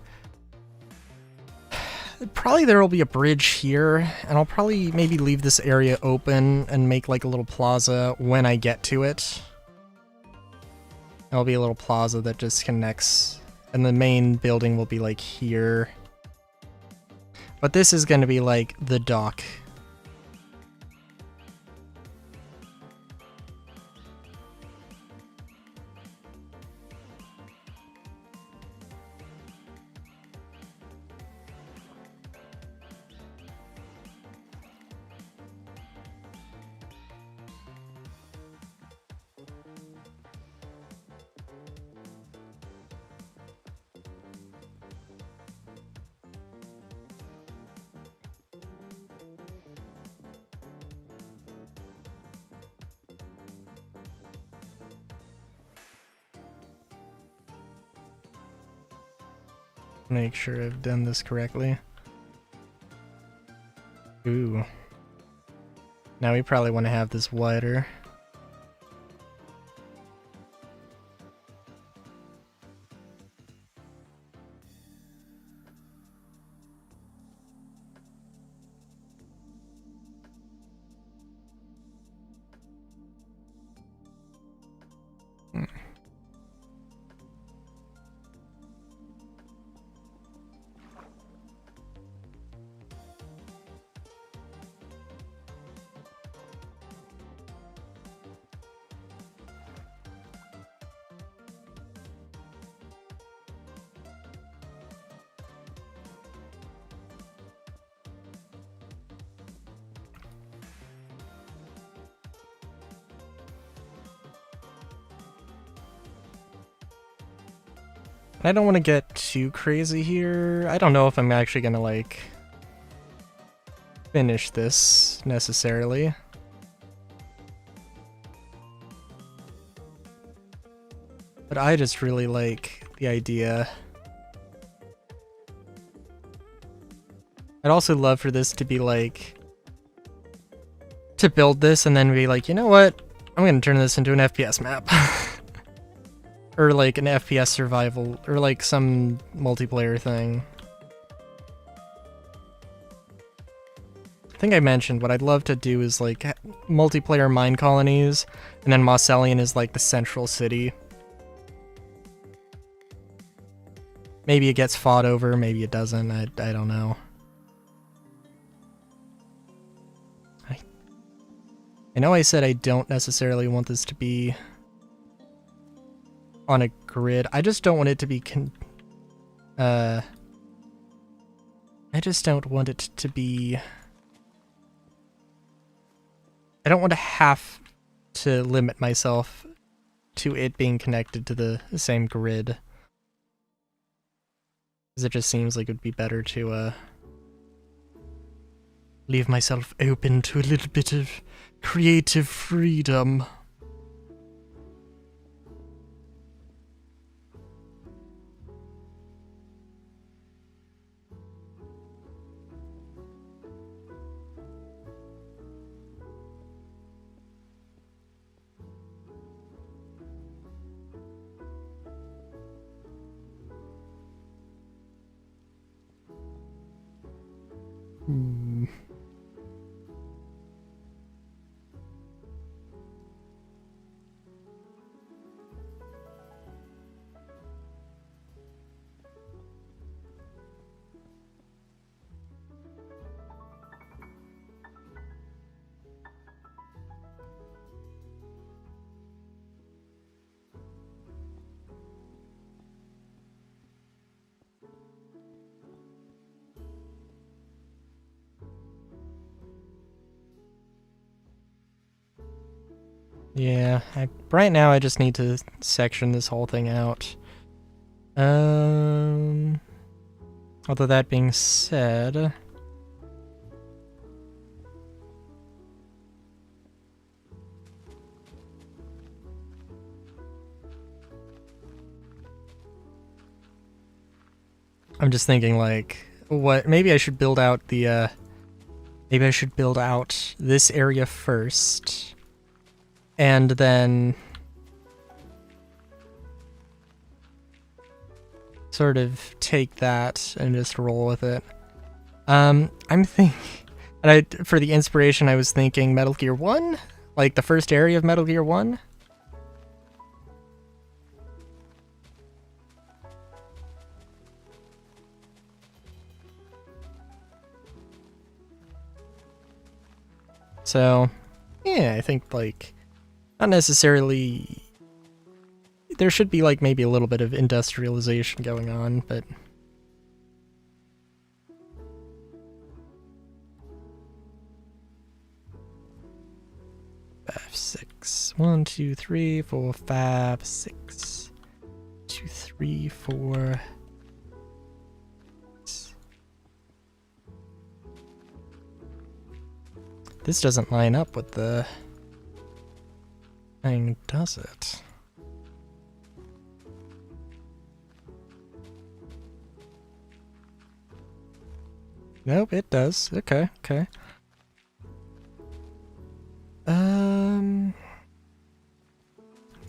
probably there will be a bridge here, and I'll probably maybe leave this area open and make like a little plaza when I get to it. There'll be a little plaza that just connects, and the main building will be like here. But this is going to be like the dock. Make sure I've done this correctly. Ooh. Now we probably want to have this wider. I don't want to get too crazy here. I don't know if I'm actually gonna like finish this necessarily. But I just really like the idea. I'd also love for this to be like, to build this and then be like, you know what? I'm gonna turn this into an FPS map. Or like an FPS survival, or like some multiplayer thing. I think I mentioned what I'd love to do is like multiplayer mine colonies, and then Mosselian is like the central city. Maybe it gets fought over, maybe it doesn't, I don't know. I know I said I don't necessarily want this to be on a grid. I just don't want it to be I just don't want it to be... I don't want to have to limit myself to it being connected to the same grid. Because it just seems like it would be better to leave myself open to a little bit of creative freedom. Hmm. Yeah, right now I just need to section this whole thing out. Although that being said, I'm just thinking like, what? Maybe I should build out the. Maybe I should build out this area first, and then sort of take that and just roll with it. I'm thinking, and for the inspiration, I was thinking Metal Gear 1, like the first area of Metal Gear 1. So, yeah, I think, like, not necessarily... There should be, like, maybe a little bit of industrialization going on, but... Five, 6. 1, 2, 3, 4, 5, 6. 2, 3, 4... This doesn't line up with the thing, does it? Nope, it does. Okay, okay.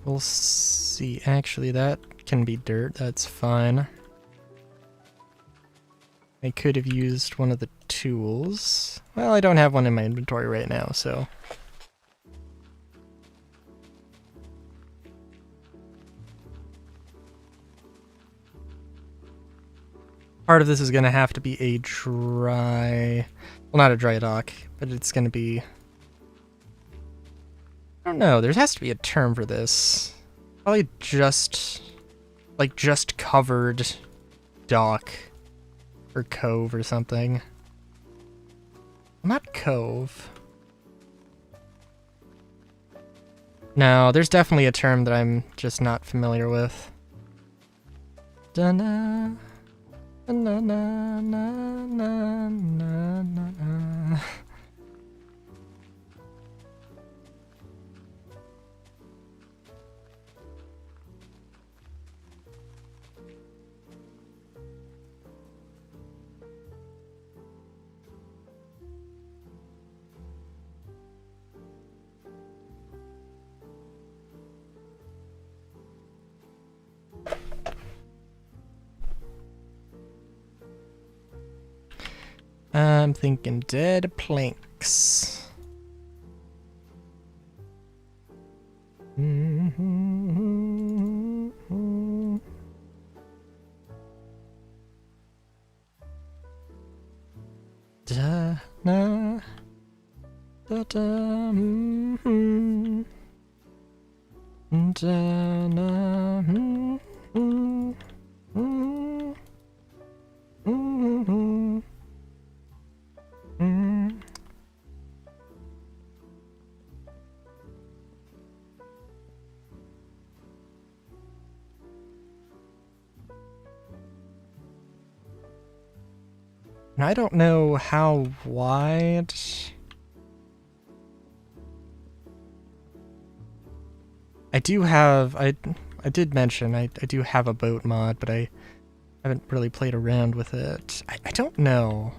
We'll see. Actually, that can be dirt. That's fine. I could have used one of the tools. Well, I don't have one in my inventory right now, so... Part of this is going to have to be a dry... Well, not a dry dock, but it's going to be... I don't know, there has to be a term for this. Probably just... like, just covered dock. Or cove or something. Not cove. No, there's definitely a term that I'm just not familiar with. Da-na, na-na-na-na-na-na-na. I'm thinking dead planks. Da na da da da na And I don't know how wide. I do have, I did mention I do have a boat mod, but I haven't really played around with it. I don't know,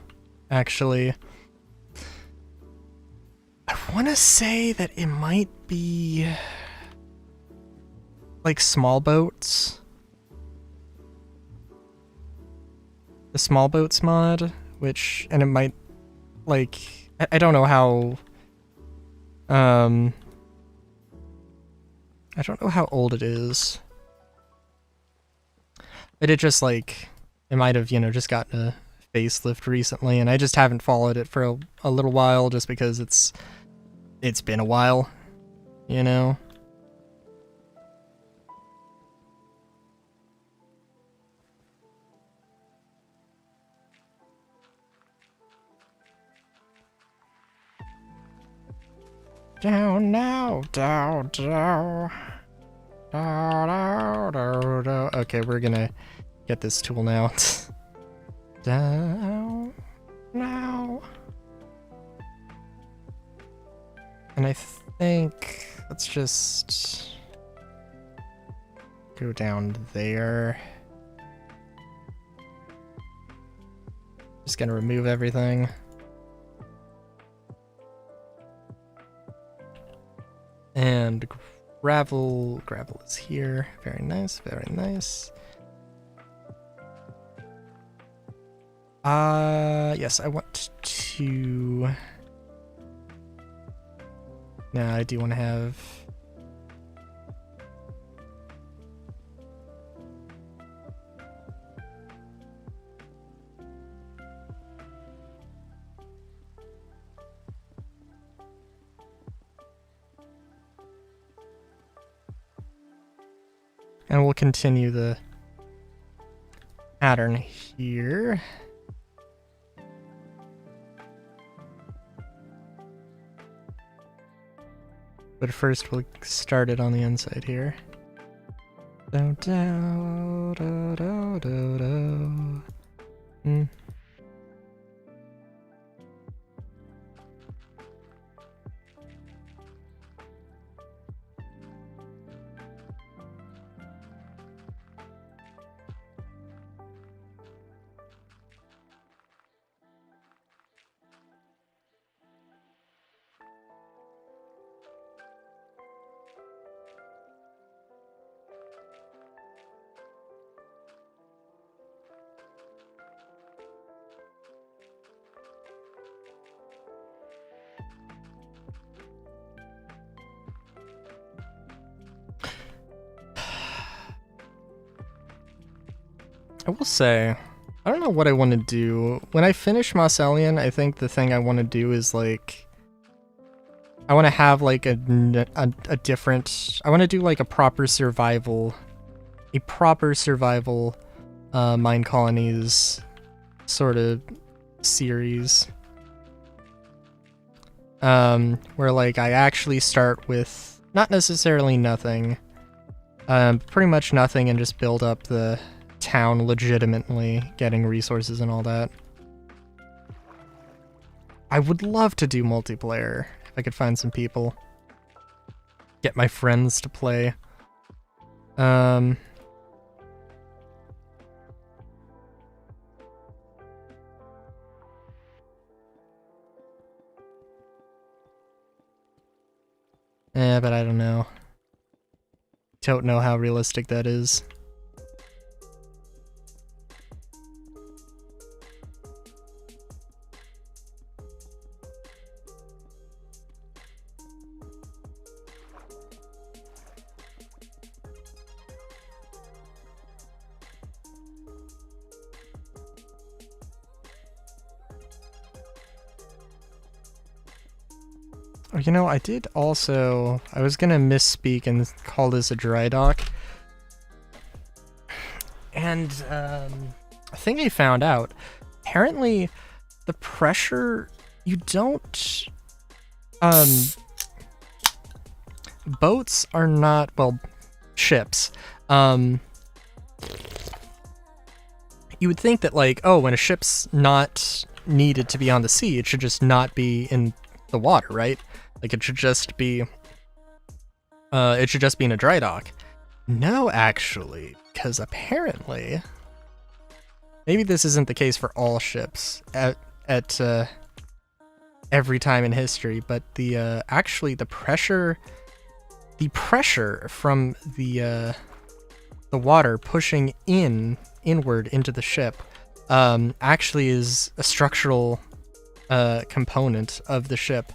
actually. I want to say that it might be like small boats. The small boats mod, which, and it might like, I don't know how, I don't know how old it is. But it just, like, it might have, you know, just gotten a facelift recently, and I just haven't followed it for a little while just because it's been a while, you know? Down now, down, down. Okay, we're gonna get this tool now. Down now. And I think let's just go down there. Just gonna remove everything. And gravel is here. Very nice, very nice. Yes, I want to... Now I do want to have... And we'll continue the pattern here. But first we'll start it on the inside here. Do, do, do, do, do, do. I will say, I don't know what I want to do. When I finish Mosselian, I think the thing I want to do is, like, I want to have, like, a different... I want to do, like, a proper survival Mine Colonies sort of series. Where, like, I actually start with not necessarily nothing, pretty much nothing, and just build up the town legitimately, getting resources and all that. I would love to do multiplayer if I could find some people. Get my friends to play. Yeah, but I don't know. Don't know how realistic that is. Oh, you know, I did also... I was gonna misspeak and call this a dry dock. And, a thing I found out, apparently the pressure, you don't... boats are not... well, ships. You would think that, like, oh, when a ship's not needed to be on the sea, it should just not be in the water, right? Like, it should just be in a dry dock. No, actually, because apparently, maybe this isn't the case for all ships at every time in history, but the actually the pressure from the water pushing inward into the ship actually is a structural component of the ship.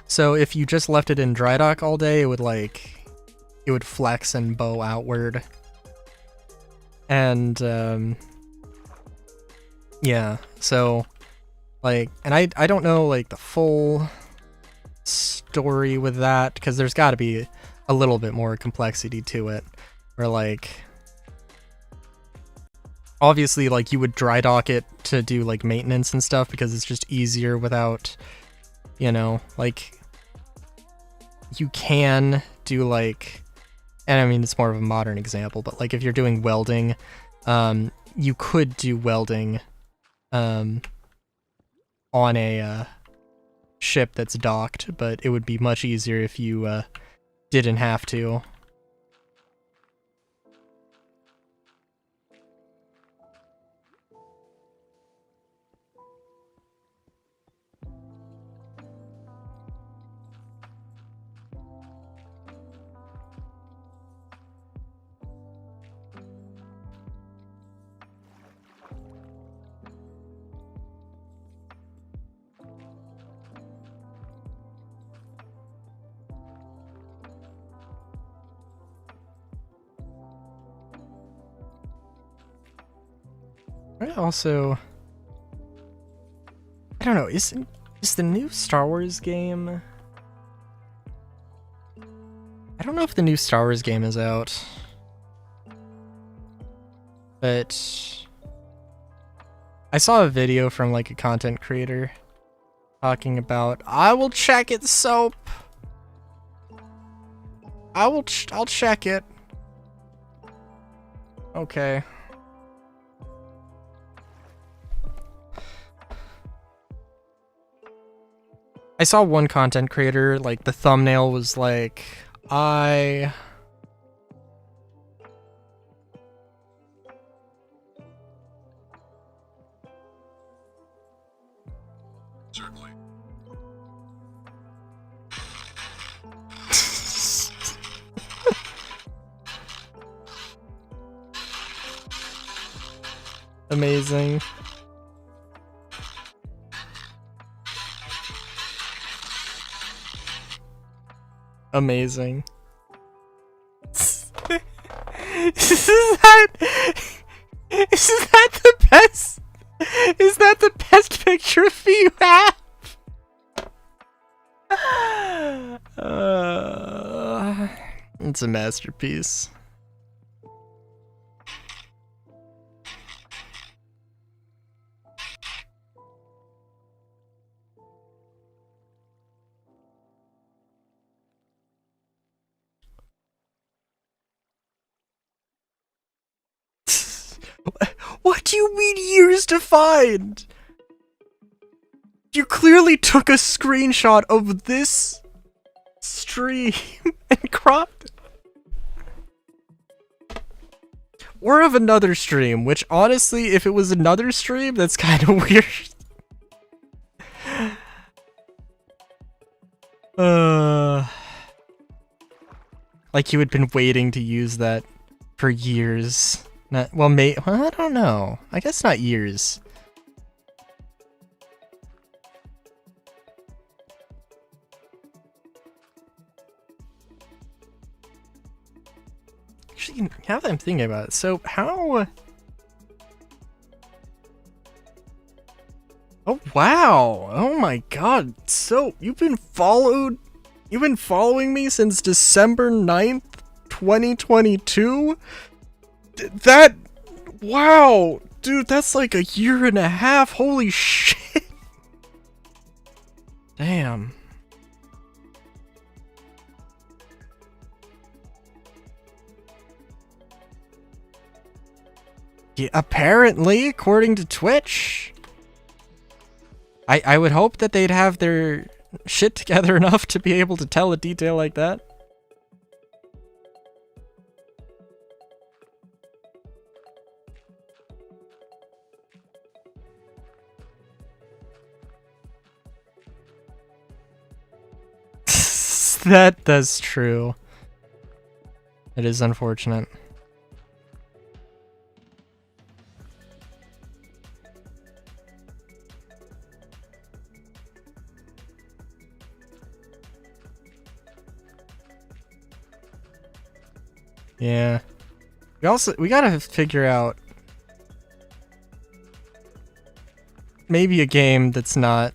So if you just left it in dry dock all day, it would flex and bow outward. And yeah, so like, and I don't know like the full story with that, because there's got to be a little bit more complexity to it, where like obviously like you would dry dock it to do like maintenance and stuff because it's just easier without, you know, like you can do like, and I mean it's more of a modern example, but like if you're doing welding, you could do welding on a ship that's docked, but it would be much easier if you didn't have to. Also, I don't know, is the new Star Wars game? I don't know if the new Star Wars game is out, but I saw a video from like a content creator talking about, I will check it, soap. I'll check it. Okay. I saw one content creator, like the thumbnail was like, Certainly. Amazing. Amazing. Is that the best? Is that the best picture of me you have? It's a masterpiece. What do you mean years to find? You clearly took a screenshot of this stream and cropped it. Or of another stream, which honestly, if it was another stream, that's kind of weird. Like you had been waiting to use that for years. Not, well, I don't know. I guess not years. Actually, now that I'm thinking about it, so how... Oh, wow. Oh my god. So, you've been following me since December 9th, 2022? That... Wow. Dude, that's like a year and a half. Holy shit. Damn. Yeah, apparently, according to Twitch. I would hope that they'd have their shit together enough to be able to tell a detail like that. That's true. It is unfortunate. Yeah. We gotta figure out maybe a game that's not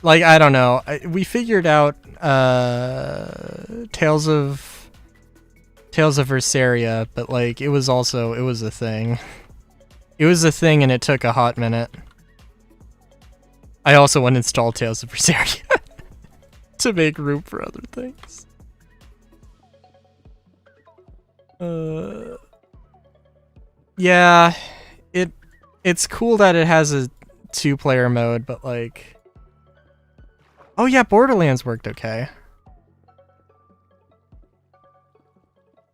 like, I don't know. We figured out Tales of Berseria, but like it was a thing. It was a thing and it took a hot minute. I also uninstalled Tales of Berseria to make room for other things. Yeah, it's cool that it has a 2-player mode, but like, oh yeah, Borderlands worked okay.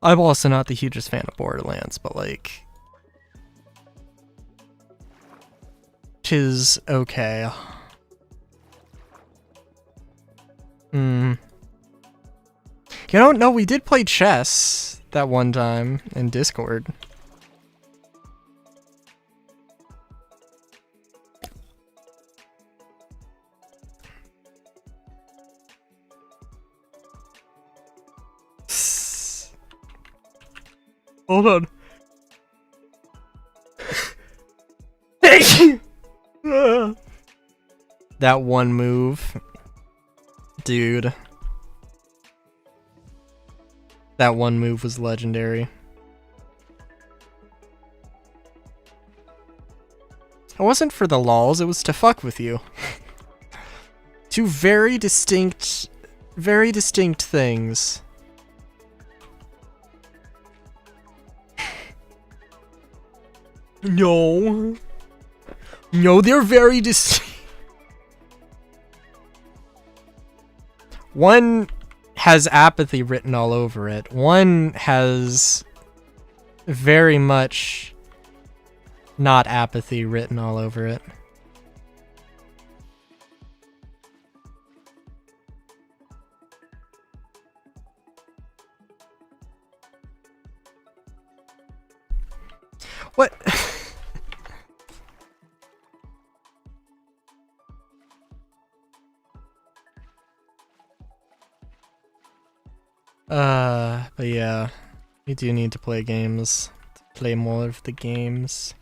I'm also not the hugest fan of Borderlands, but like, 'tis okay. You know, no, we did play chess that one time in Discord. Hold on. That one move. Dude. That one move was legendary. It wasn't for the lols, it was to fuck with you. Two very distinct things. No. No, they're very distinct. One has apathy written all over it. One has very much not apathy written all over it. What? But yeah, we do need to play games. Play more of the games.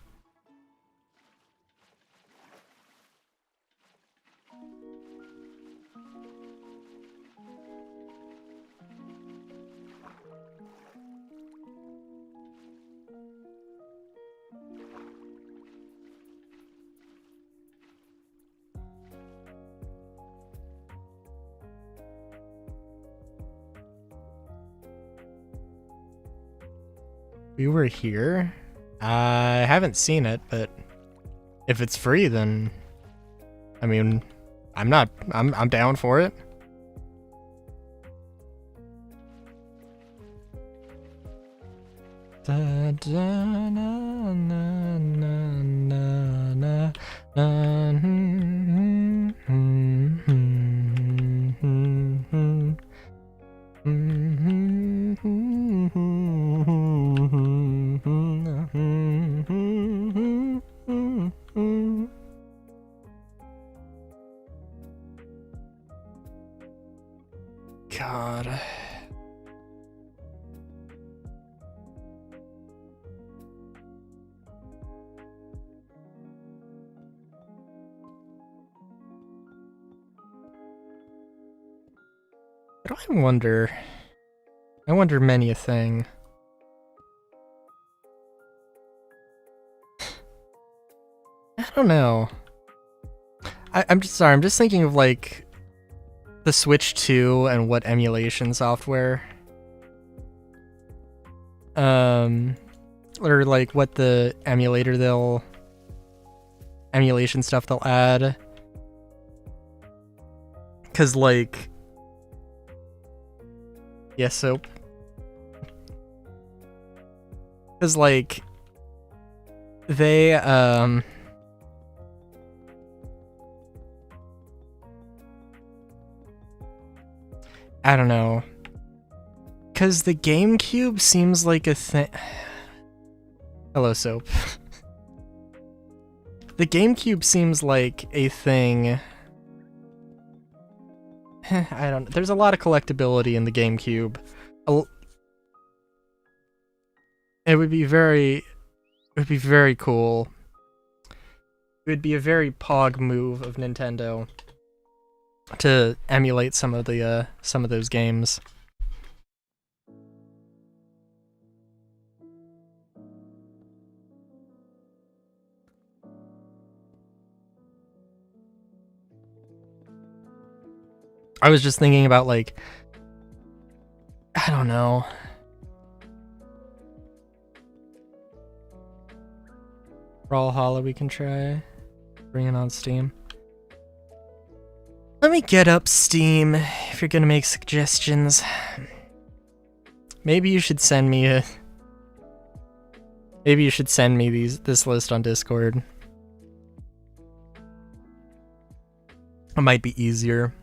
We were here? I haven't seen it, but if it's free, then I mean, I'm down for it. Da, da, na, na, na, na, na, na, God. What do I wonder? I wonder many a thing. I don't know. I'm just sorry, I'm just thinking of like the Switch 2 and what emulation software or like what the emulation stuff they'll add. 'Cause like, yes, soap. 'Cause like they I don't know. 'Cause the GameCube seems like a thing. Hello, Soap. The GameCube seems like a thing. I don't know. There's a lot of collectability in the GameCube. It would be very cool. It would be a very pog move of Nintendo to emulate some of those games. I was just thinking about, like, I don't know. Brawlhalla we can try. Bring it on Steam. Let me get up Steam if you're gonna make suggestions. Maybe you should send me this list on Discord. It might be easier.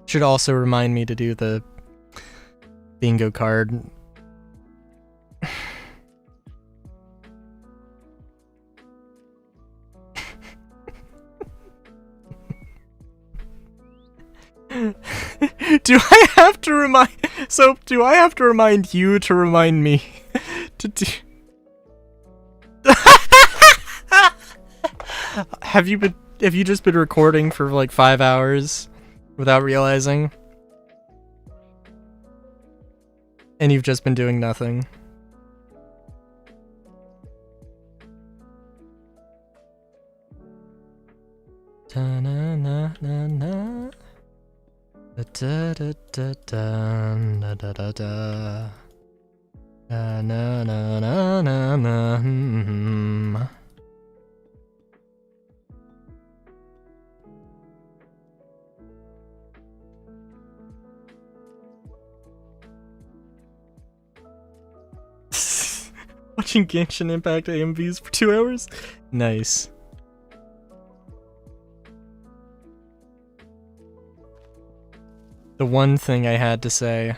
Should also remind me to do the bingo card. Do I have to remind you to remind me to do? Have you just been recording for like 5 hours without realizing? And you've just been doing nothing. Da-na-na-na-na. Da-da-da-da-da-da-da-da. Da-na-na-na-na-na. Watching Genshin Impact AMVs for 2 hours? Nice. The one thing I had to say.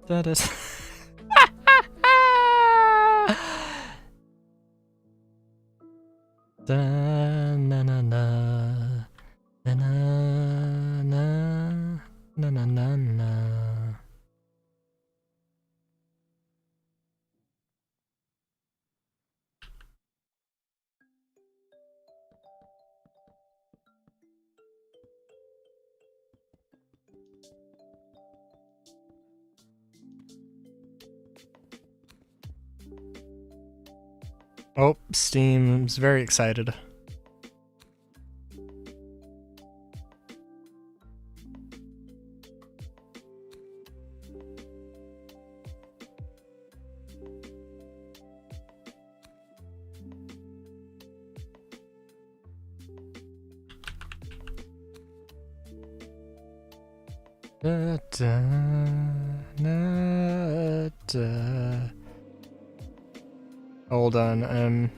That is... Da-na-na-na. Da-na-na. Na-na-na-na. Oh, Steam's very excited. Da, da, na, da. Hold on, I'm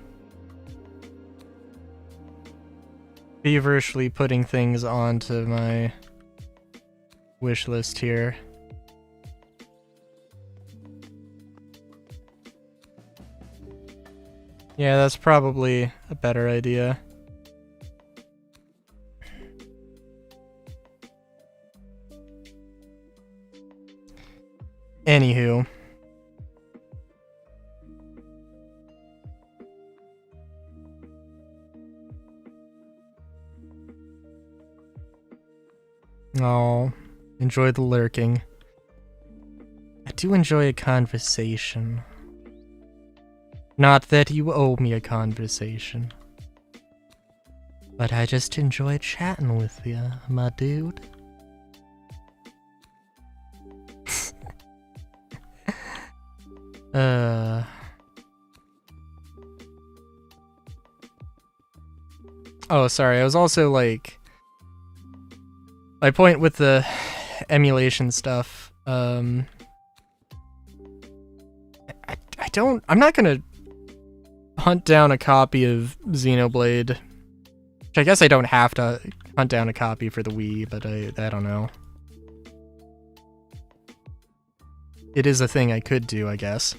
feverishly putting things onto my wish list here. Yeah, that's probably a better idea. Anywho. Oh, enjoy the lurking. I do enjoy a conversation. Not that you owe me a conversation. But I just enjoy chatting with you, my dude. Oh, sorry, I was also like... My point with the emulation stuff, I'm not gonna hunt down a copy of Xenoblade. Which I guess I don't have to hunt down a copy for the Wii, but I don't know. It is a thing I could do, I guess.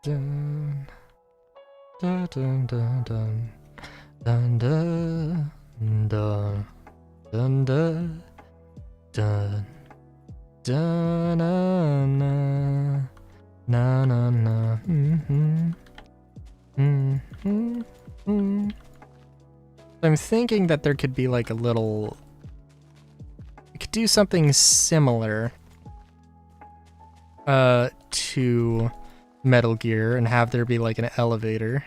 Dun, dun, dun, dun, dun, dun, dun, dun, dun, dun, dun, dun, na, na, na, I'm thinking that there could be like a little... We could do something similar to Metal Gear and have there be like an elevator.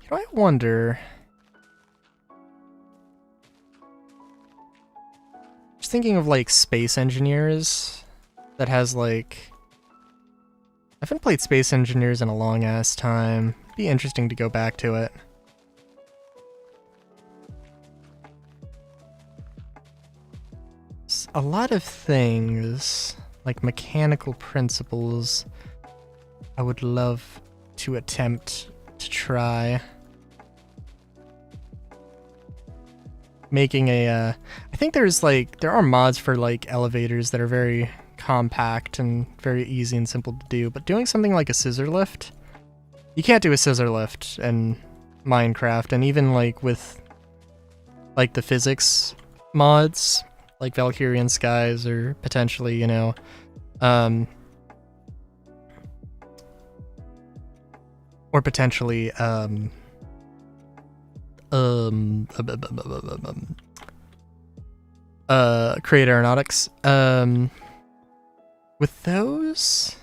You know, I wonder... Just thinking of like Space Engineers that has like... I haven't played Space Engineers in a long ass time. It'd be interesting to go back to it. A lot of things, like mechanical principles, I would love to attempt to try. Making a, I think there are mods for like elevators that are very compact and very easy and simple to do, but doing something like a scissor lift, you can't do a scissor lift in Minecraft, and even like with like the physics mods, like Valkyrian Skies, or potentially, you know, or potentially, Create Aeronautics. With those,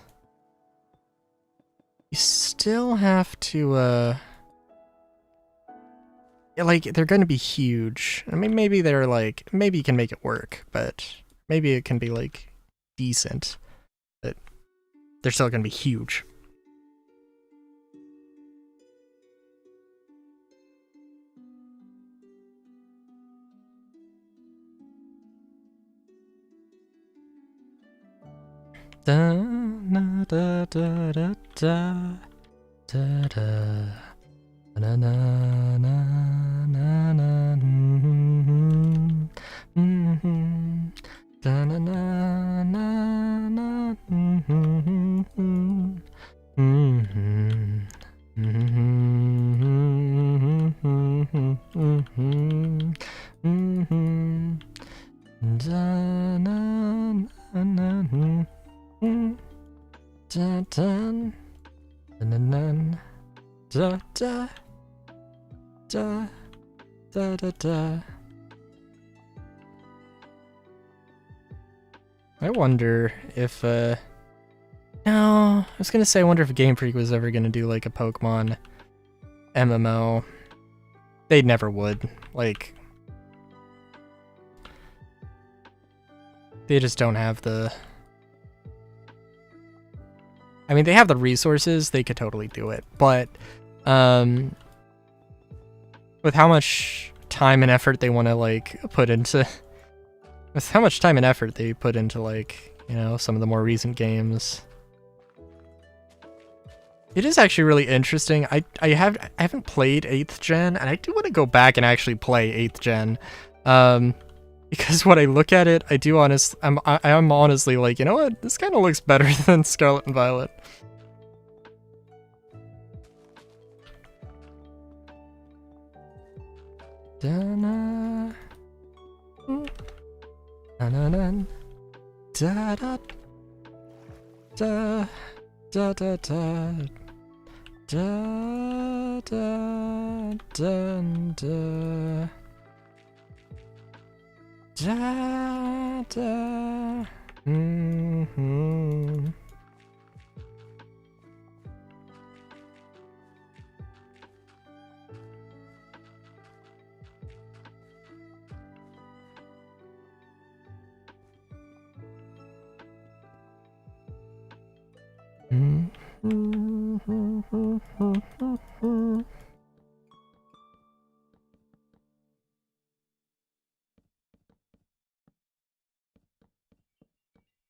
you still have to, like, they're going to be huge. I mean, maybe they're like, maybe you can make it work, but maybe it can be like decent, but they're still going to be huge. Da na da da da da da da na na na na na da na na na na da da da da da da da. I wonder if no, I was gonna say I wonder if Game Freak was ever gonna do like a Pokemon MMO. They never would. Like, they just don't have the... I mean, they have the resources, they could totally do it, but with how much time and effort they want to like put into, with how much time and effort they put into, like, you know, some of the more recent games, it is actually really interesting. I haven't played 8th gen, and I do want to go back and actually play 8th gen, because when I look at it, I'm honestly like, you know what, this kind of looks better than Scarlet and Violet. Da-na. Da-na-na. Da-da. Da-da-da-da. Da da da da da da. Mm-hmm.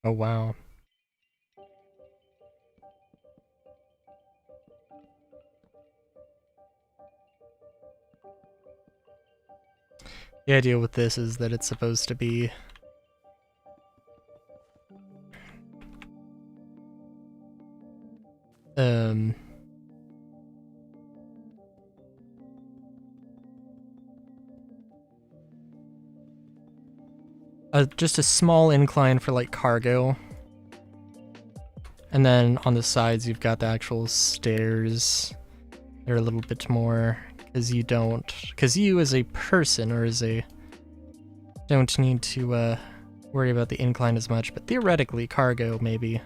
Oh wow. The idea with this is that it's supposed to be just a small incline for like cargo. And then on the sides you've got the actual stairs. They're a little bit more, because you as a person or as a don't need to worry about the incline as much, but theoretically cargo maybe.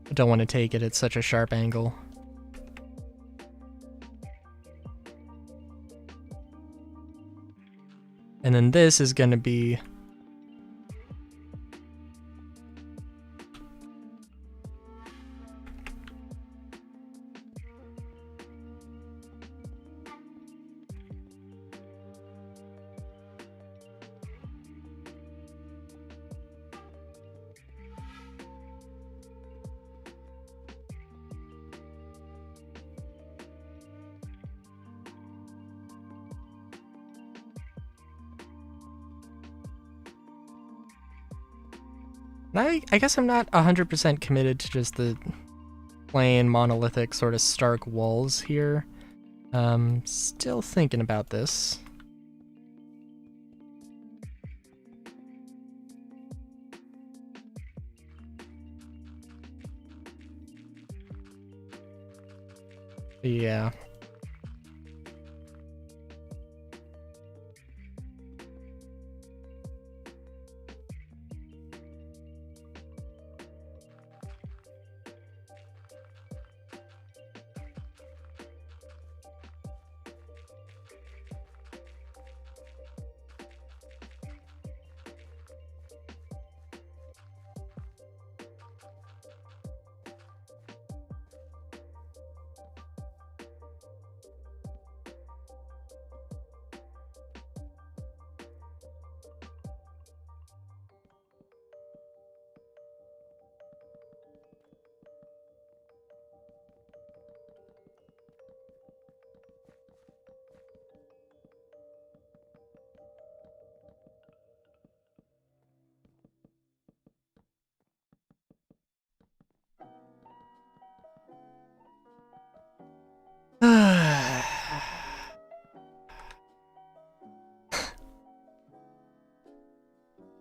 I don't want to take it at such a sharp angle. And then this is going to be I guess I'm not 100% committed to just the plain monolithic sort of stark walls here. Still thinking about this. Yeah.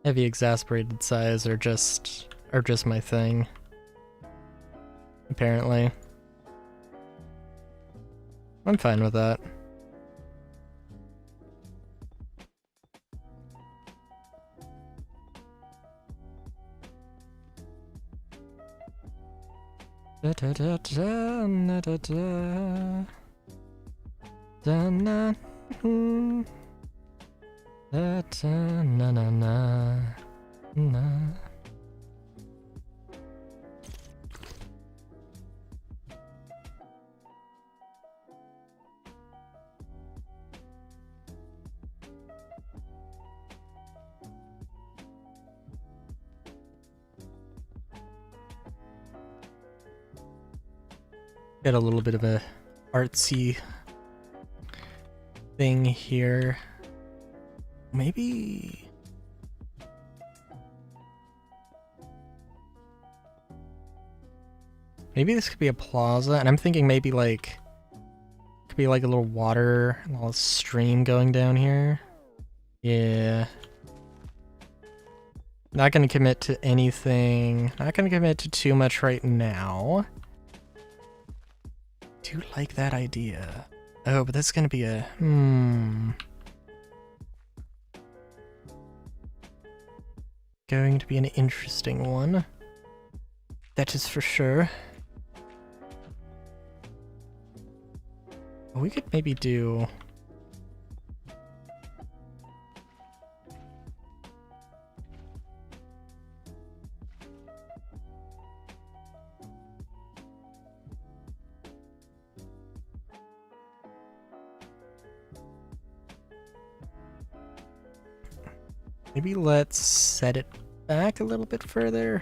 Heavy exasperated sighs are just my thing. Apparently. I'm fine with that. Da da da da da da da na da da na na na na. Get a little bit of a artsy thing here. Maybe this could be a plaza, and I'm thinking maybe like could be like a little water, a little stream going down here. Yeah. Not gonna commit to anything. Not gonna commit to too much right now. do like that idea. Oh, but that's gonna be a... Going to be an interesting one. That is for sure. We could maybe do... Maybe let's set it back a little bit further.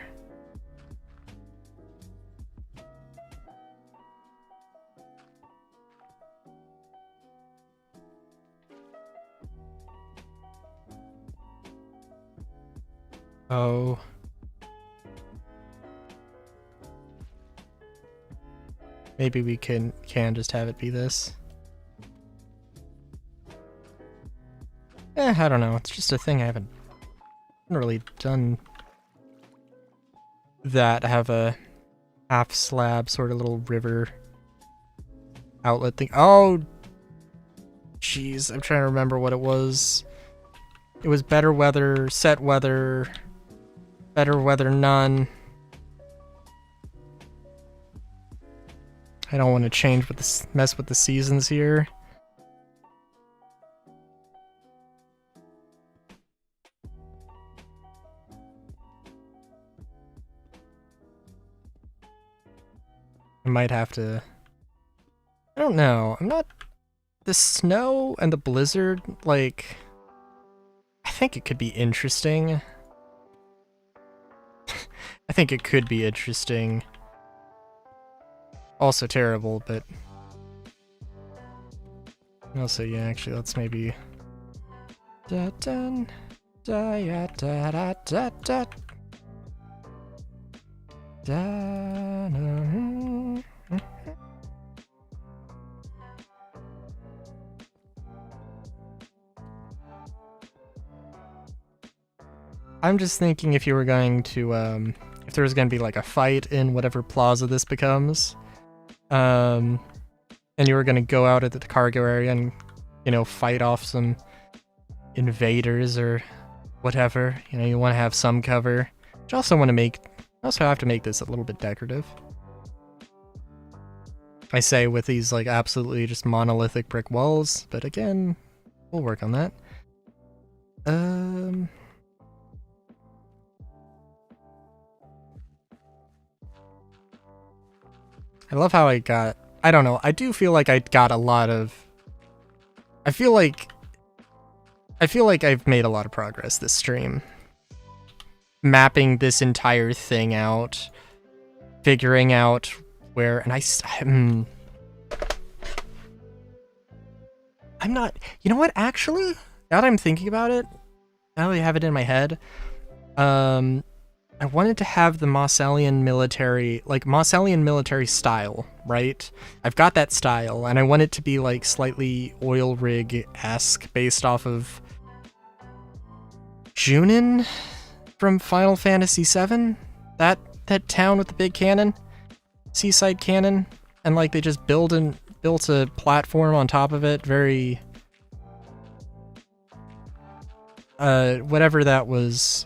Oh. Maybe we can just have it be this. I don't know. It's just a thing I haven't really done that. Have a half slab sort of little river outlet thing. Oh, jeez. I'm trying to remember what it was. It was better weather, set weather, better weather, none. I don't want to change with this, mess with the seasons here. I might have to... I don't know. I'm not... The snow and the blizzard, like... I think it could be interesting. I think it could be interesting. Also terrible, but... Also, yeah, actually, let's maybe... Da da da da da da da. I'm just thinking if you were going to, if there was going to be like a fight in whatever plaza this becomes, and you were going to go out at the cargo area and, you know, fight off some invaders or whatever, you know, you want to have some cover. You also want to make... Also have to make this a little bit decorative. I say with these like absolutely just monolithic brick walls, but again, we'll work on that. I love how I got... I don't know, I do feel like I got a lot of... I feel like I've made a lot of progress this stream. Mapping this entire thing out, figuring out where, and I'm not, you know what, actually, now that I'm thinking about it, now that I have it in my head, I wanted to have the Mosselian military style, right? I've got that style, and I want it to be like slightly oil rig-esque based off of Junin from Final Fantasy VII, that town with the big cannon, seaside cannon, and like they just built a platform on top of it. Very, whatever that was.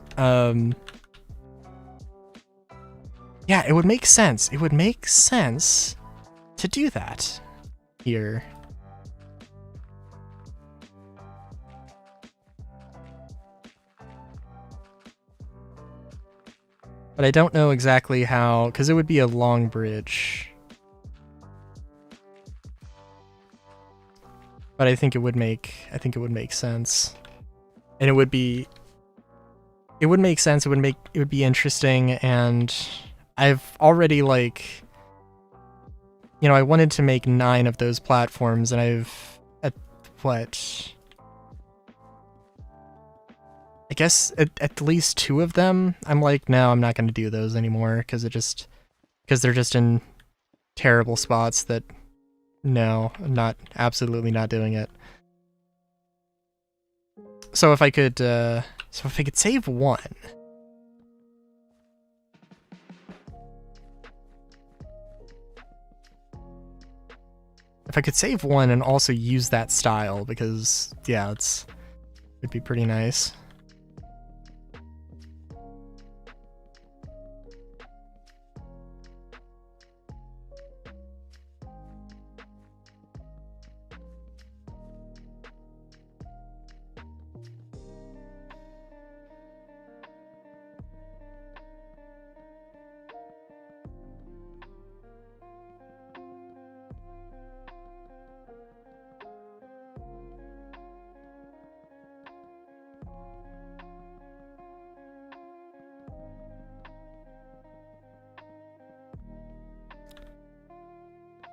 Yeah, it would make sense. It would make sense to do that here. But I don't know exactly how, because it would be a long bridge. But I think it would make sense. And it would make sense, it would be interesting, and I've already like, you know, I wanted to make 9 of those platforms, and I've, I guess at least 2 of them, I'm like, no, I'm not going to do those anymore, because they're just in terrible spots that, no, I'm absolutely not doing it. So if I could save 1. if I could save one and also use that style, because yeah, it'd be pretty nice.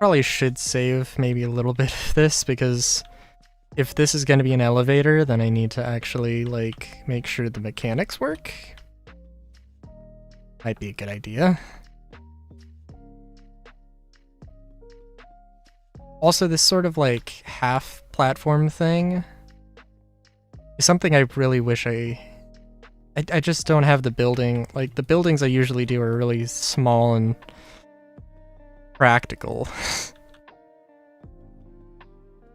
Probably should save maybe a little bit of this, because if this is going to be an elevator, then I need to actually, like, make sure the mechanics work. Might be a good idea. Also, this sort of, like, half platform thing is something I really wish I just don't have the building. Like, the buildings I usually do are really small and practical.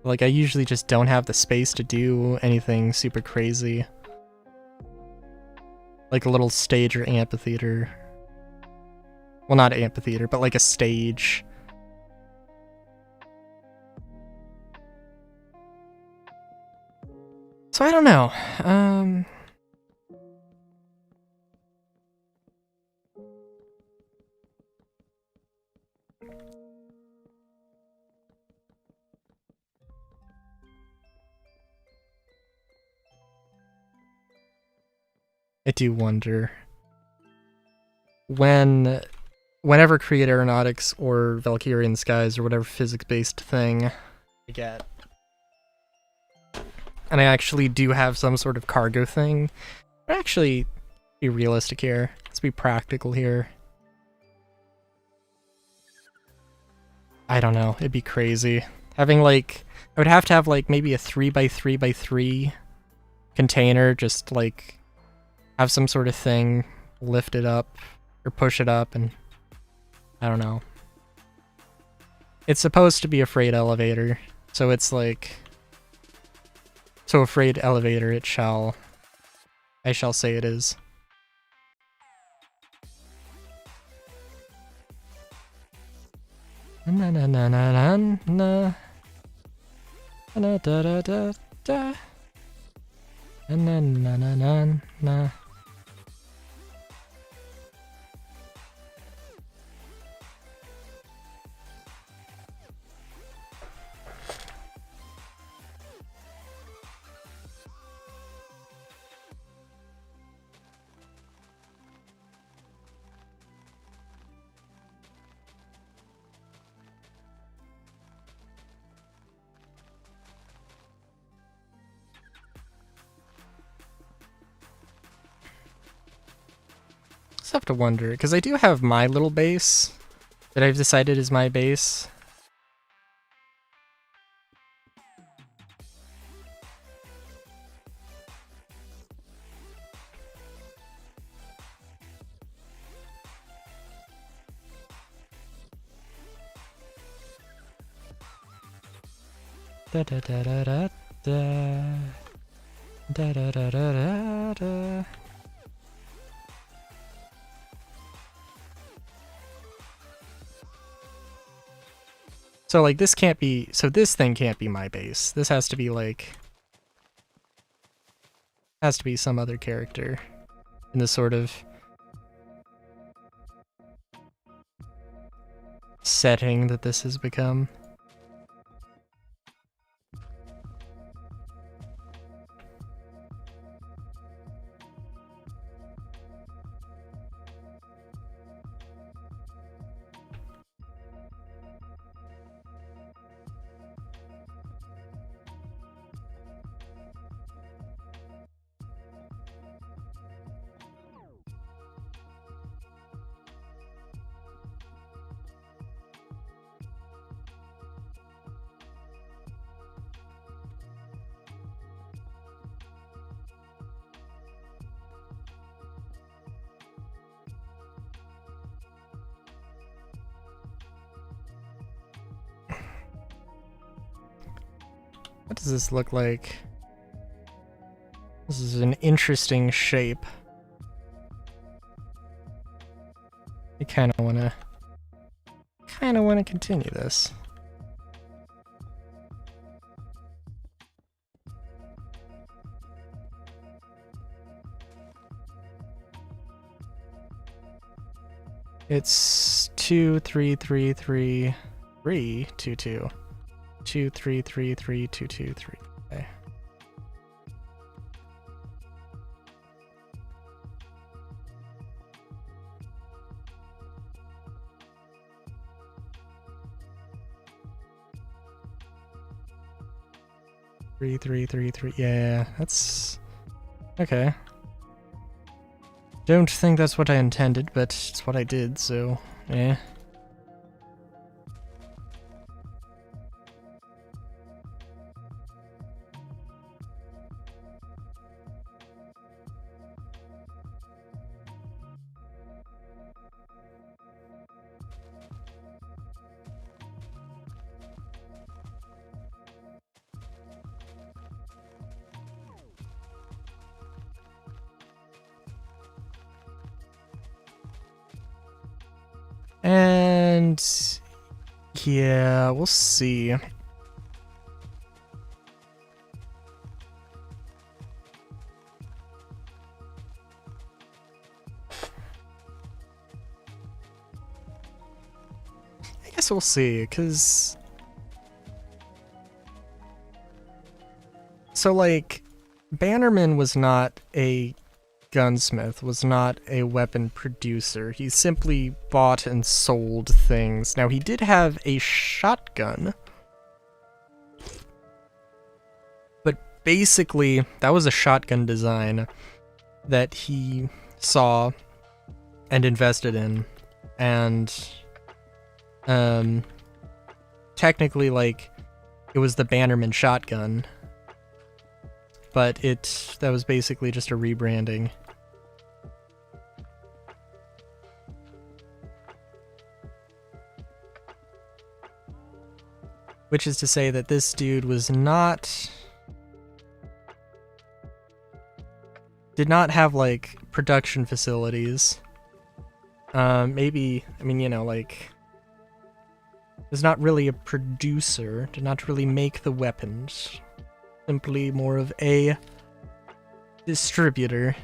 Like, I usually just don't have the space to do anything super crazy. Like a little stage or amphitheater. Well, not amphitheater, but like a stage. So I don't know. I do wonder whenever Create Aeronautics or Valkyrian Skies or whatever physics-based thing I get, and I actually do have some sort of cargo thing, but actually be realistic here. Let's be practical here. I don't know, it'd be crazy. Having like, I would have to have like maybe a 3x3x3 container, just like have some sort of thing lift it up or push it up, and I don't know. It's supposed to be a freight elevator, so it's like, so a freight elevator I shall say it is. Na na na na na na na da da da da na na na na na na. I have to wonder, because I do have my little base that I've decided is my base. Da da da da da da da da da da da. So like this can't be, so this thing can't be my base. This has to be like, has to be some other character in the sort of setting that this has become. What does this look like? This is an interesting shape. I kind of want to continue this. It's 2 3 3 3 3 2 2 2 3 3 3 2 2 3. Okay. Three, three, three, three. Yeah, that's okay. Don't think that's what I intended, but it's what I did, so yeah. And yeah, we'll see. I guess we'll see, because so like Bannerman was not a gunsmith, was not a weapon producer. He simply bought and sold things. Now, he did have a shotgun, but basically, that was a shotgun design that he saw and invested in, and technically, like, it was the Bannerman shotgun, but that was basically just a rebranding. Which is to say that this dude was did not have, like, production facilities. Maybe, I mean, you know, like, was not really a producer, did not really make the weapons. Simply more of a distributor.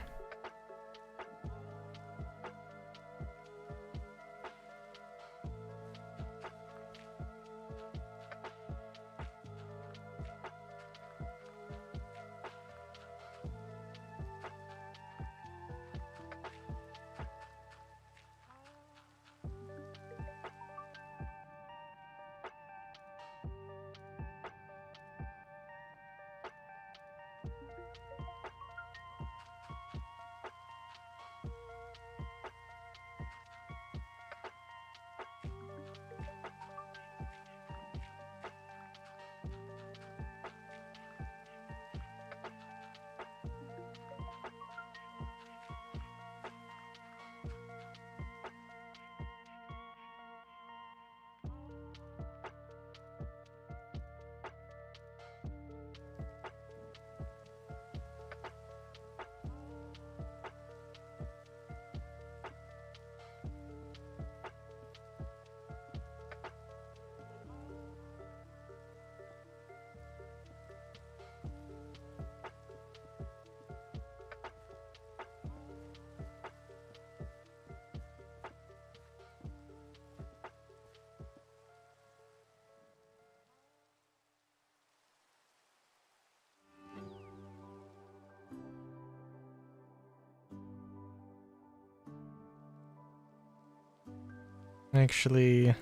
Actually,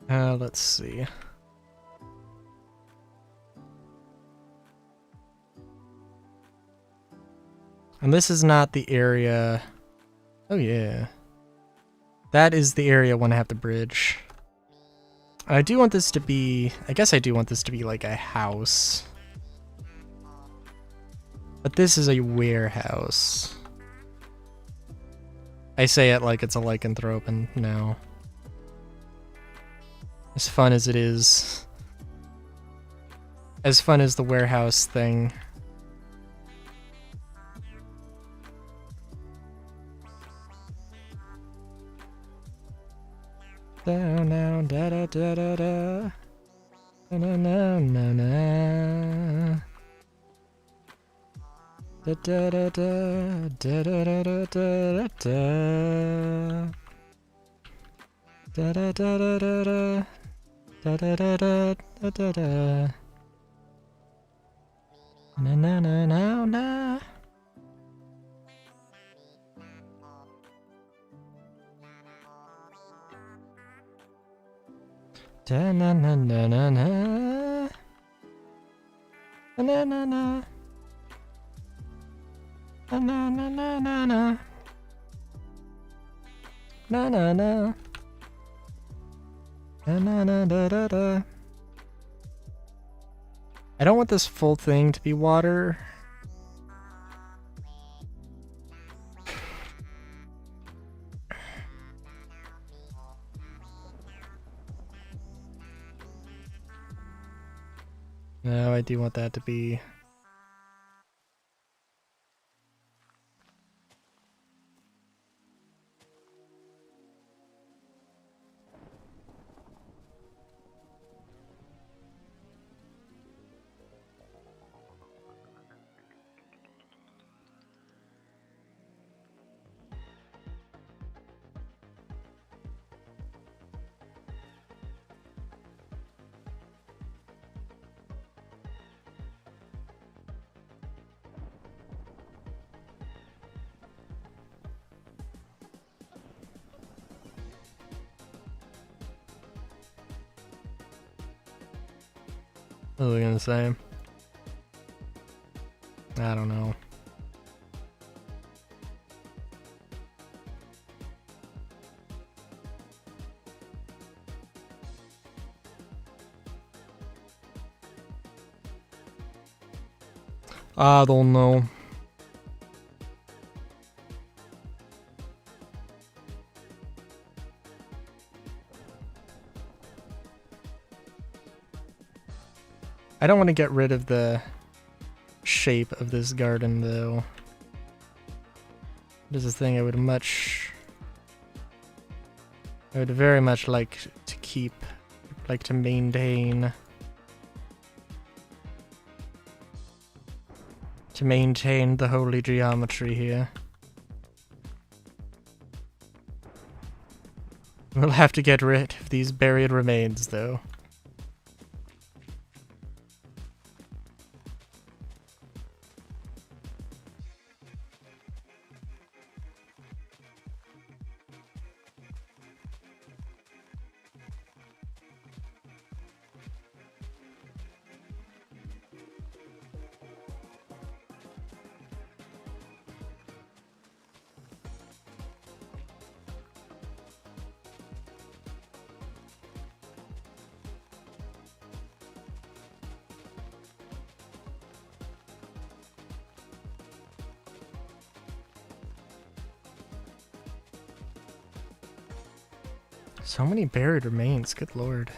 let's see. And this is not the area. Oh yeah. That is the area when I have the bridge. I do want this to be, I guess I do want this to be like a house. But this is a warehouse. I say it like it's a lycanthrope, and no. As fun as it is. As fun as the warehouse thing. Down, down, da da da da da. Na na na na na. Da da da da da da da da da da. Da da da da da da. Da da da da da da da. Na na na na na. Da na na na na na. Na na na. Na na na na na na. Na na na. Na na na da da da. I don't want this full thing to be water. No, I do want that to be. What was I gonna say? I don't know. I don't know. I don't want to get rid of the shape of this garden, though. This is a thing I would very much like to keep, like to maintain. To maintain the holy geometry here. We'll have to get rid of these buried remains, though. So many buried remains, good lord.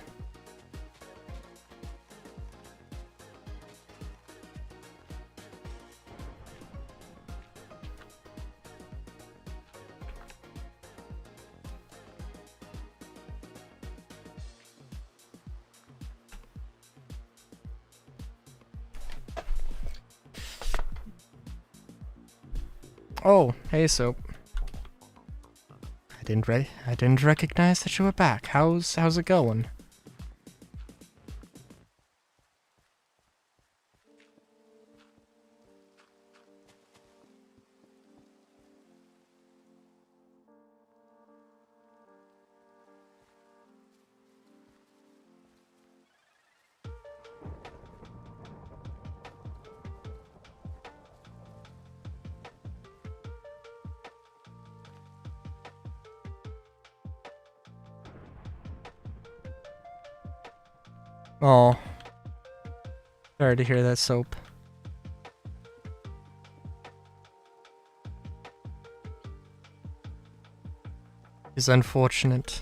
Oh, hey Soap. I didn't recognize that you were back. How's it going? Oh. Sorry to hear that, Soap. It's unfortunate.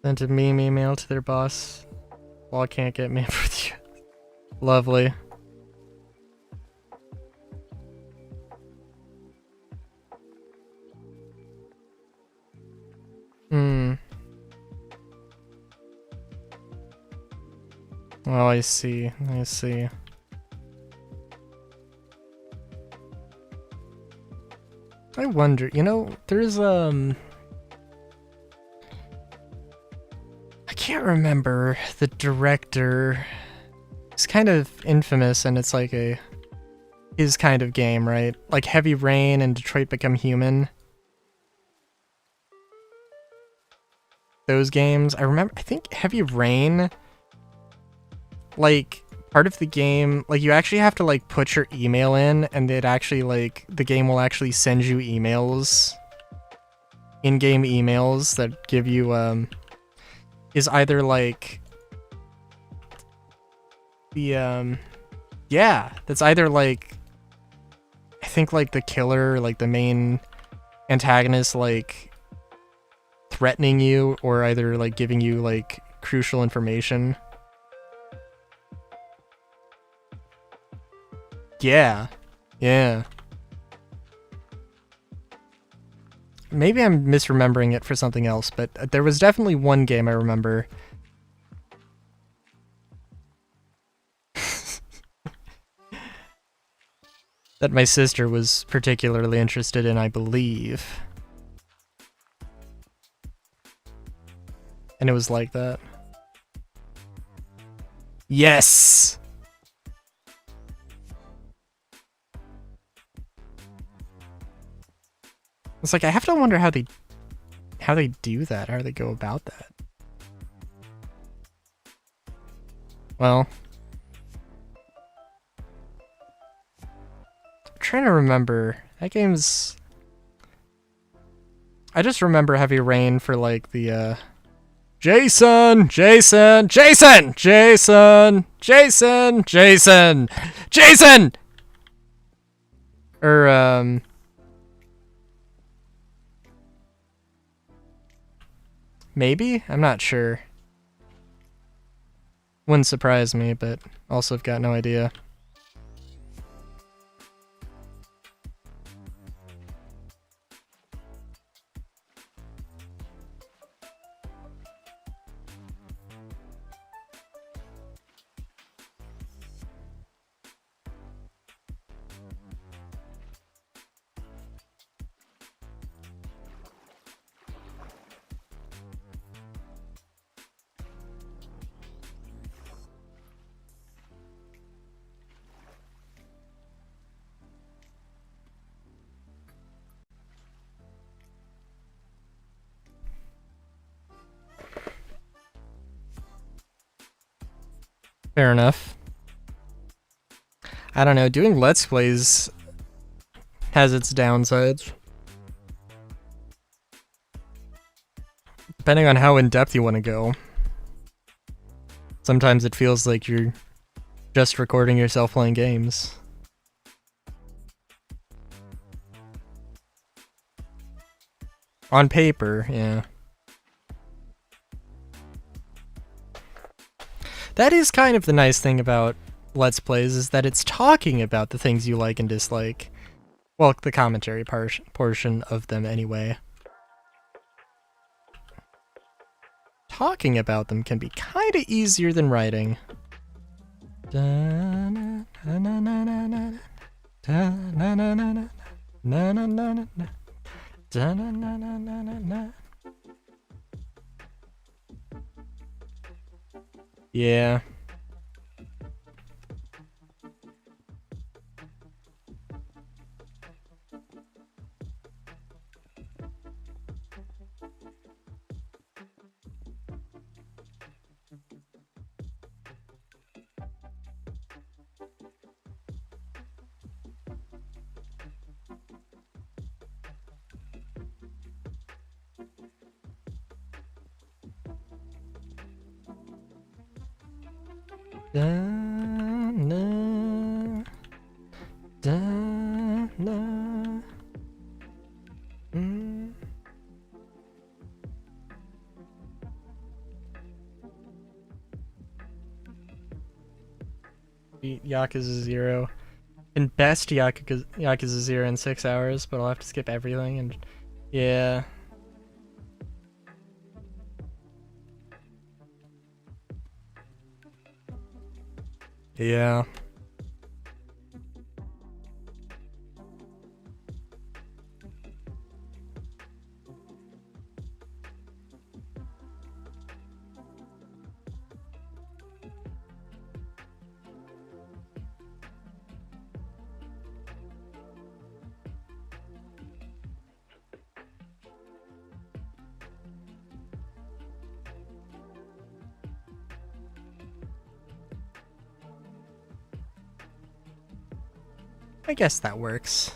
Sent a meme email to their boss. Well, I can't get me with you. Lovely. Oh, I see. I see. I wonder, you know, there's, I can't remember the director. It's kind of infamous, and it's like his kind of game, right? Like Heavy Rain and Detroit Become Human. Those games, I think Heavy Rain, like, part of the game, like, you actually have to, like, put your email in, and it actually, like, the game will actually send you emails, in-game emails that give you, is either, like, the, yeah, that's either, like, I think, like, the killer, like, the main antagonist, like, threatening you, or either, like, giving you, like, crucial information. Yeah. Yeah. Maybe I'm misremembering it for something else, but there was definitely one game I remember. That my sister was particularly interested in, I believe. And it was like that. Yes! It's like, I have to wonder how they do that, how they go about that. Well, I'm trying to remember. That game's... I just remember Heavy Rain for, like, the, Jason! Jason! Jason! Jason! Jason! Jason! Jason! Or, maybe? I'm not sure. Wouldn't surprise me, but also I've got no idea. Fair enough. I don't know, doing Let's Plays has its downsides. Depending on how in-depth you want to go. Sometimes it feels like you're just recording yourself playing games. On paper, yeah. That is kind of the nice thing about Let's Plays, is that it's talking about the things you like and dislike. Well, the commentary portion of them anyway. Talking about them can be kind of easier than writing. Yeah. Yakuza 0. And best Yakuza 0 in 6 hours, but I'll have to skip everything and yeah. Yeah. I guess that works.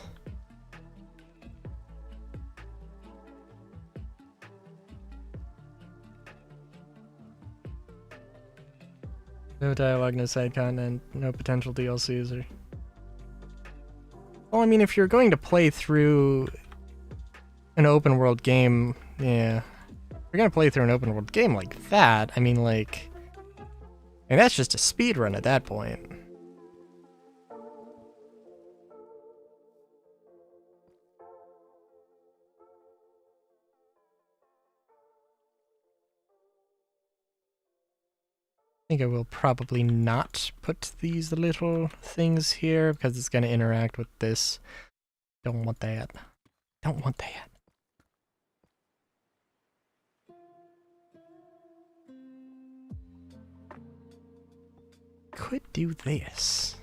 No dialogue, no side content, no potential DLCs or... Well, I mean, if you're going to play through an open world game, yeah. If you're gonna play through an open world game like that, I mean, like... And that's just a speed run at that point. I think I will probably not put these little things here because it's going to interact with this. Don't want that. Don't want that. Could do this.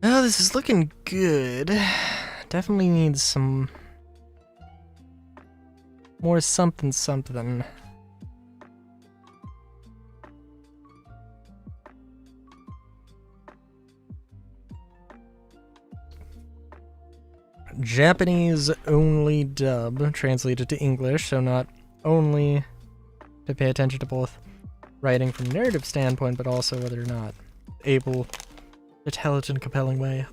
Well, this is looking good. Definitely needs some more something something. Japanese only dub translated to English, so not only to pay attention to both writing from narrative standpoint, but also whether or not able to tell it in a compelling way.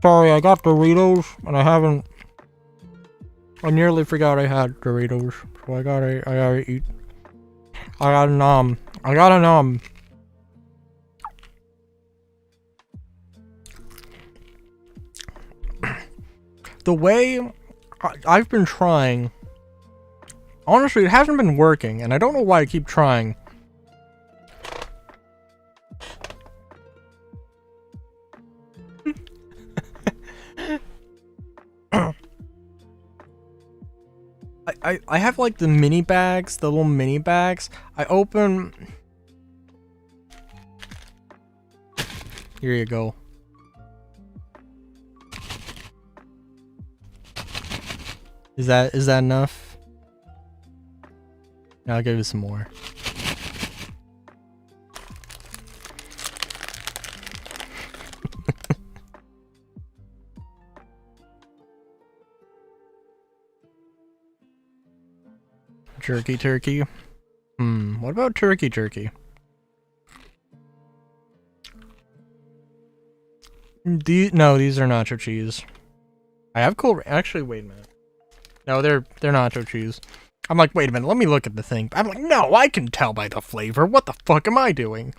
Sorry, I got Doritos, and I nearly forgot I had Doritos, so I gotta eat. I gotta nom. The way I've been trying, honestly, it hasn't been working, and I don't know why I keep trying. I have like the mini bags, the little mini bags. I open... Here you go. Is that enough? No, I'll give you some more. Jerky turkey. What about turkey turkey? No, these are nacho cheese. I have cool... Actually, wait a minute. No, they're nacho cheese. I'm like, wait a minute, let me look at the thing. I'm like, no, I can tell by the flavor. What the fuck am I doing?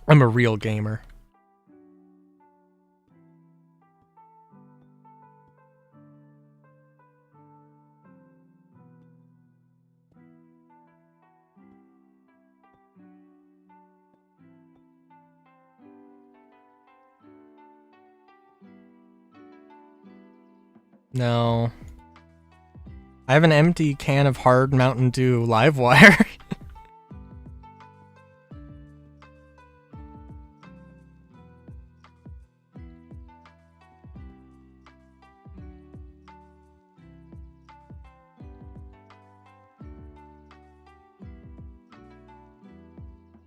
I'm a real gamer. No. I have an empty can of hard Mountain Dew Livewire.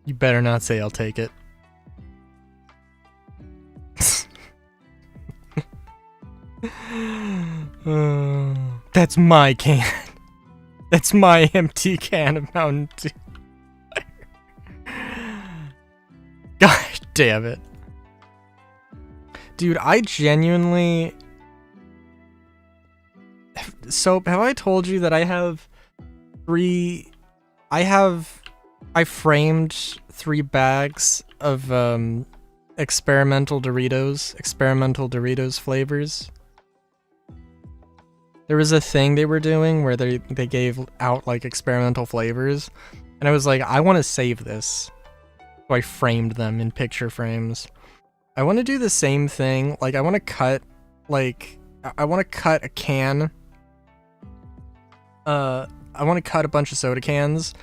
You better not say I'll take it. That's my can. That's my empty can of Mountain Dew. God damn it. Dude, I genuinely... So, have I told you that I have 3... I framed 3 bags of, experimental Doritos flavors. There was a thing they were doing where they gave out, like, experimental flavors, and I was like, I want to save this. So I framed them in picture frames. I want to do the same thing. Like, I want to cut, like, I want to cut a can. I want to cut a bunch of soda cans,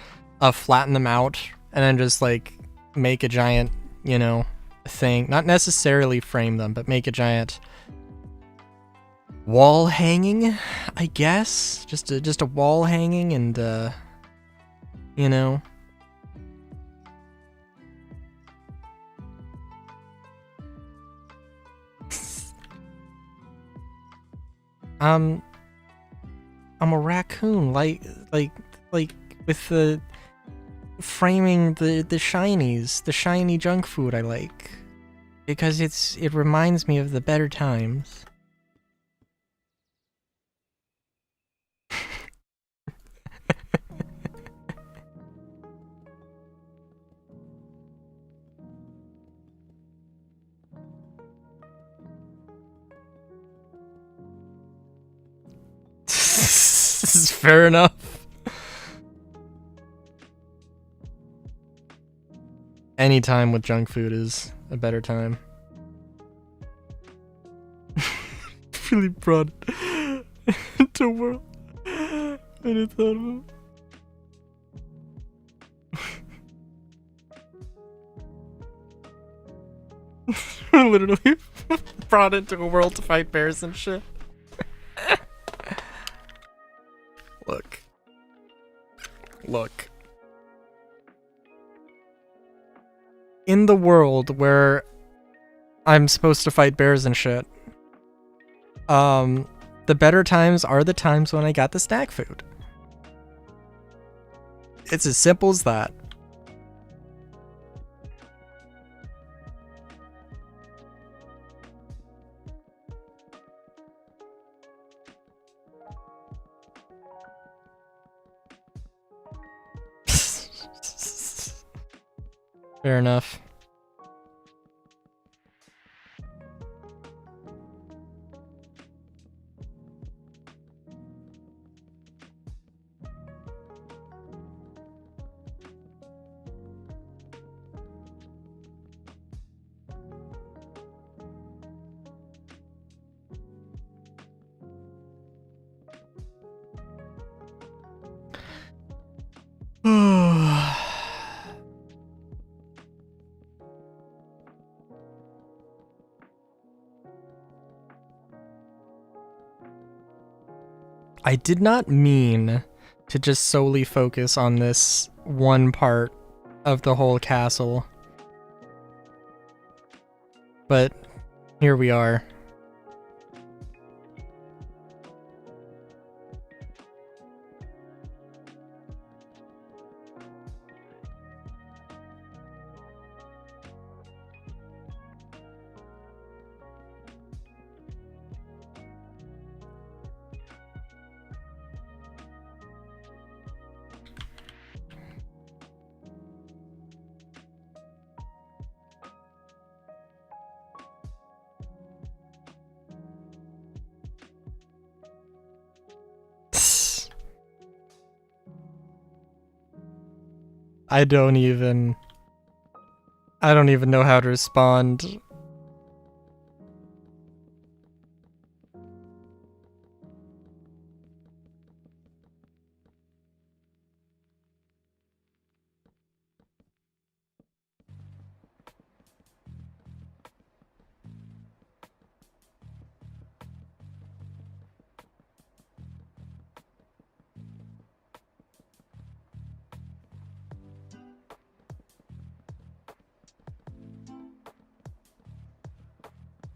flatten them out, and then just, like, make a giant, you know, thing. Not necessarily frame them, but make a giant wall hanging, I guess. Just a wall hanging, and, you know. I'm a raccoon, like with the framing the shinies, the shiny junk food I like, because it reminds me of the better times. This is fair enough. Any time with junk food is a better time. Really brought it into a world I didn't thought of. Literally brought into a world to fight bears and shit. Look. In the world where I'm supposed to fight bears and shit, the better times are the times when I got the snack food. It's as simple as that. Fair enough. I did not mean to just solely focus on this one part of the whole castle. But here we are. I don't even know how to respond.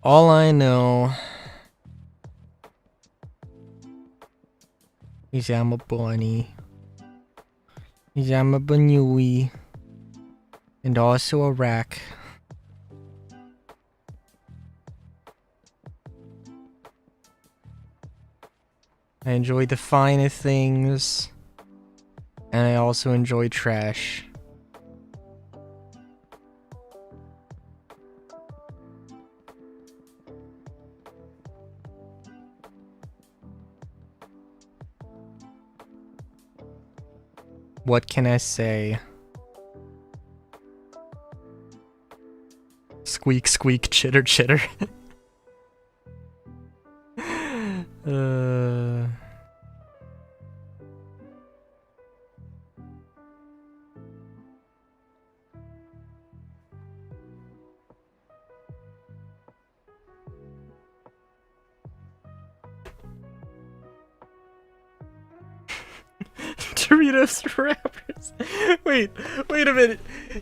All I know is I'm a bunny. Is I'm a bunny. And also a rack. I enjoy the finer things. And I also enjoy trash. What can I say? Squeak, squeak, chitter, chitter. Doritos rappers. Wait a minute.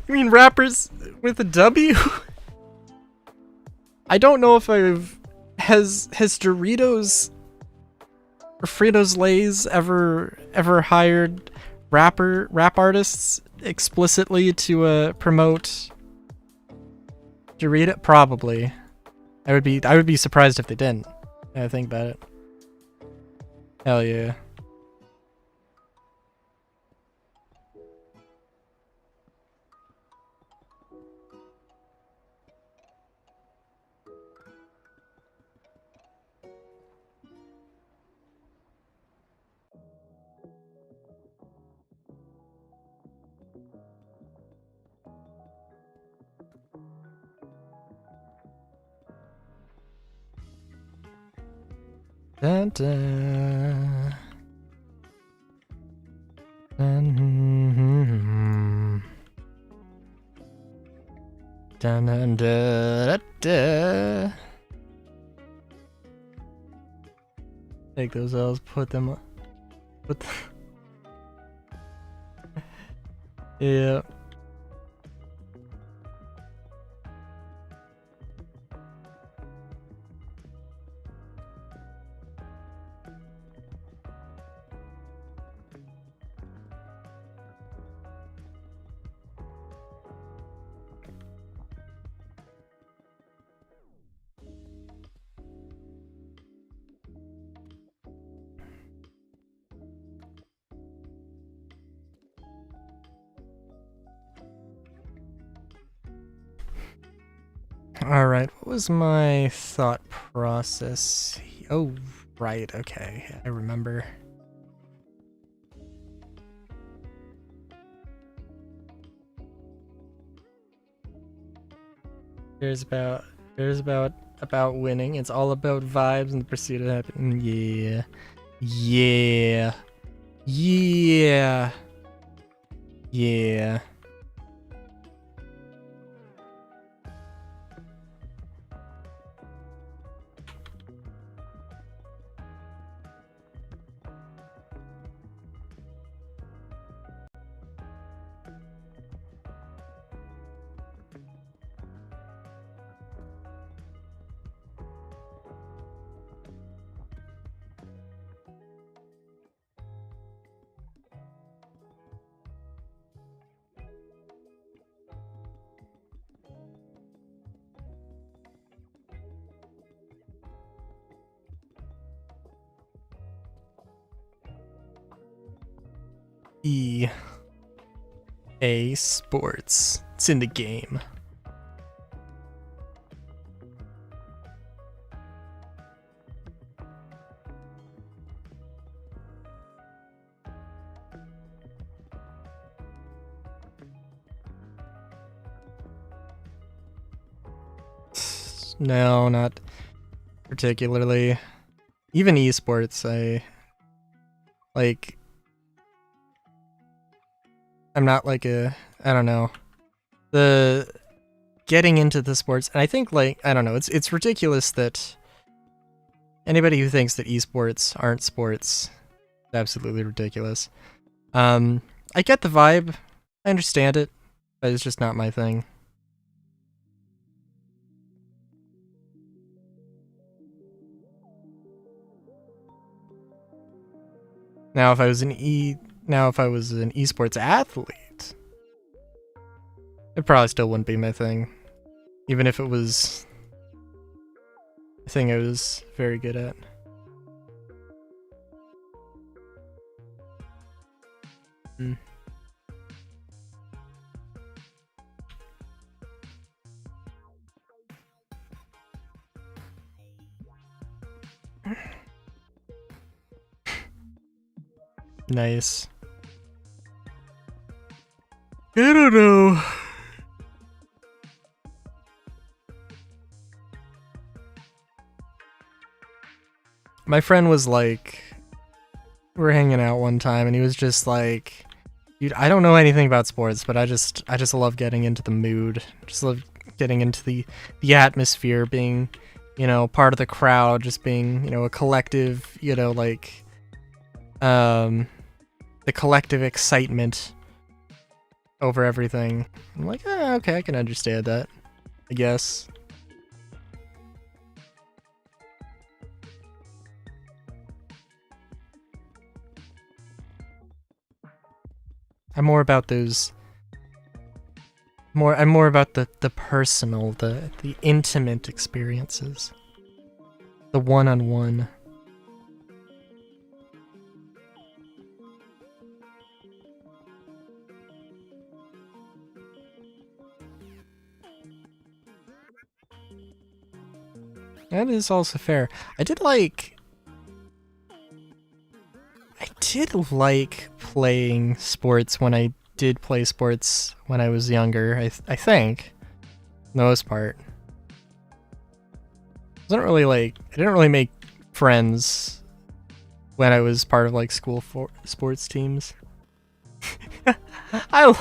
You mean rappers with a W? I don't know if has Doritos or Fritos Lays ever hired rap artists explicitly to promote Dorito? Probably. I would be surprised if they didn't. I think about it. Hell yeah. Dun, dun. Dun, dun, dun, da, da. Take those L's, put them. Yeah. Alright, what was my thought process? Oh, right, okay, I remember. There's about winning. It's all about vibes and the pursuit of happiness. Yeah. Yeah. Yeah. Yeah. EA Sports. It's in the game. No, not particularly. Even esports, I'm not like I don't know. The getting into the sports, and I think I don't know, it's ridiculous that anybody who thinks that esports aren't sports is absolutely ridiculous. I get the vibe, I understand it, but it's just not my thing. Now if I was an esports athlete, it probably still wouldn't be my thing. Even if it was a thing I was very good at. Mm. Nice. I don't know. My friend was like, we were hanging out one time and he was just like, dude, I don't know anything about sports, but I just love getting into the mood. Just love getting into the atmosphere, being, you know, part of the crowd, just being, you know, a collective, you know, like the collective excitement over everything. I'm like, okay, I can understand that, I guess. I'm more about those. I'm more about the personal, the intimate experiences, the one-on-one. That is also fair. I did like playing sports when I did play sports when I was younger. I think, for the most part. I didn't really make friends when I was part of like school sports teams. I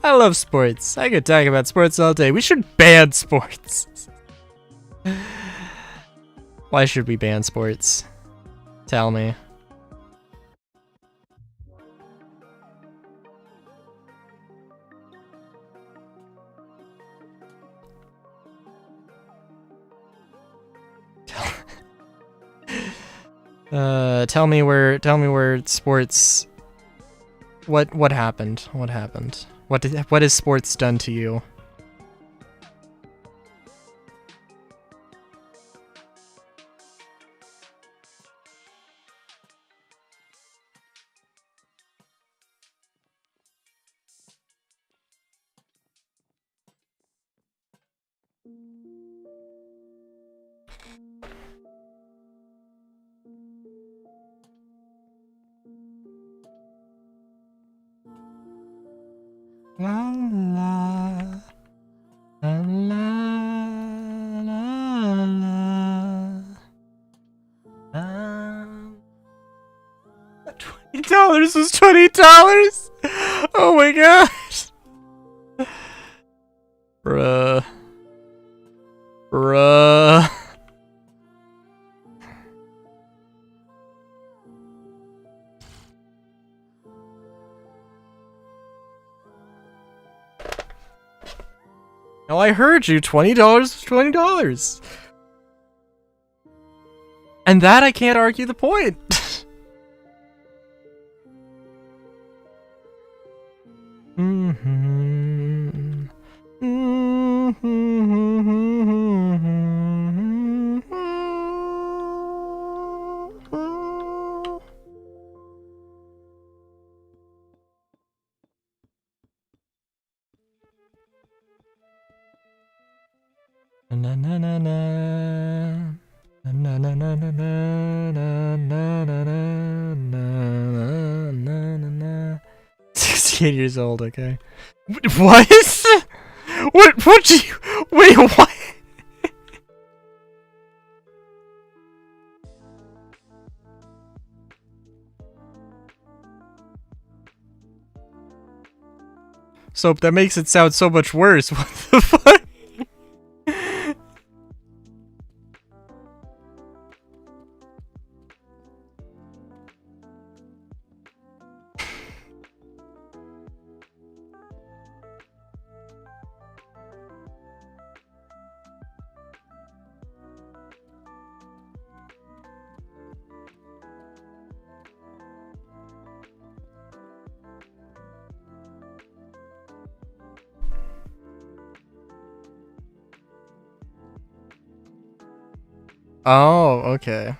love sports. I could talk about sports all day. We should ban sports. Why should we ban sports? Tell me. Tell me where sports. What happened? What happened? What has sports done to you? La la la la la la. $20 was $20. Oh my gosh, bruh. No, I heard you. $20 is $20. And that I can't argue the point. Na na na na na na na na na na na na na. 68 years old, okay. What? What do you wait, what? So that makes it sound so much worse. What the fuck? Oh, okay.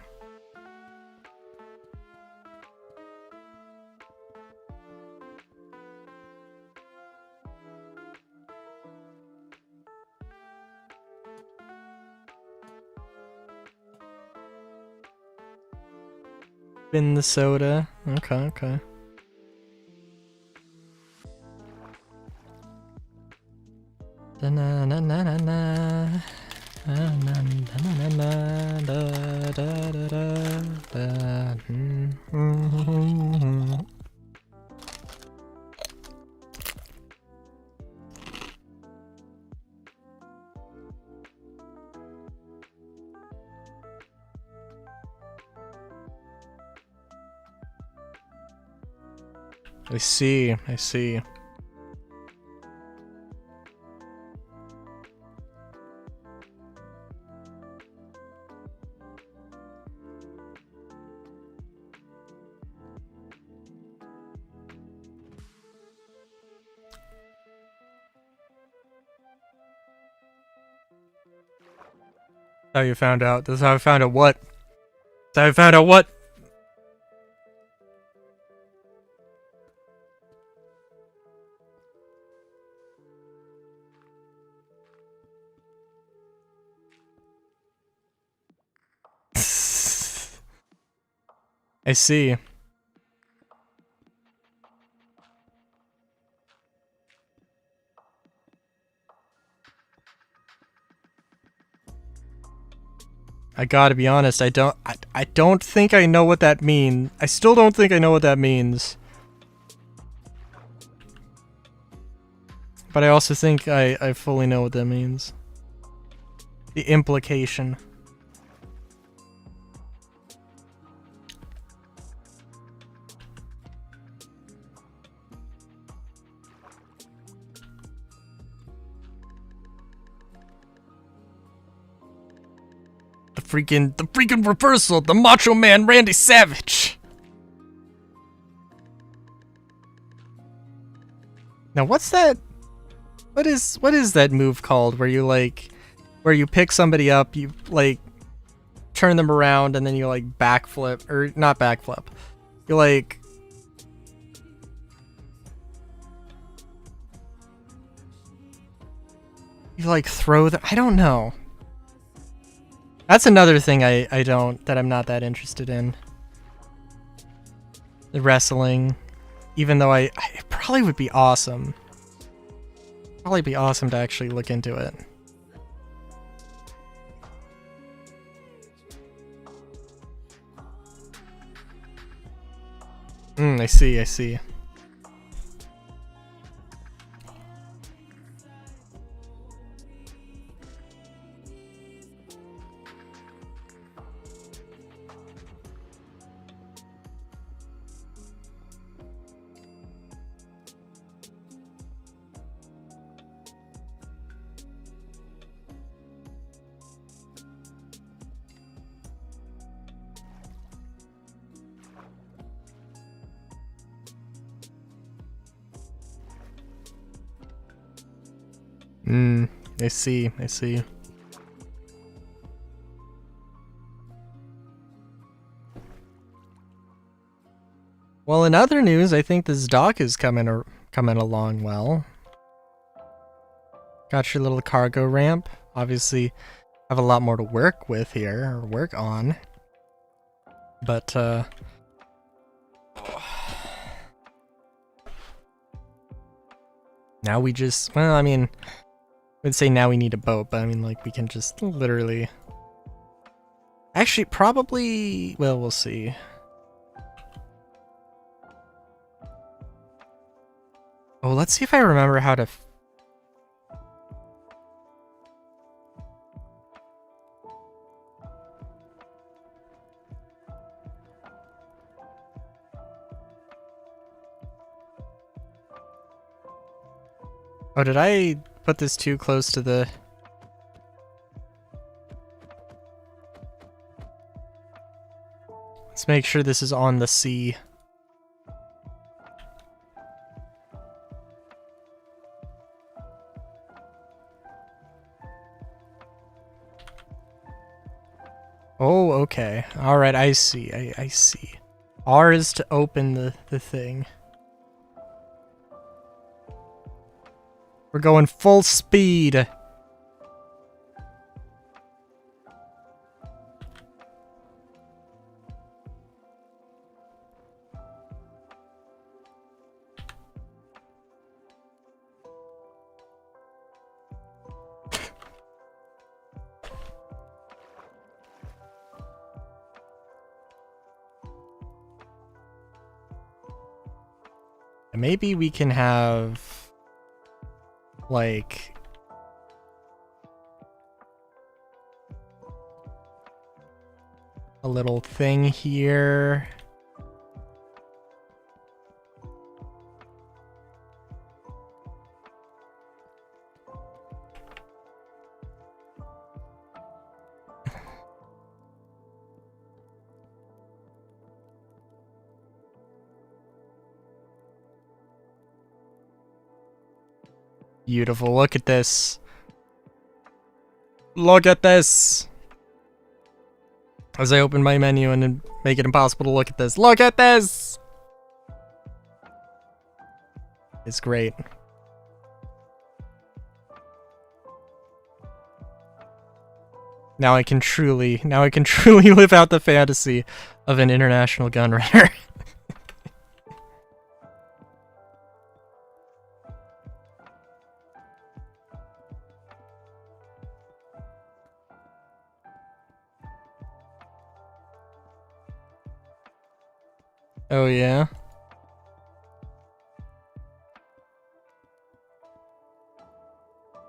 In the soda. Okay, okay. Da na na na na na. I see, I see. How you found out? This is how I found out what? This is how I found out what? I see. I gotta be honest, I don't think I know what that means. I still don't think I know what that means. But I also think I fully know what that means. The implication. The freaking reversal, the Macho Man Randy Savage. Now what's that? What is that move called where you pick somebody up, you like turn them around and then you like backflip, or not backflip. You like throw them. I don't know. That's another thing I'm not that interested in. The wrestling. Even though it probably would be awesome. Probably be awesome to actually look into it. I see, I see. I see, I see. Well, in other news, I think this dock is coming along well. Got your little cargo ramp. Obviously, have a lot more to work with here, or work on. But, now we just, well, I mean, I would say now we need a boat, but I mean, like, we can just literally... Actually, probably, well, we'll see. Oh, let's see if I remember how to... Oh, did I put this too close to the... Let's make sure this is on the sea. Oh, okay. Alright, I see. I see. R is to open the thing. We're going full speed. Maybe we can have, like, a little thing here. Beautiful. Look at this. Look at this. As I open my menu and make it impossible to look at this. Look at this. It's great. Now I can truly live out the fantasy of an international gun runner. Oh yeah.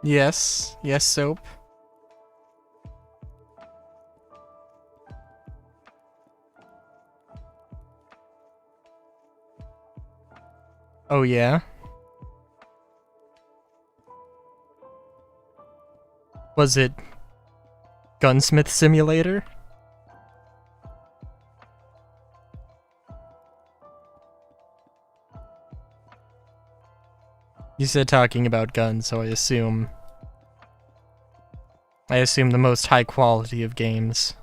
Yes. Yes, soap. Oh yeah. Was it Gunsmith Simulator? You said talking about guns, so I assume the most high quality of games.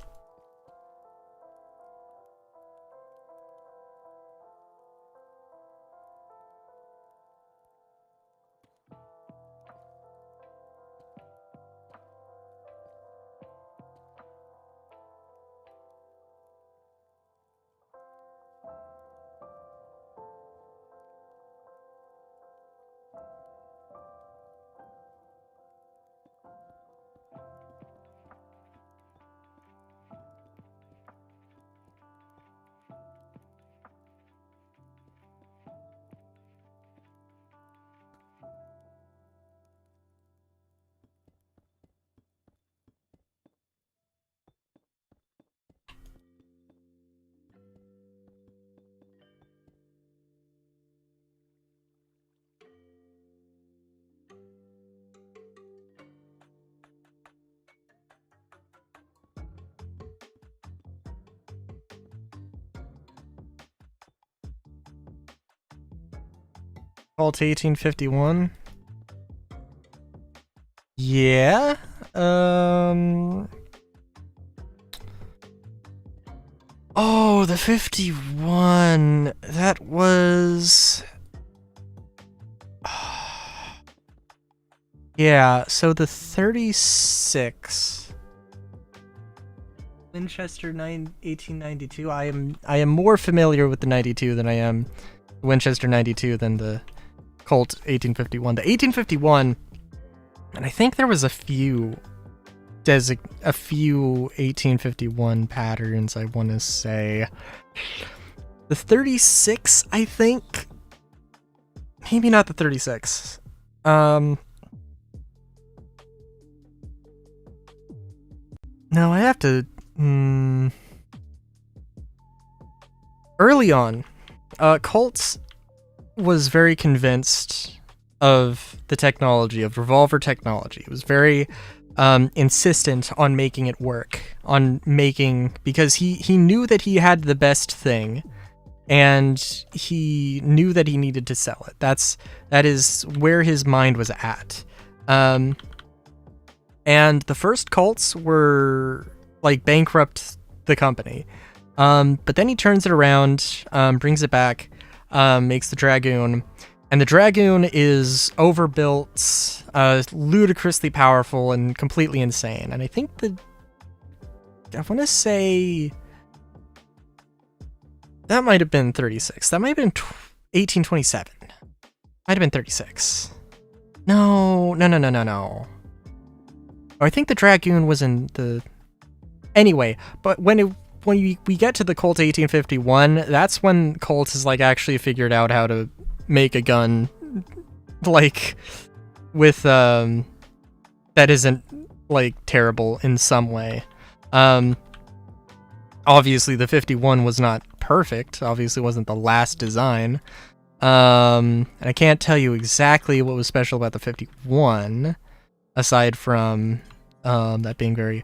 Alt 1851. Yeah. Oh, the 51. That was. Yeah. So the 36. Winchester 1892. I am more familiar with the 92 than I am Winchester 92 than the Colt 1851. The 1851, and I think there was a few 1851 patterns, I want to say. The 36, I think. Maybe not the 36. No, I have to. Early on, Colts was very convinced of the technology, of revolver technology. It was very insistent on making it work, because he knew that he had the best thing, and he knew that he needed to sell it. That is where his mind was at. And the first Colts were like bankrupt the company. But then he turns it around, brings it back, makes the Dragoon, and the Dragoon is overbuilt, ludicrously powerful, and completely insane. And I think I want to say that might have been 36. That might have been 1827. Might have been 36. No. Oh, I think the Dragoon was in the... Anyway, but when we get to the Colt 1851, that's when Colt has, like, actually figured out how to make a gun, like, with, that isn't, like, terrible in some way. Obviously the 51 was not perfect. Obviously wasn't the last design. And I can't tell you exactly what was special about the 51, aside from, that being very,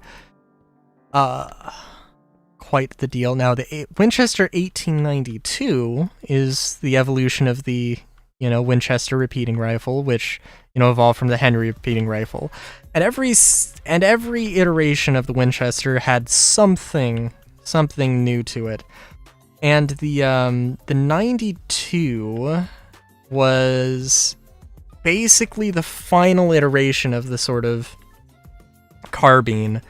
quite the deal. Now, the Winchester 1892 is the evolution of the, Winchester repeating rifle, which, evolved from the Henry repeating rifle. And every iteration of the Winchester had something new to it. And the 92 was basically the final iteration of the sort of carbine.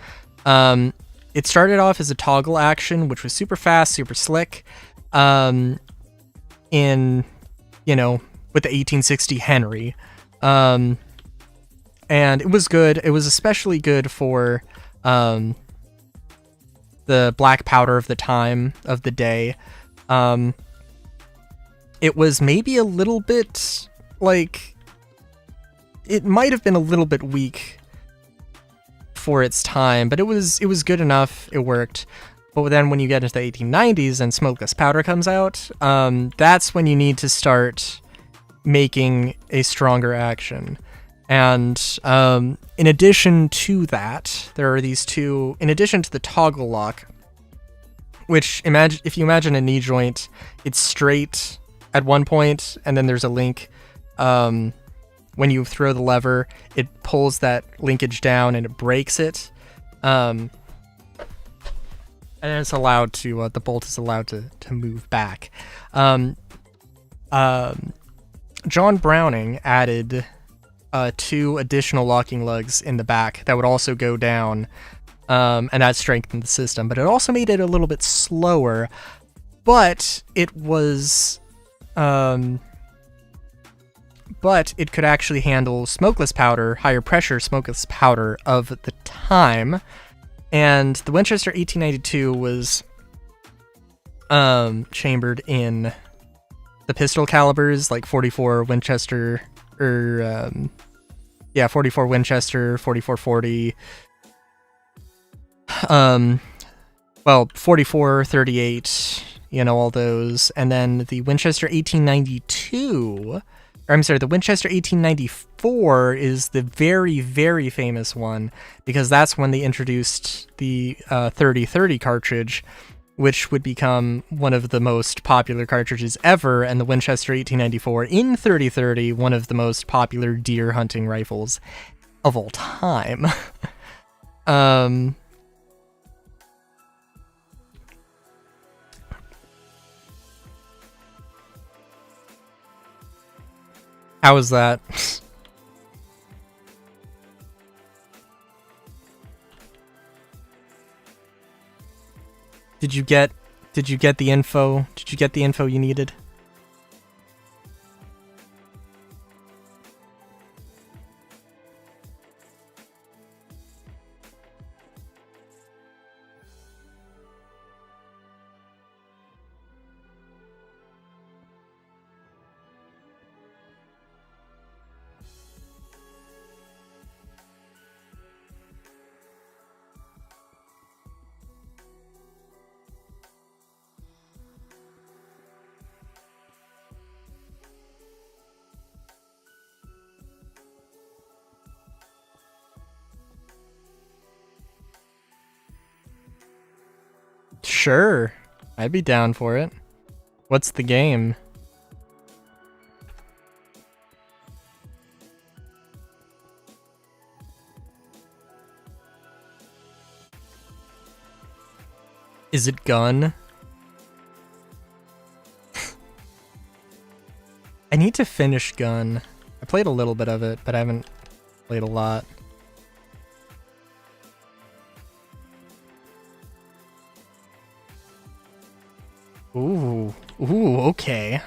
It started off as a toggle action, which was super fast, super slick, with the 1860 Henry. And it was good. It was especially good for the black powder of the time, of the day. It was maybe a little bit, like, it might have been a little bit weak for its time, but it was good enough. It worked. But then when you get into the 1890s and smokeless powder comes out, that's when you need to start making a stronger action. And in addition to that, there are these two, in addition to the toggle lock, which if you imagine a knee joint, it's straight at one point, and then there's a link. When you throw the lever, it pulls that linkage down and it breaks it. And it's allowed to, the bolt is allowed to move back. John Browning added 2 additional locking lugs in the back that would also go down, and that strengthened the system. But it also made it a little bit slower, but it was... but it could actually handle smokeless powder, higher pressure smokeless powder of the time. And the Winchester 1892 was chambered in the pistol calibers, like 44 Winchester, 44 Winchester, 4440, 44, 38, all those. And then the Winchester 1892... the Winchester 1894 is the very, very famous one, because that's when they introduced the 3030 cartridge, which would become one of the most popular cartridges ever, and the Winchester 1894 in 3030, one of the most popular deer hunting rifles of all time. How was that? Did you get the info? Did you get the info you needed? Sure, I'd be down for it. What's the game? Is it gun? I need to finish gun. I played a little bit of it, but I haven't played a lot. Ooh, okay.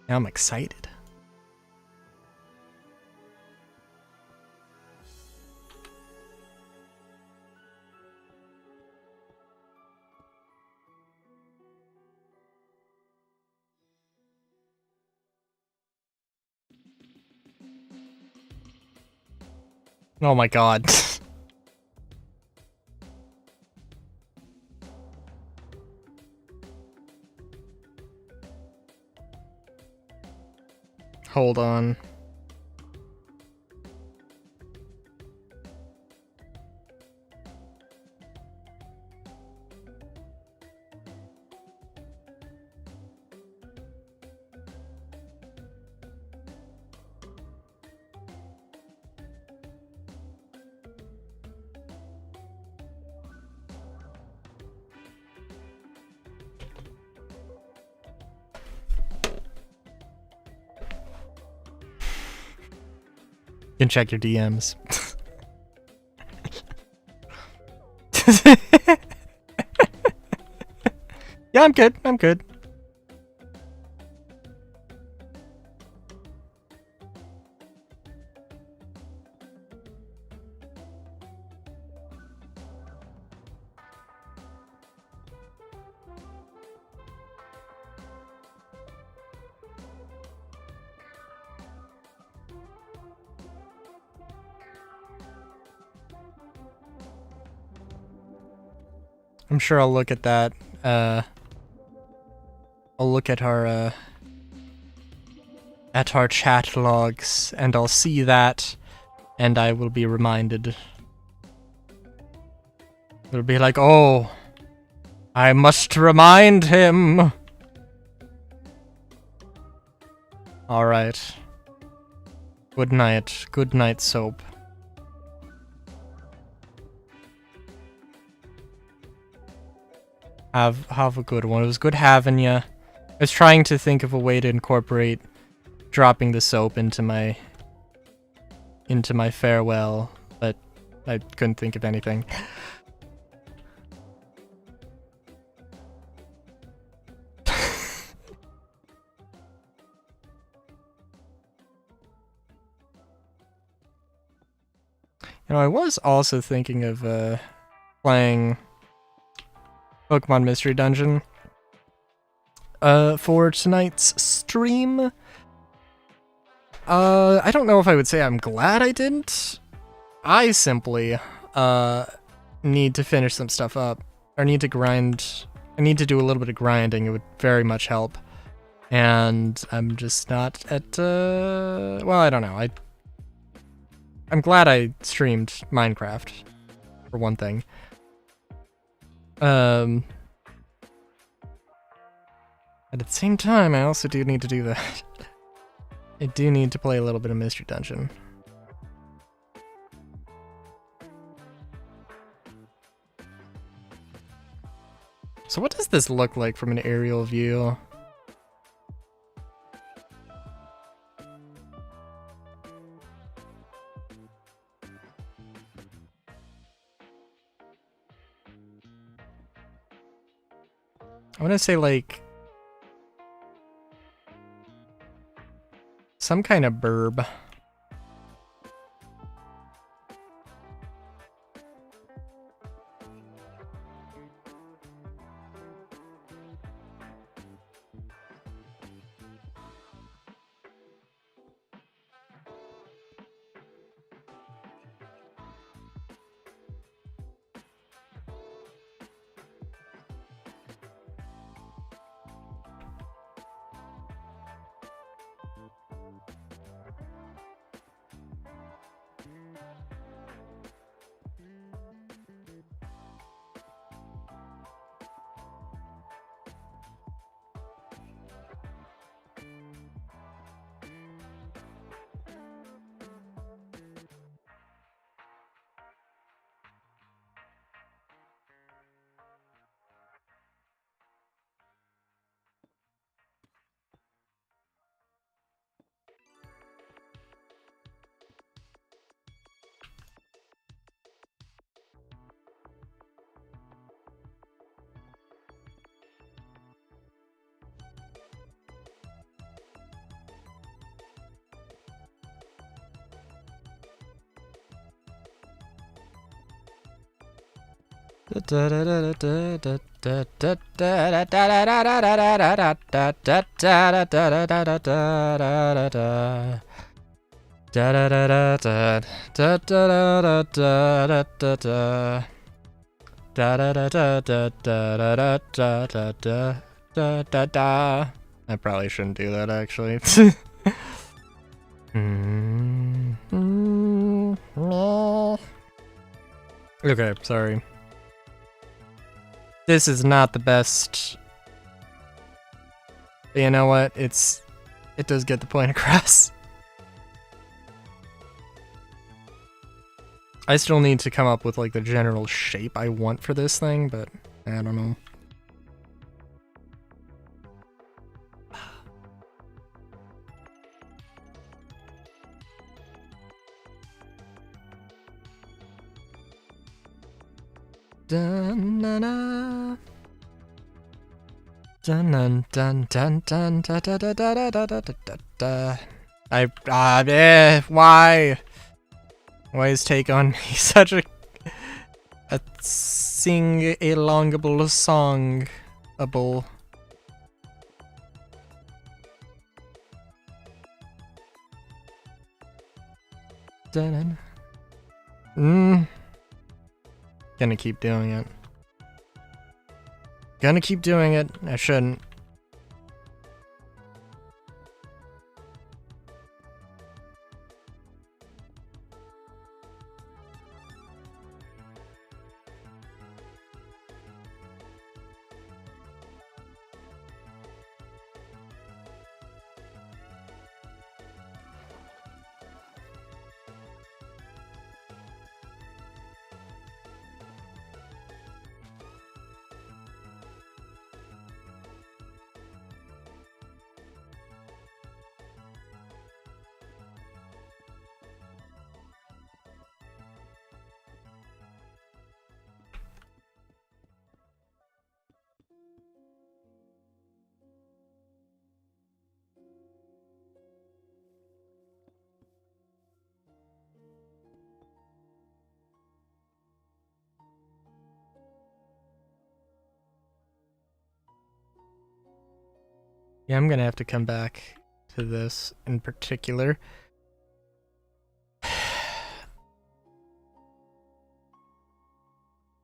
Now I'm excited. Oh my god. Hold on. You can check your DMs. Yeah, I'm good. I'm good. I'm sure I'll look at that. I'll look at our chat logs, and I'll see that, and I will be reminded. It'll be like, oh, I must remind him. All right. Good night. Good night, soap. Have a good one. It was good having you. I was trying to think of a way to incorporate dropping the soap into my farewell, but I couldn't think of anything. You know, I was also thinking of playing Pokemon Mystery Dungeon for tonight's stream. I don't know if I would say I'm glad I didn't. I simply need to finish some stuff up, or need to grind. I need to do a little bit of grinding. It would very much help, and I'm just not at well, I don't know. I'm glad I streamed Minecraft, for one thing. But at the same time, I also do need to do that. I do need to play a little bit of Mystery Dungeon. So what does this look like from an aerial view? I want to say, like, some kind of burb. I probably shouldn't do that, actually. Okay, sorry. This is not the best. But you know what? It does get the point across. I still need to come up with like the general shape I want for this thing, but I don't know. Dun dun dun dun dun dun dun dun da da da da da da da da. Why? Why is Take On Me such a sing-alongable song-able? Dun dun. Gonna keep doing it. Gonna keep doing it. I shouldn't. Yeah, I'm gonna have to come back to this in particular.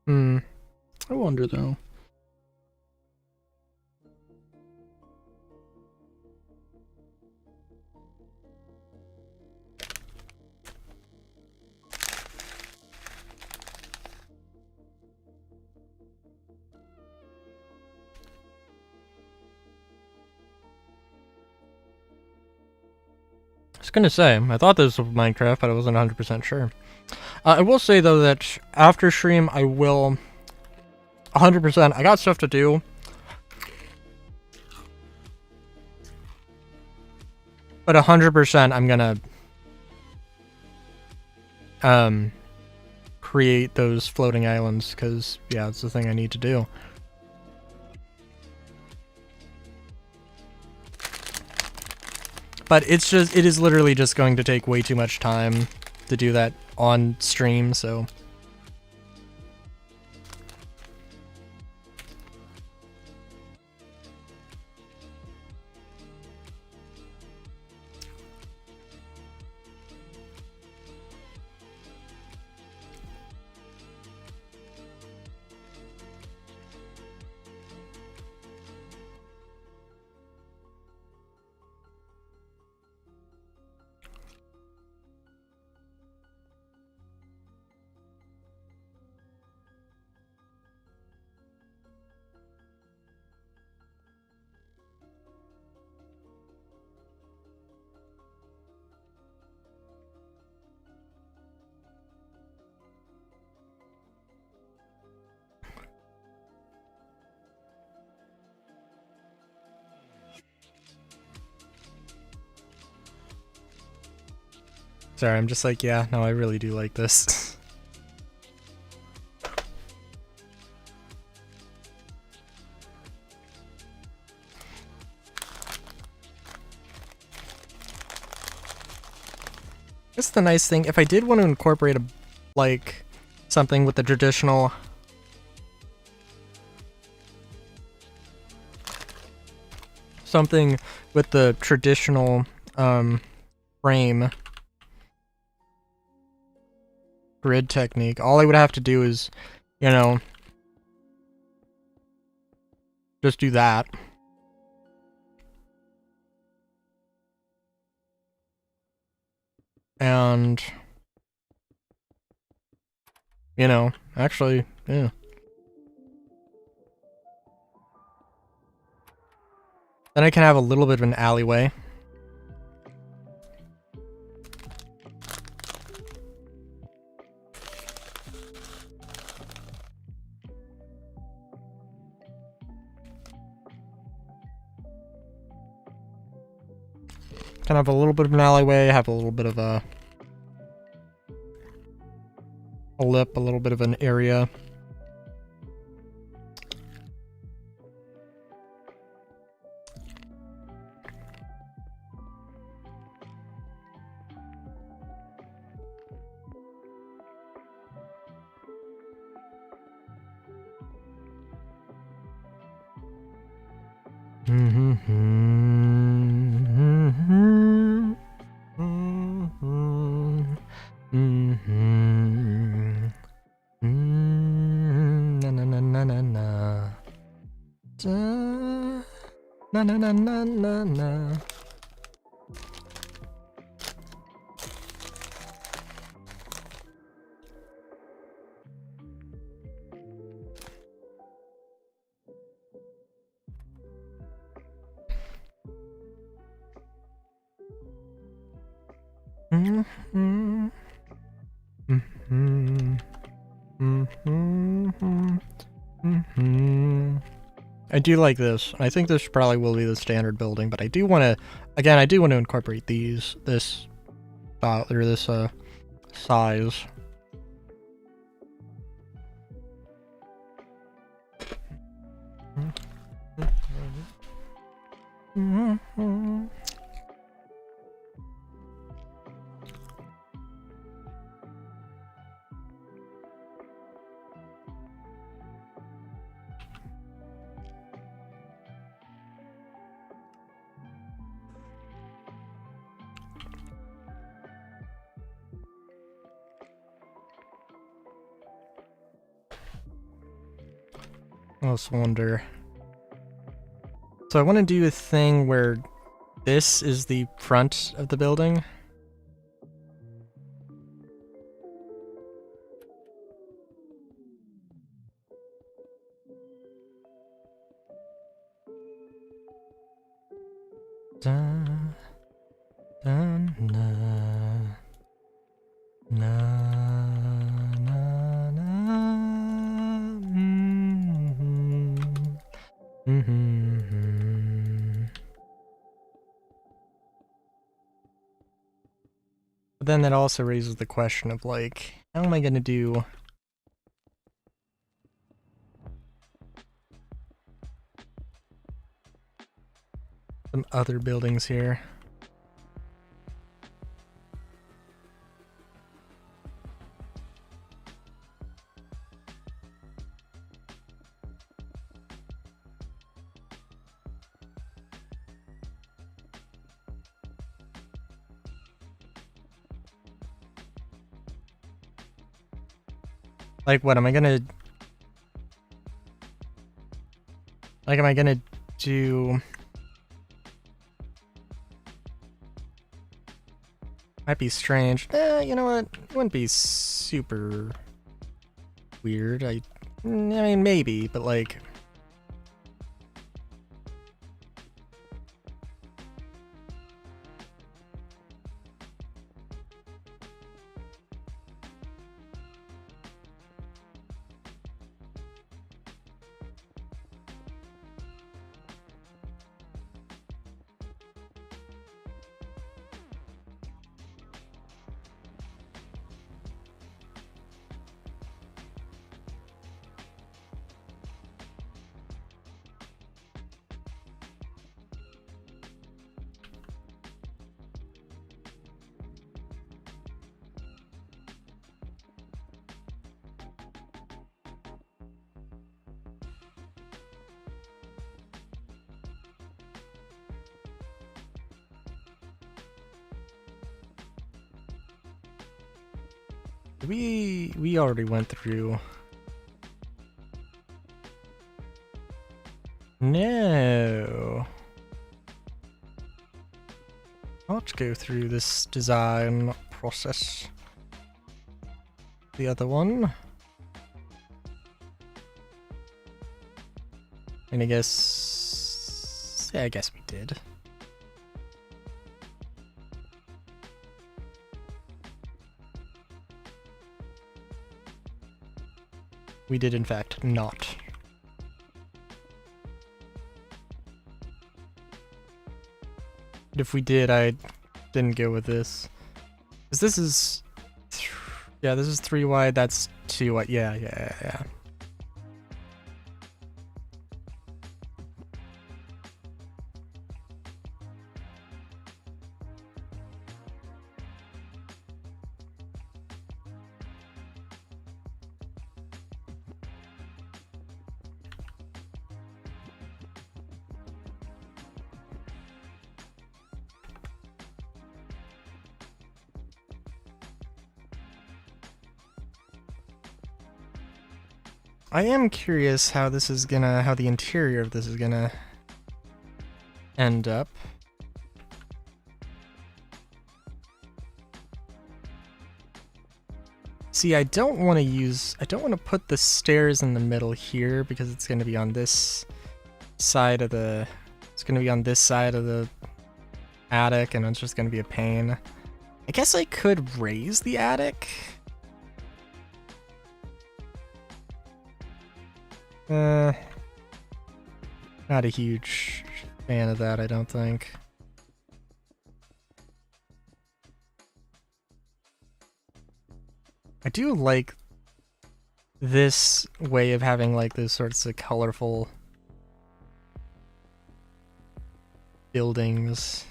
I wonder though. I was gonna say, I thought this was Minecraft, but I wasn't 100% sure. I will say though that after stream I will 100%, I got stuff to do. But 100% I'm gonna create those floating islands, because yeah, it's the thing I need to do. But it is literally just going to take way too much time to do that on stream, so. Sorry, I'm just like, yeah, no, I really do like this. That's the nice thing. If I did want to incorporate like something with the traditional something with the traditional frame grid technique, all I would have to do is, you know, just do that. And, you know, actually, yeah. Then I can have a little bit of an alleyway. Can have a little bit of an alleyway, have a little bit of a lip, a little bit of an area. Na na na na na na. Na na na na na na. I do like this. I think this probably will be the standard building, but I do want to, again, I do want to incorporate this size. Let's wonder. So I want to do a thing where this is the front of the building. Dun, dun, na, na, na, na, But then that also raises the question of, like, how am I gonna do some other buildings here? Like, what am I gonna... Like, am I gonna do... Might be strange. You know what? It wouldn't be super weird. I mean, maybe, but like... We already went through. No. Let's go through this design process. The other one. And I guess... yeah, I guess we did. We did, in fact, not. But if we did, I didn't go with this. Because this is... yeah, this is 3 wide, that's 2 wide. Yeah. I am curious how this is gonna, how the interior of this is gonna end up. See, I don't want to put the stairs in the middle here because it's gonna be on this side of the, attic, and it's just gonna be a pain. I guess I could raise the attic. Not a huge fan of that, I don't think. I do like this way of having like those sorts of colorful buildings.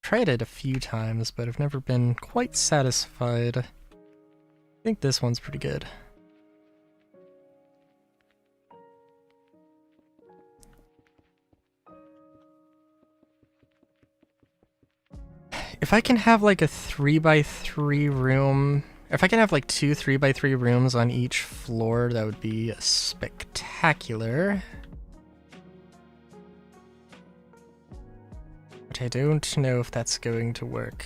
Tried it a few times, but I've never been quite satisfied. I think this one's pretty good. If I can have like a 3x3 room, if I can have like 2 3x3 rooms on each floor, that would be spectacular. But I don't know if that's going to work.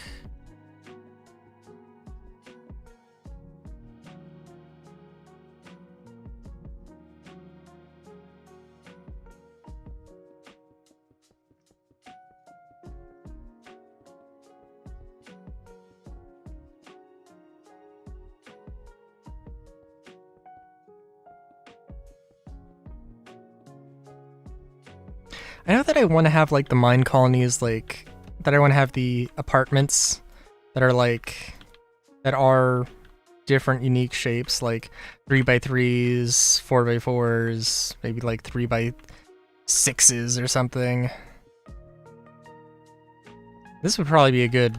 I know that I want to have like the mine colonies, like that I want to have the apartments that are like, that are different unique shapes, like 3x3s, 4x4s, maybe like 3x6s or something. This would probably be a good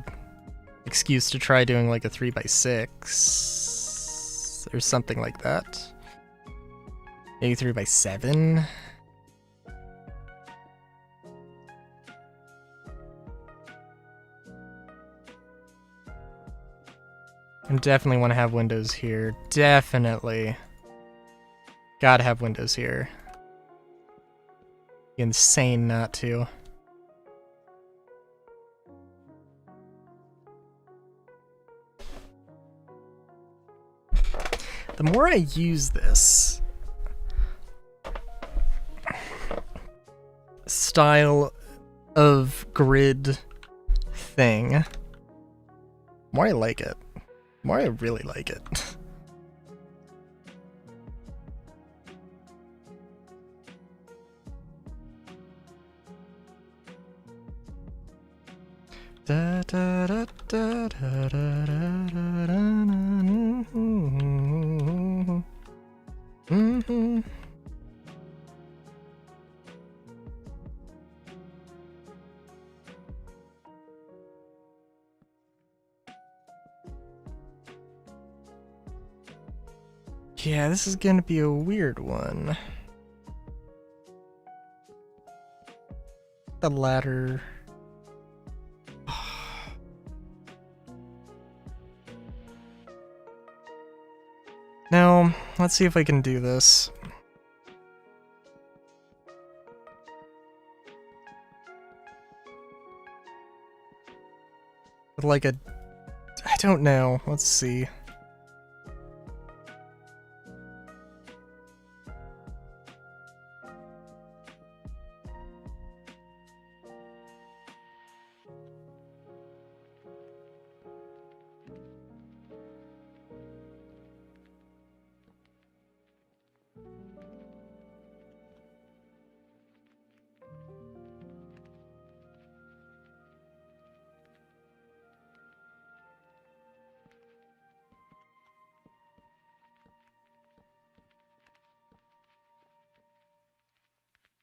excuse to try doing like a 3x6 or something like that. Maybe 3x7. I definitely want to have windows here. Definitely. Gotta have windows here. Insane not to. The more I use this style of grid thing, the more I like it. The more I really like it. Da, da, da, da, da, da, da, da, da, mm-hmm. Yeah, this is gonna be a weird one. The ladder. go. Let's see if I can do this. With like a... I don't know. Let's see.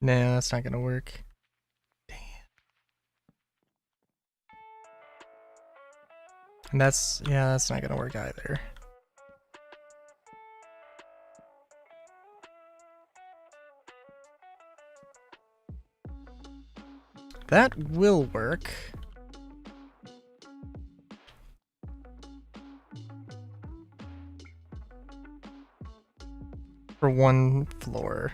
No, that's not gonna work. Damn. And that's, yeah, that's not gonna work either. That will work. For one floor.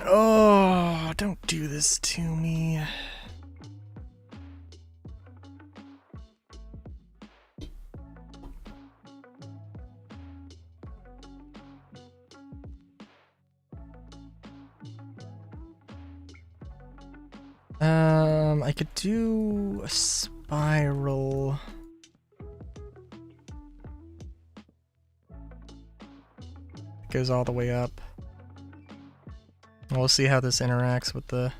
Oh, don't do this to me. I could do a spiral. It goes all the way up. We'll see how this interacts with the...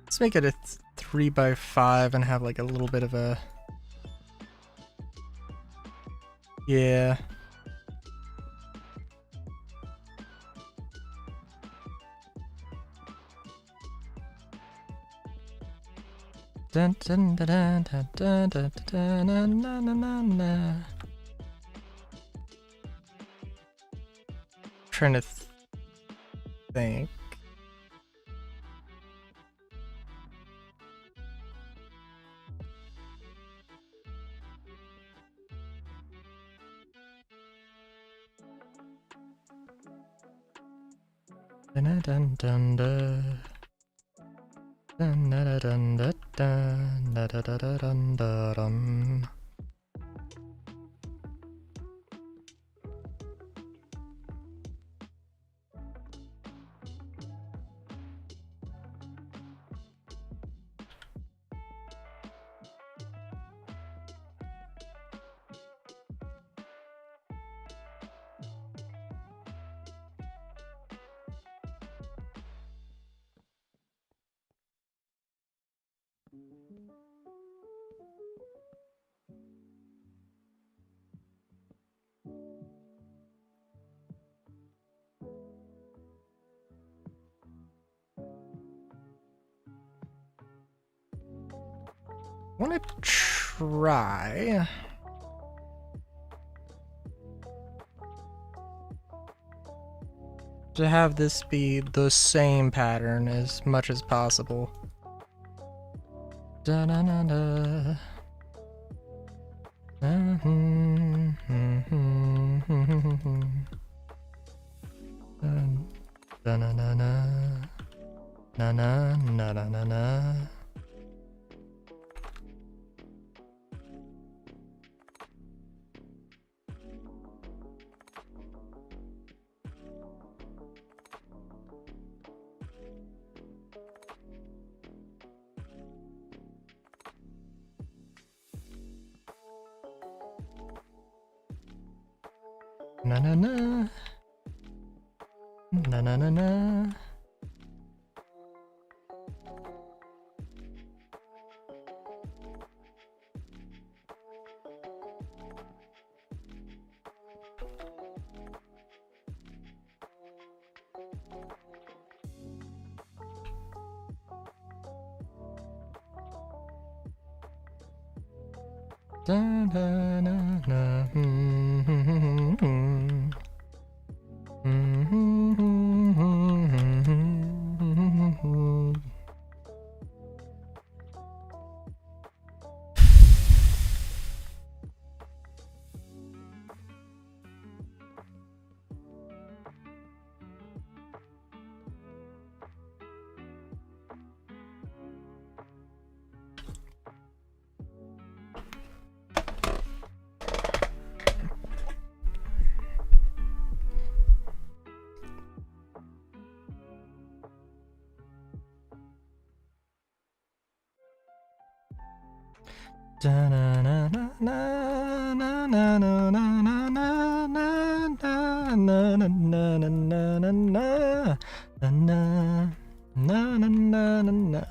Let's make it a 3x5 and have like a little bit of a... Yeah. Dun dun dun dun dun dun dun dun dun dun dun dun. Trying to think. Dun dun dun dun. Dun dun dun dun dun dun dun dun dun dun. I want to try to have this be the same pattern as much as possible. Da da da da. Na na na na na na na na na na. Na na na na na na na.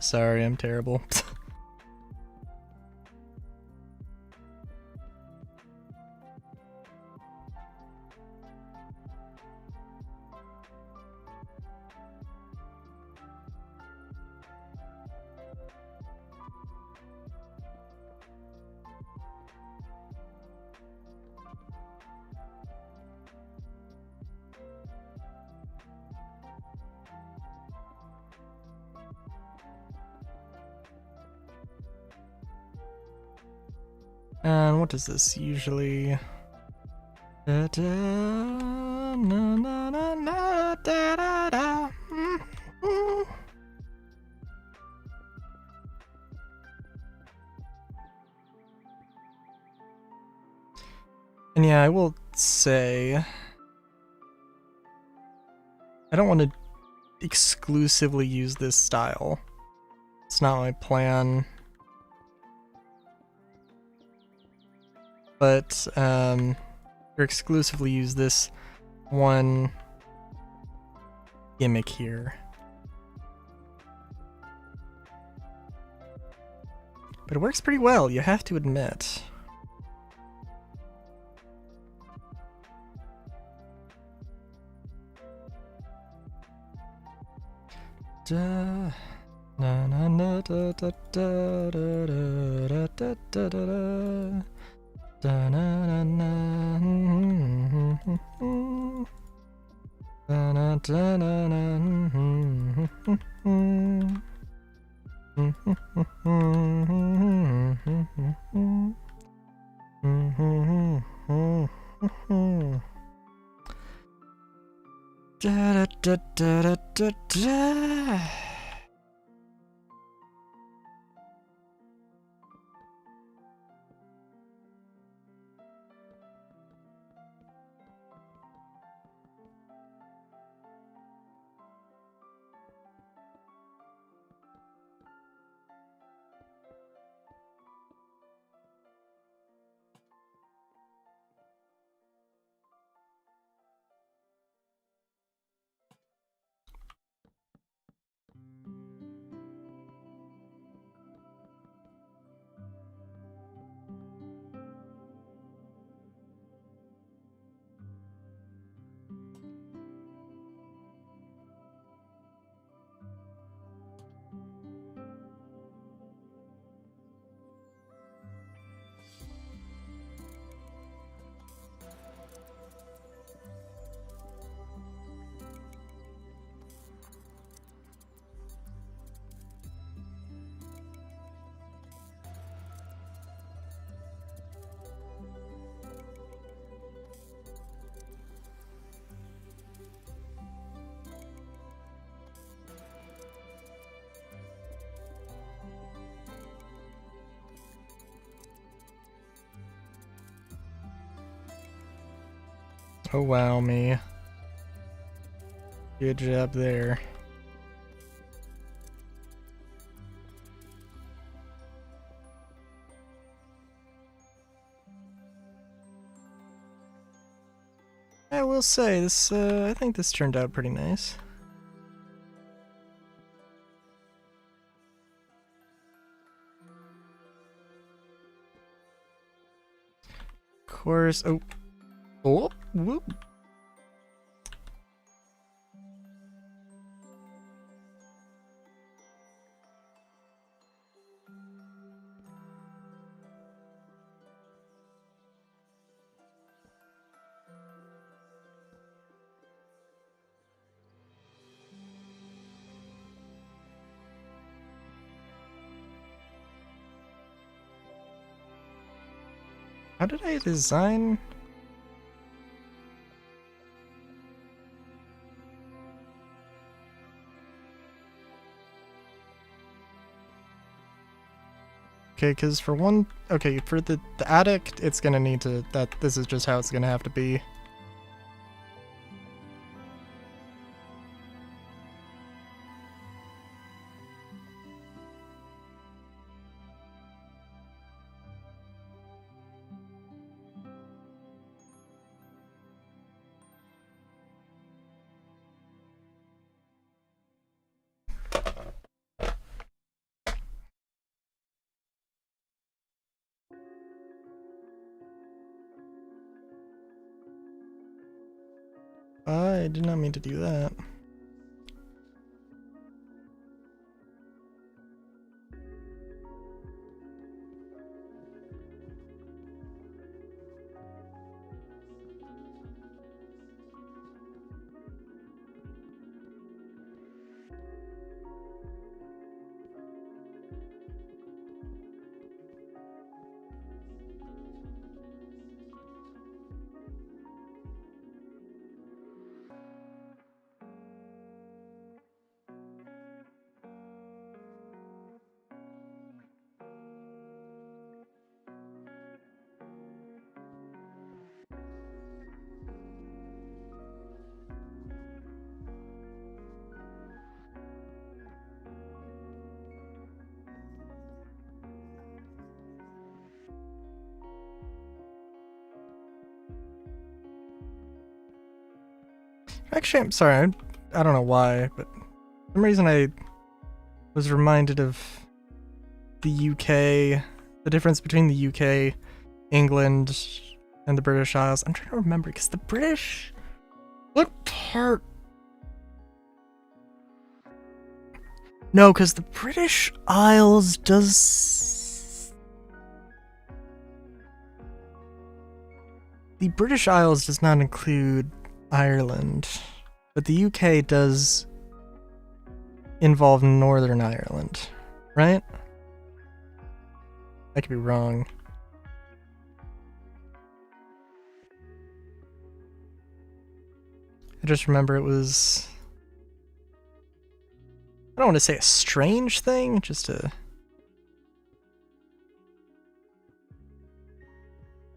Sorry, I'm terrible. And what is this usually? Da, da, na, na, na, na, da, da, da. And yeah, I will say, I don't want to exclusively use this style. It's not my plan. But or exclusively use this one gimmick here. But it works pretty well, you have to admit. Da, na, na, na, da, da, da, da, da, da, da, da. Da, na, na, na. Da, na, da, na, na. Da, da, da, da, da, da. Oh wow, me. Good job there. I will say this. I think this turned out pretty nice. Of course. Oh. Oh. Whoop. How did I design? Okay, because for one, okay, for the attic, it's gonna need to, this is just how it's gonna have to be. I did not mean to do that. Actually, I'm sorry, I don't know why, but for some reason I was reminded of the UK, the difference between the UK, England, and the British Isles. I'm trying to remember, because the British... What part? No, because the British Isles does... The British Isles does not include Ireland, but the UK does involve Northern Ireland, right? I could be wrong. I just remember it was... I don't want to say a strange thing, just a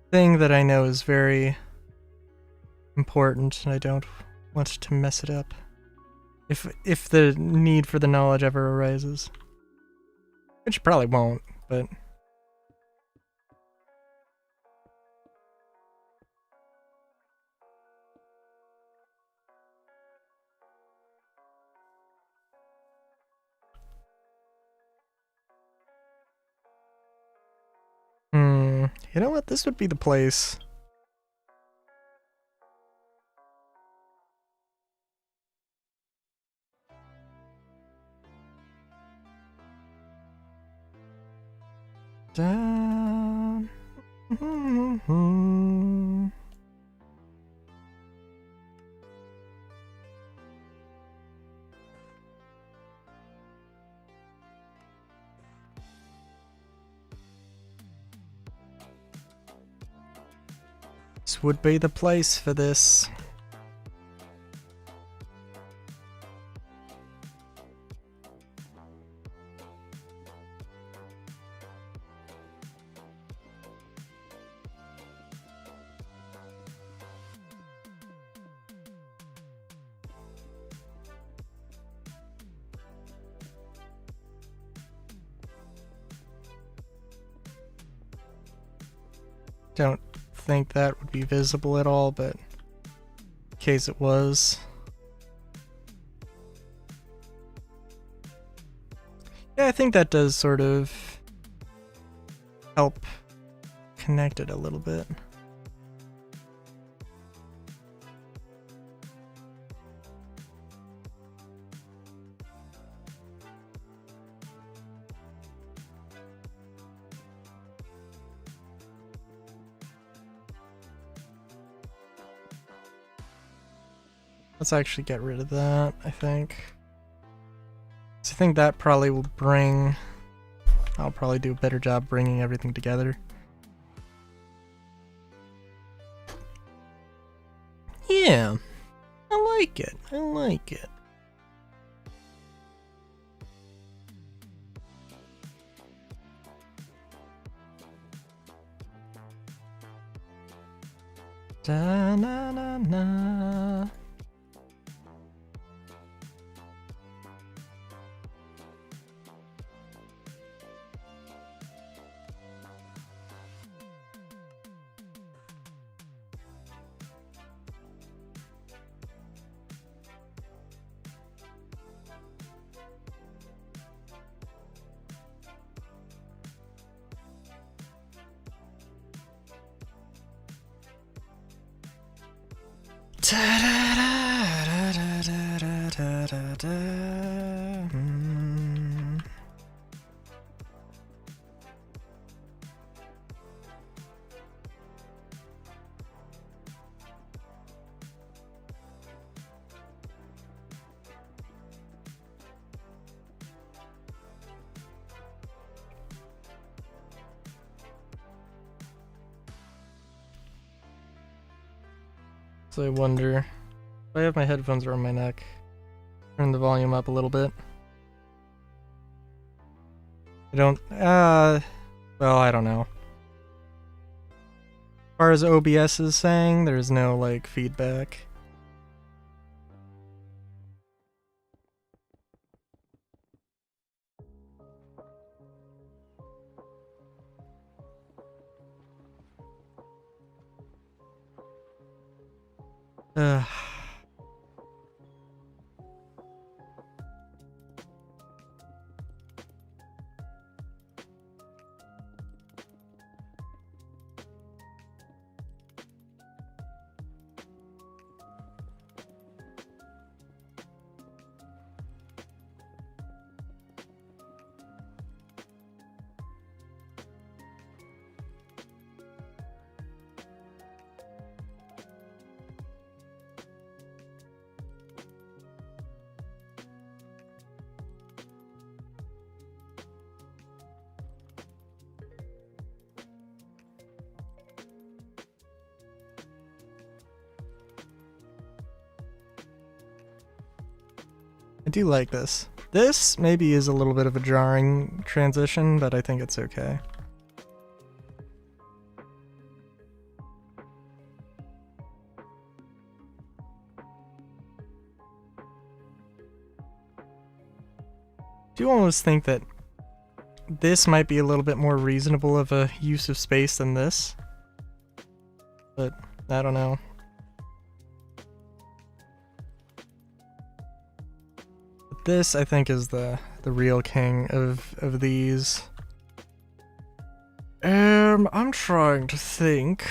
thing that I know is very important, and I don't want to mess it up. If the need for the knowledge ever arises. Which probably won't, but... You know what? This would be the place. Down. This would be the place for this. Don't think that would be visible at all, but in case it was. Yeah, I think that does sort of help connect it a little bit. Let's actually get rid of that, I think. So I think that probably will bring... I'll probably do a better job bringing everything together. Yeah, I like it. I like it. Da na na na. So I wonder if I have my headphones around my neck. Turn the volume up a little bit. I don't, well, I don't know. As far as OBS is saying, there's no, like, feedback. I do like this. This maybe is a little bit of a jarring transition, but I think it's okay. I do almost think that this might be a little bit more reasonable of a use of space than this, but I don't know. This, I think, is the real king of these. I'm trying to think.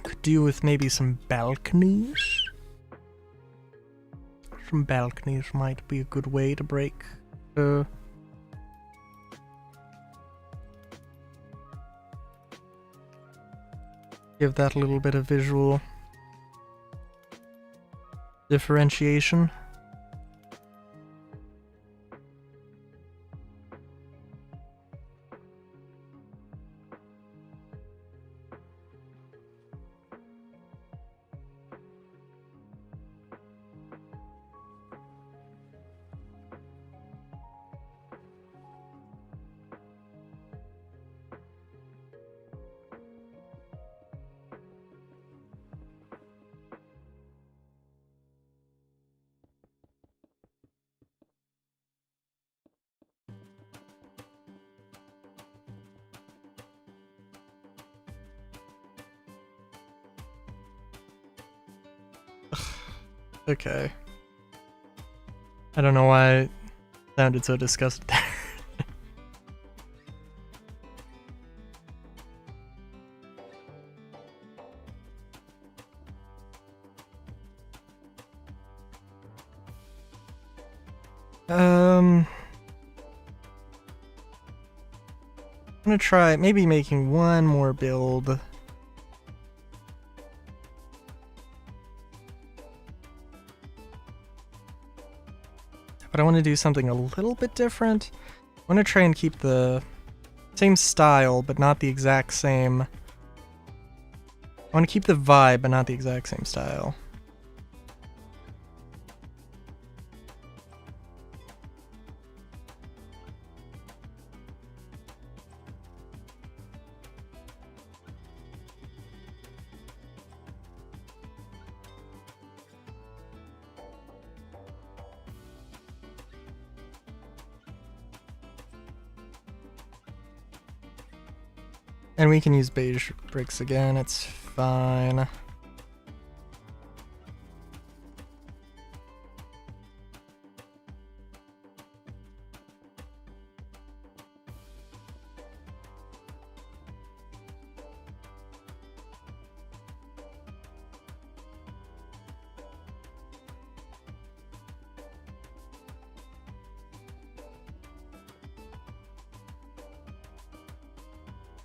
Could do with maybe some balconies. Some balconies might be a good way to break give that a little bit of visual differentiation. Okay. I don't know why it sounded so disgusted there. I'm gonna try maybe making one more build. But but I want to do something a little bit different. I want to try and keep the same style, but not the exact same. I want to keep the vibe, but not the exact same style. And we can use beige bricks again, it's fine.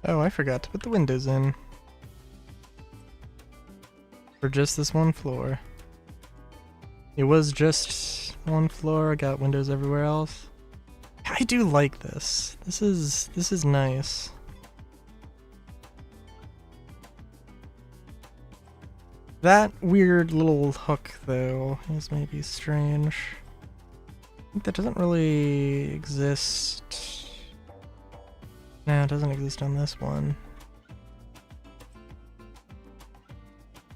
Oh, I forgot to put the windows in. For just this one floor. It was just one floor, I got windows everywhere else. I do like this. This is nice. That weird little hook though is maybe strange. I think that doesn't really exist. No, it doesn't exist on this one.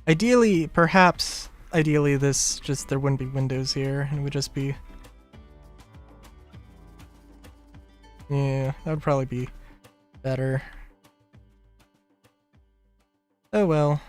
Ideally, perhaps, ideally there wouldn't be windows here, and it would just be... Yeah, that would probably be better. Oh well.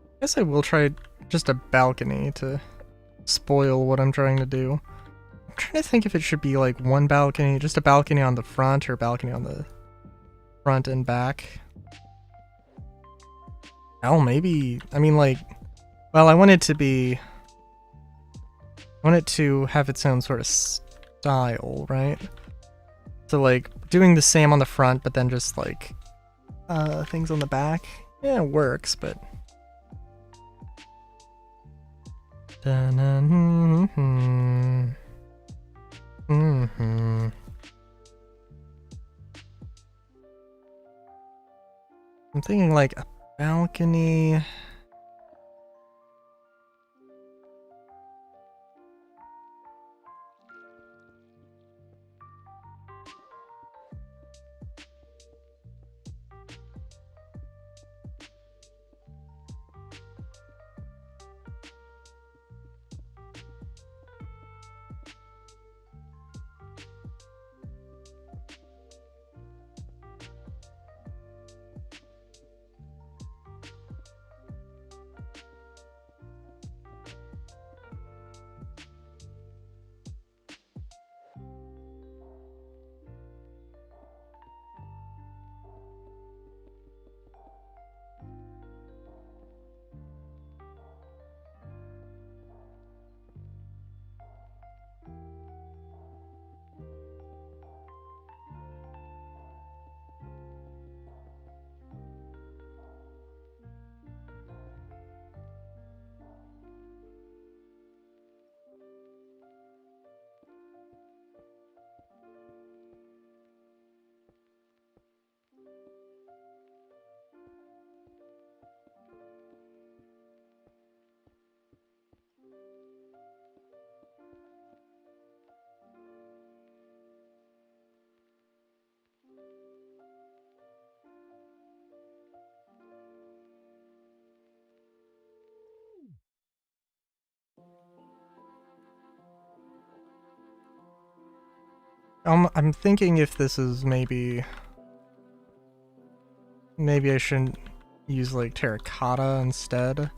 I guess I will try just a balcony to spoil what I'm trying to do. I'm trying to think if it should be like one balcony, just a balcony on the front, or a balcony on the front and back. Oh, maybe, I mean like, well, I want it to have its own sort of style, right? So like, doing the same on the front, but then just like, things on the back. Yeah, it works, but... I'm thinking like a balcony. I'm thinking if this is maybe I shouldn't use like terracotta instead.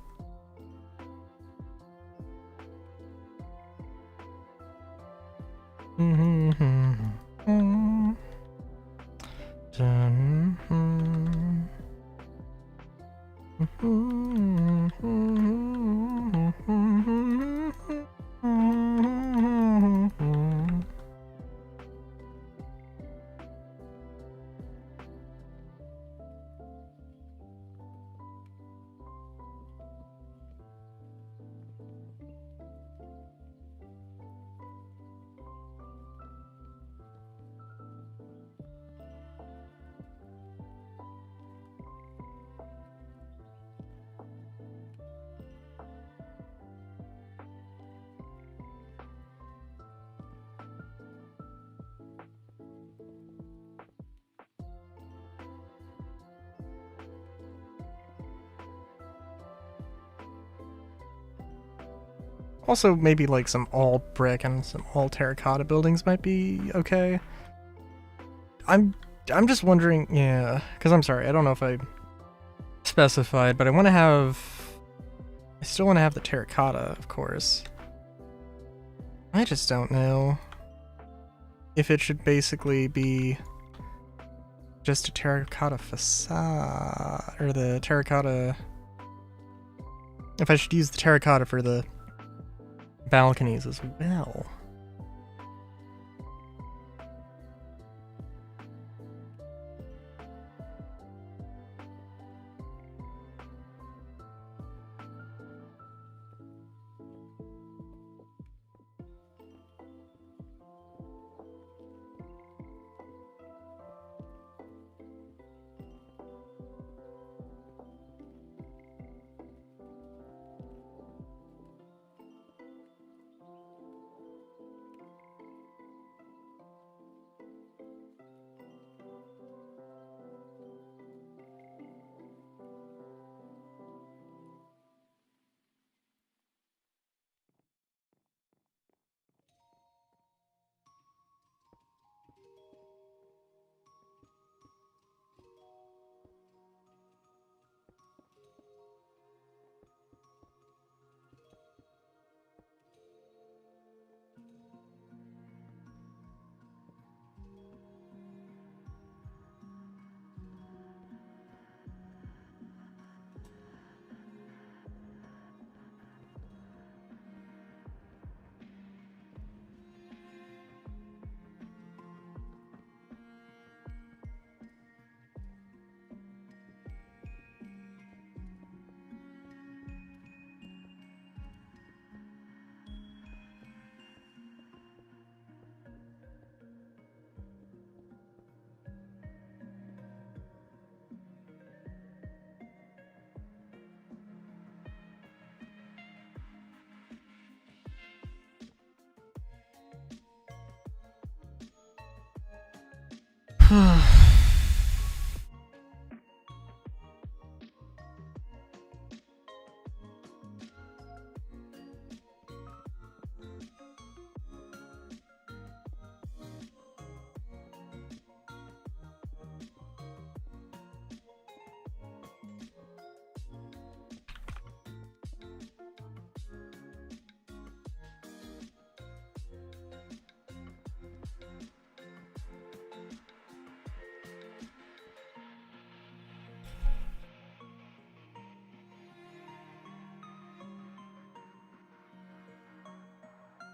Also, maybe like some all brick and some all terracotta buildings might be okay. I'm just wondering, yeah, because I'm sorry, I don't know if I specified, but I still want to have the terracotta, of course. I just don't know if it should basically be just a terracotta facade, or the terracotta, if I should use the terracotta for the balconies as well.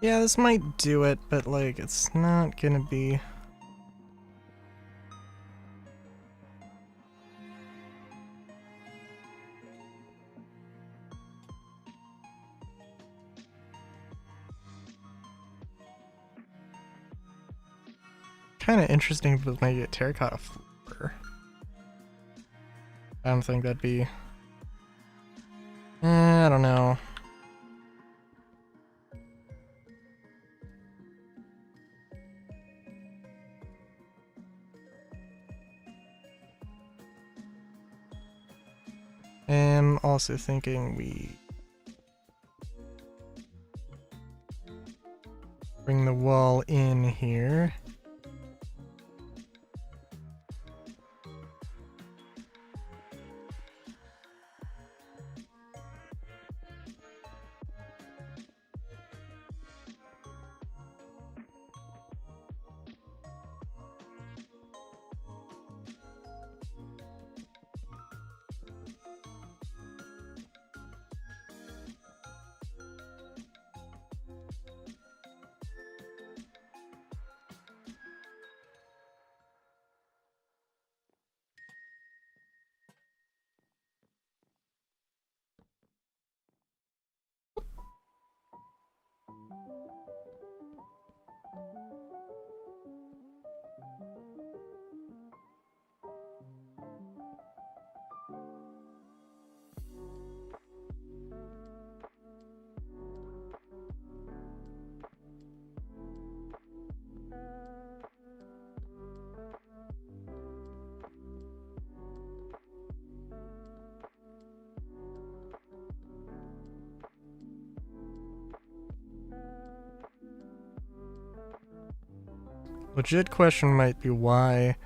Yeah, this might do it, but like, it's not gonna be... Kinda interesting if it was maybe a terracotta floor. I don't think that'd be... I don't know. I'm also thinking we bring the wall in here. Legit question might be, why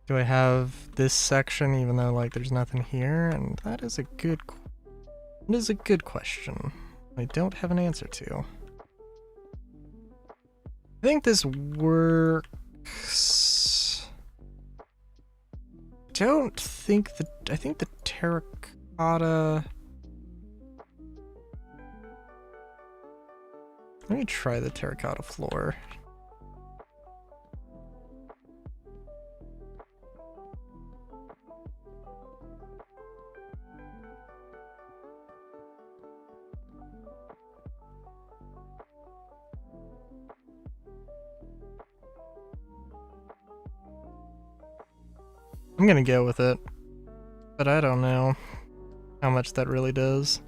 do I have this section even though like there's nothing here? And that is a good question. I don't have an answer to. I think this works. I think the terracotta. Let me try the terracotta floor. I'm gonna go with it, but I don't know how much that really does.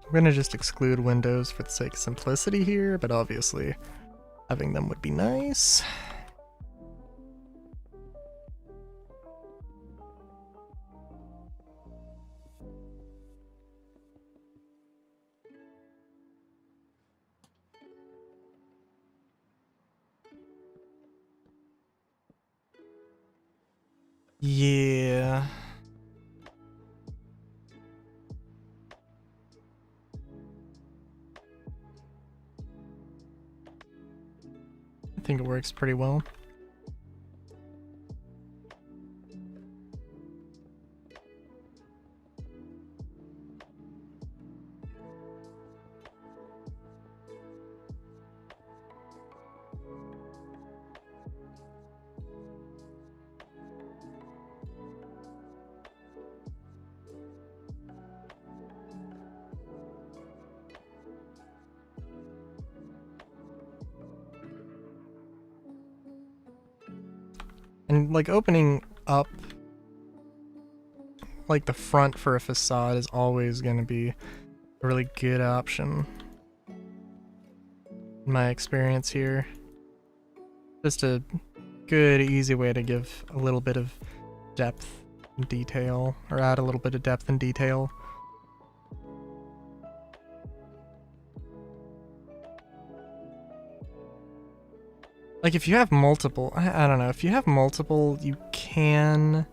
I'm gonna just exclude windows for the sake of simplicity here, but obviously having them would be nice. Yeah. I think it works pretty well. And like opening up like the front for a facade is always going to be a really good option in my experience here. Just a good, easy way to give a little bit of depth and detail, or add a little bit of depth and detail. Like if you have multiple, I don't know, if you have multiple, you can...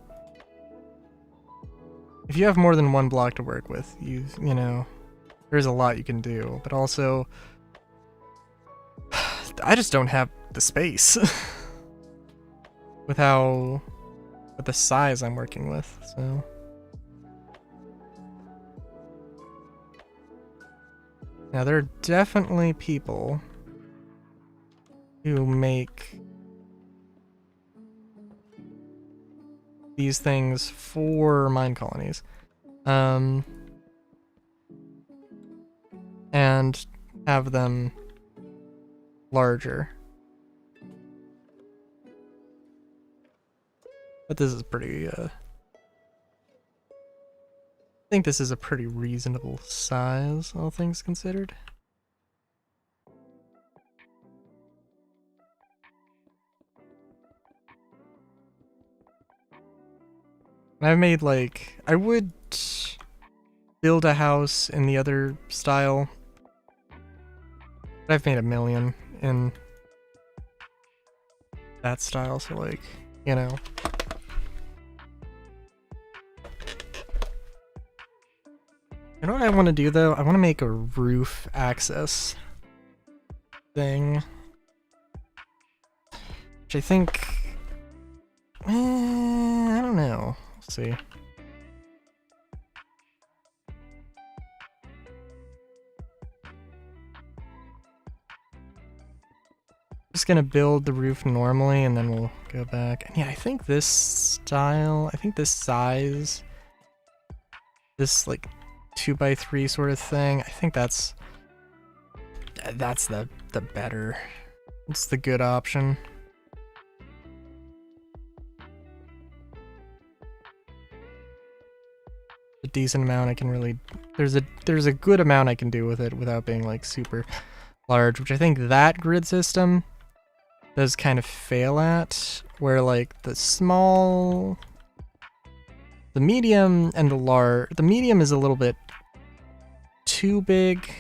If you have more than one block to work with, you know, there's a lot you can do, but also, I just don't have the space with the size I'm working with, so. Now there are definitely people who make these things for mine colonies, and have them larger. But this is pretty, I think this is a pretty reasonable size, all things considered. I've made like, I would build a house in the other style, but I've made a million in that style, so like, you know. You know what I want to do though? I want to make a roof access thing, which I think, I don't know. Let's see. Just gonna build the roof normally and then we'll go back. And yeah, I think this style, I think this size, this like 2x3 sort of thing, I think that's the better, it's the good option. decent amount I can really... There's a good amount I can do with it without being, like, super large, which I think that grid system does kind of fail at, where, like, the small... The medium and the large... The medium is a little bit too big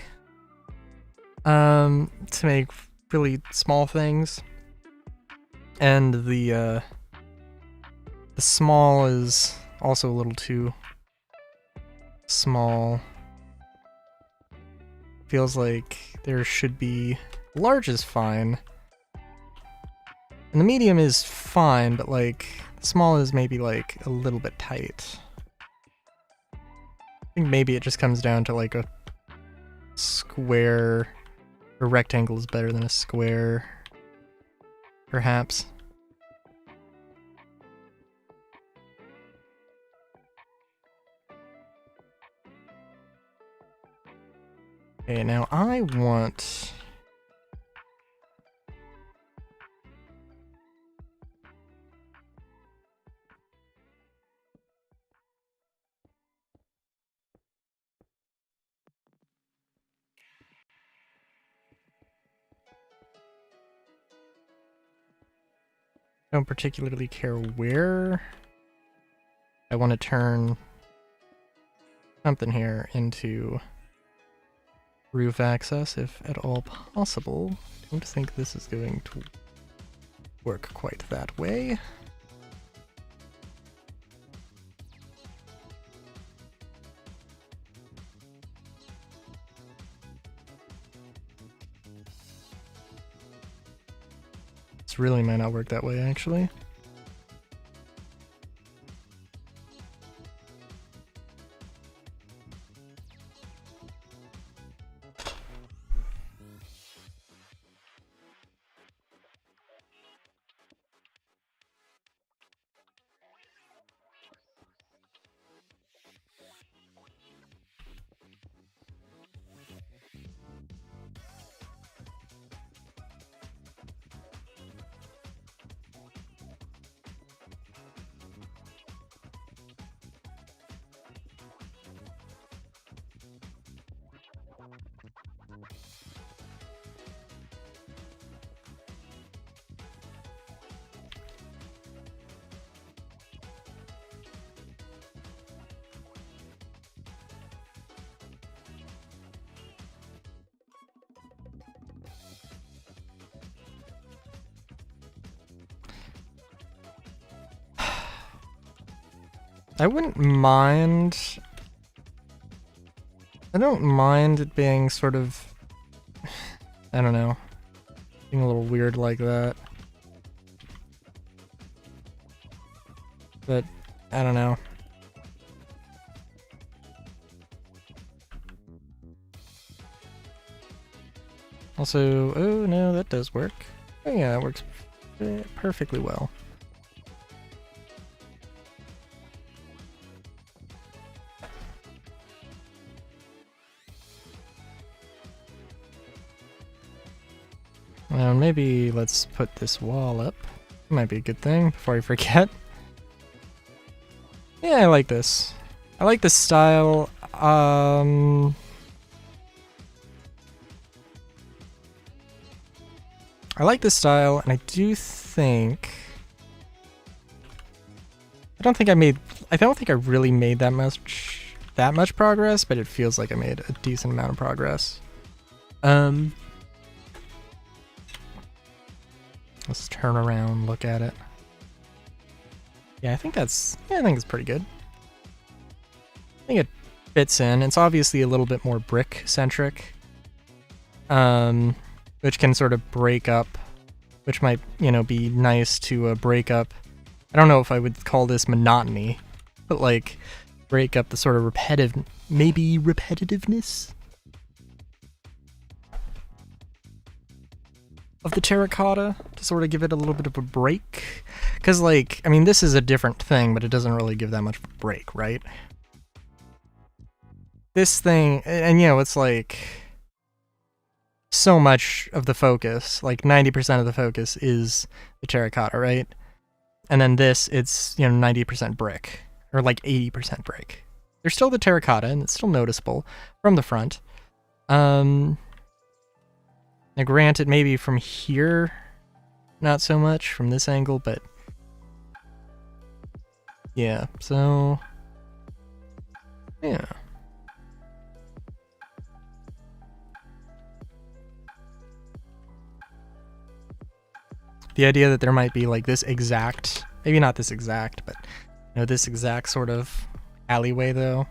to make really small things. And the small is also a little too small. Feels like there should be... Large is fine. And the medium is fine, but like, small is maybe like a little bit tight. I think maybe it just comes down to like a square. A rectangle is better than a square, perhaps. Okay, now I want... Don't particularly care where I want to turn something here into roof access, if at all possible. I don't think this is going to work quite that way. This really might not work that way, actually. I wouldn't mind... I don't mind it being sort of... I don't know. Being a little weird like that. But, I don't know. Also, oh no, that does work. Oh yeah, it works perfectly well. Now maybe let's put this wall up. Might be a good thing before I forget. Yeah, I like this. I like this style. I like this style, and I do think... I don't think I really made that much progress, but it feels like I made a decent amount of progress. Let's turn around, look at it. Yeah, I think it's pretty good. I think it fits in. It's obviously a little bit more brick-centric. Which can sort of break up, which might, you know, be nice to break up. I don't know if I would call this monotony, but like break up the sort of repetitiveness of the terracotta to sort of give it a little bit of a break. Because, like, I mean, this is a different thing, but it doesn't really give that much break, right? This thing, and you know, it's like so much of the focus, like 90% of the focus is the terracotta, right? And then this, it's, you know, 90% brick, or like 80% brick. There's still the terracotta, and it's still noticeable from the front. Now granted, maybe from here, not so much from this angle, but yeah, so yeah. The idea that there might be like this exact, maybe not this exact, but you know, this exact sort of alleyway though.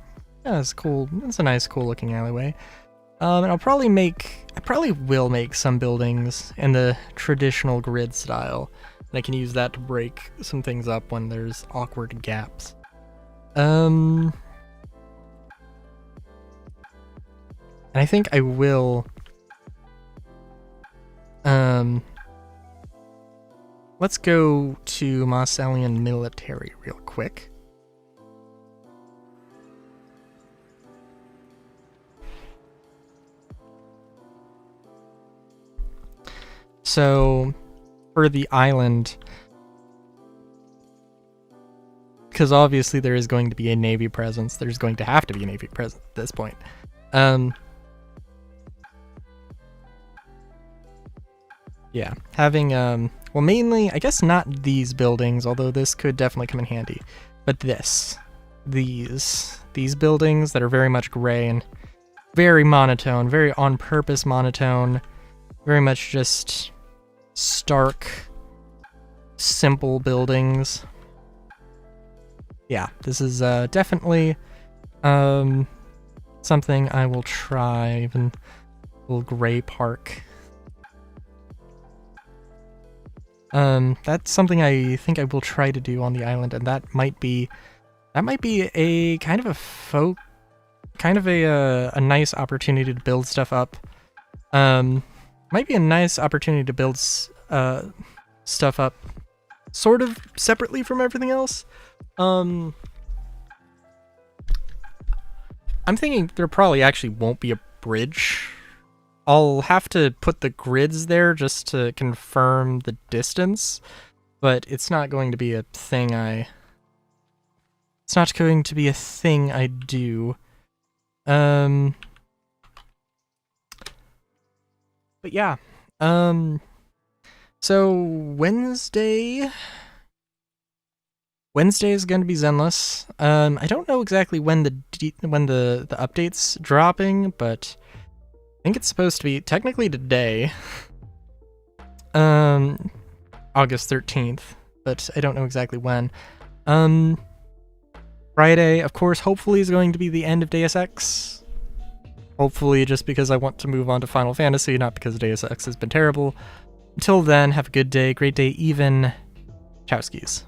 Yeah, it's cool. It's a nice, cool looking alleyway. And I probably will make some buildings in the traditional grid style. And I can use that to break some things up when there's awkward gaps. And I think I will, let's go to Marsalian military real quick. So, for the island, because obviously there is going to be a Navy presence, there's going to have to be a Navy presence at this point. Yeah, having, well, mainly, I guess not these buildings, although this could definitely come in handy, but these buildings that are very much gray and very monotone, very on-purpose monotone, very much just stark, simple buildings. Yeah, this is definitely something I will try, even little gray park. That's something I think I will try to do on the island, and that might be a kind of a nice opportunity to build stuff up. Might be a nice opportunity to build stuff up sort of separately from everything else. I'm thinking there probably actually won't be a bridge. I'll have to put the grids there just to confirm the distance, but it's not going to be a thing it's not going to be a thing I do. But yeah, so Wednesday is going to be Zenless. I don't know exactly when the update's dropping, but I think it's supposed to be technically today, August 13th, but I don't know exactly when. Friday, of course, hopefully is going to be the end of Deus Ex. Hopefully just because I want to move on to Final Fantasy, not because Deus Ex has been terrible. Until then, have a good day, great day even. Chowskis.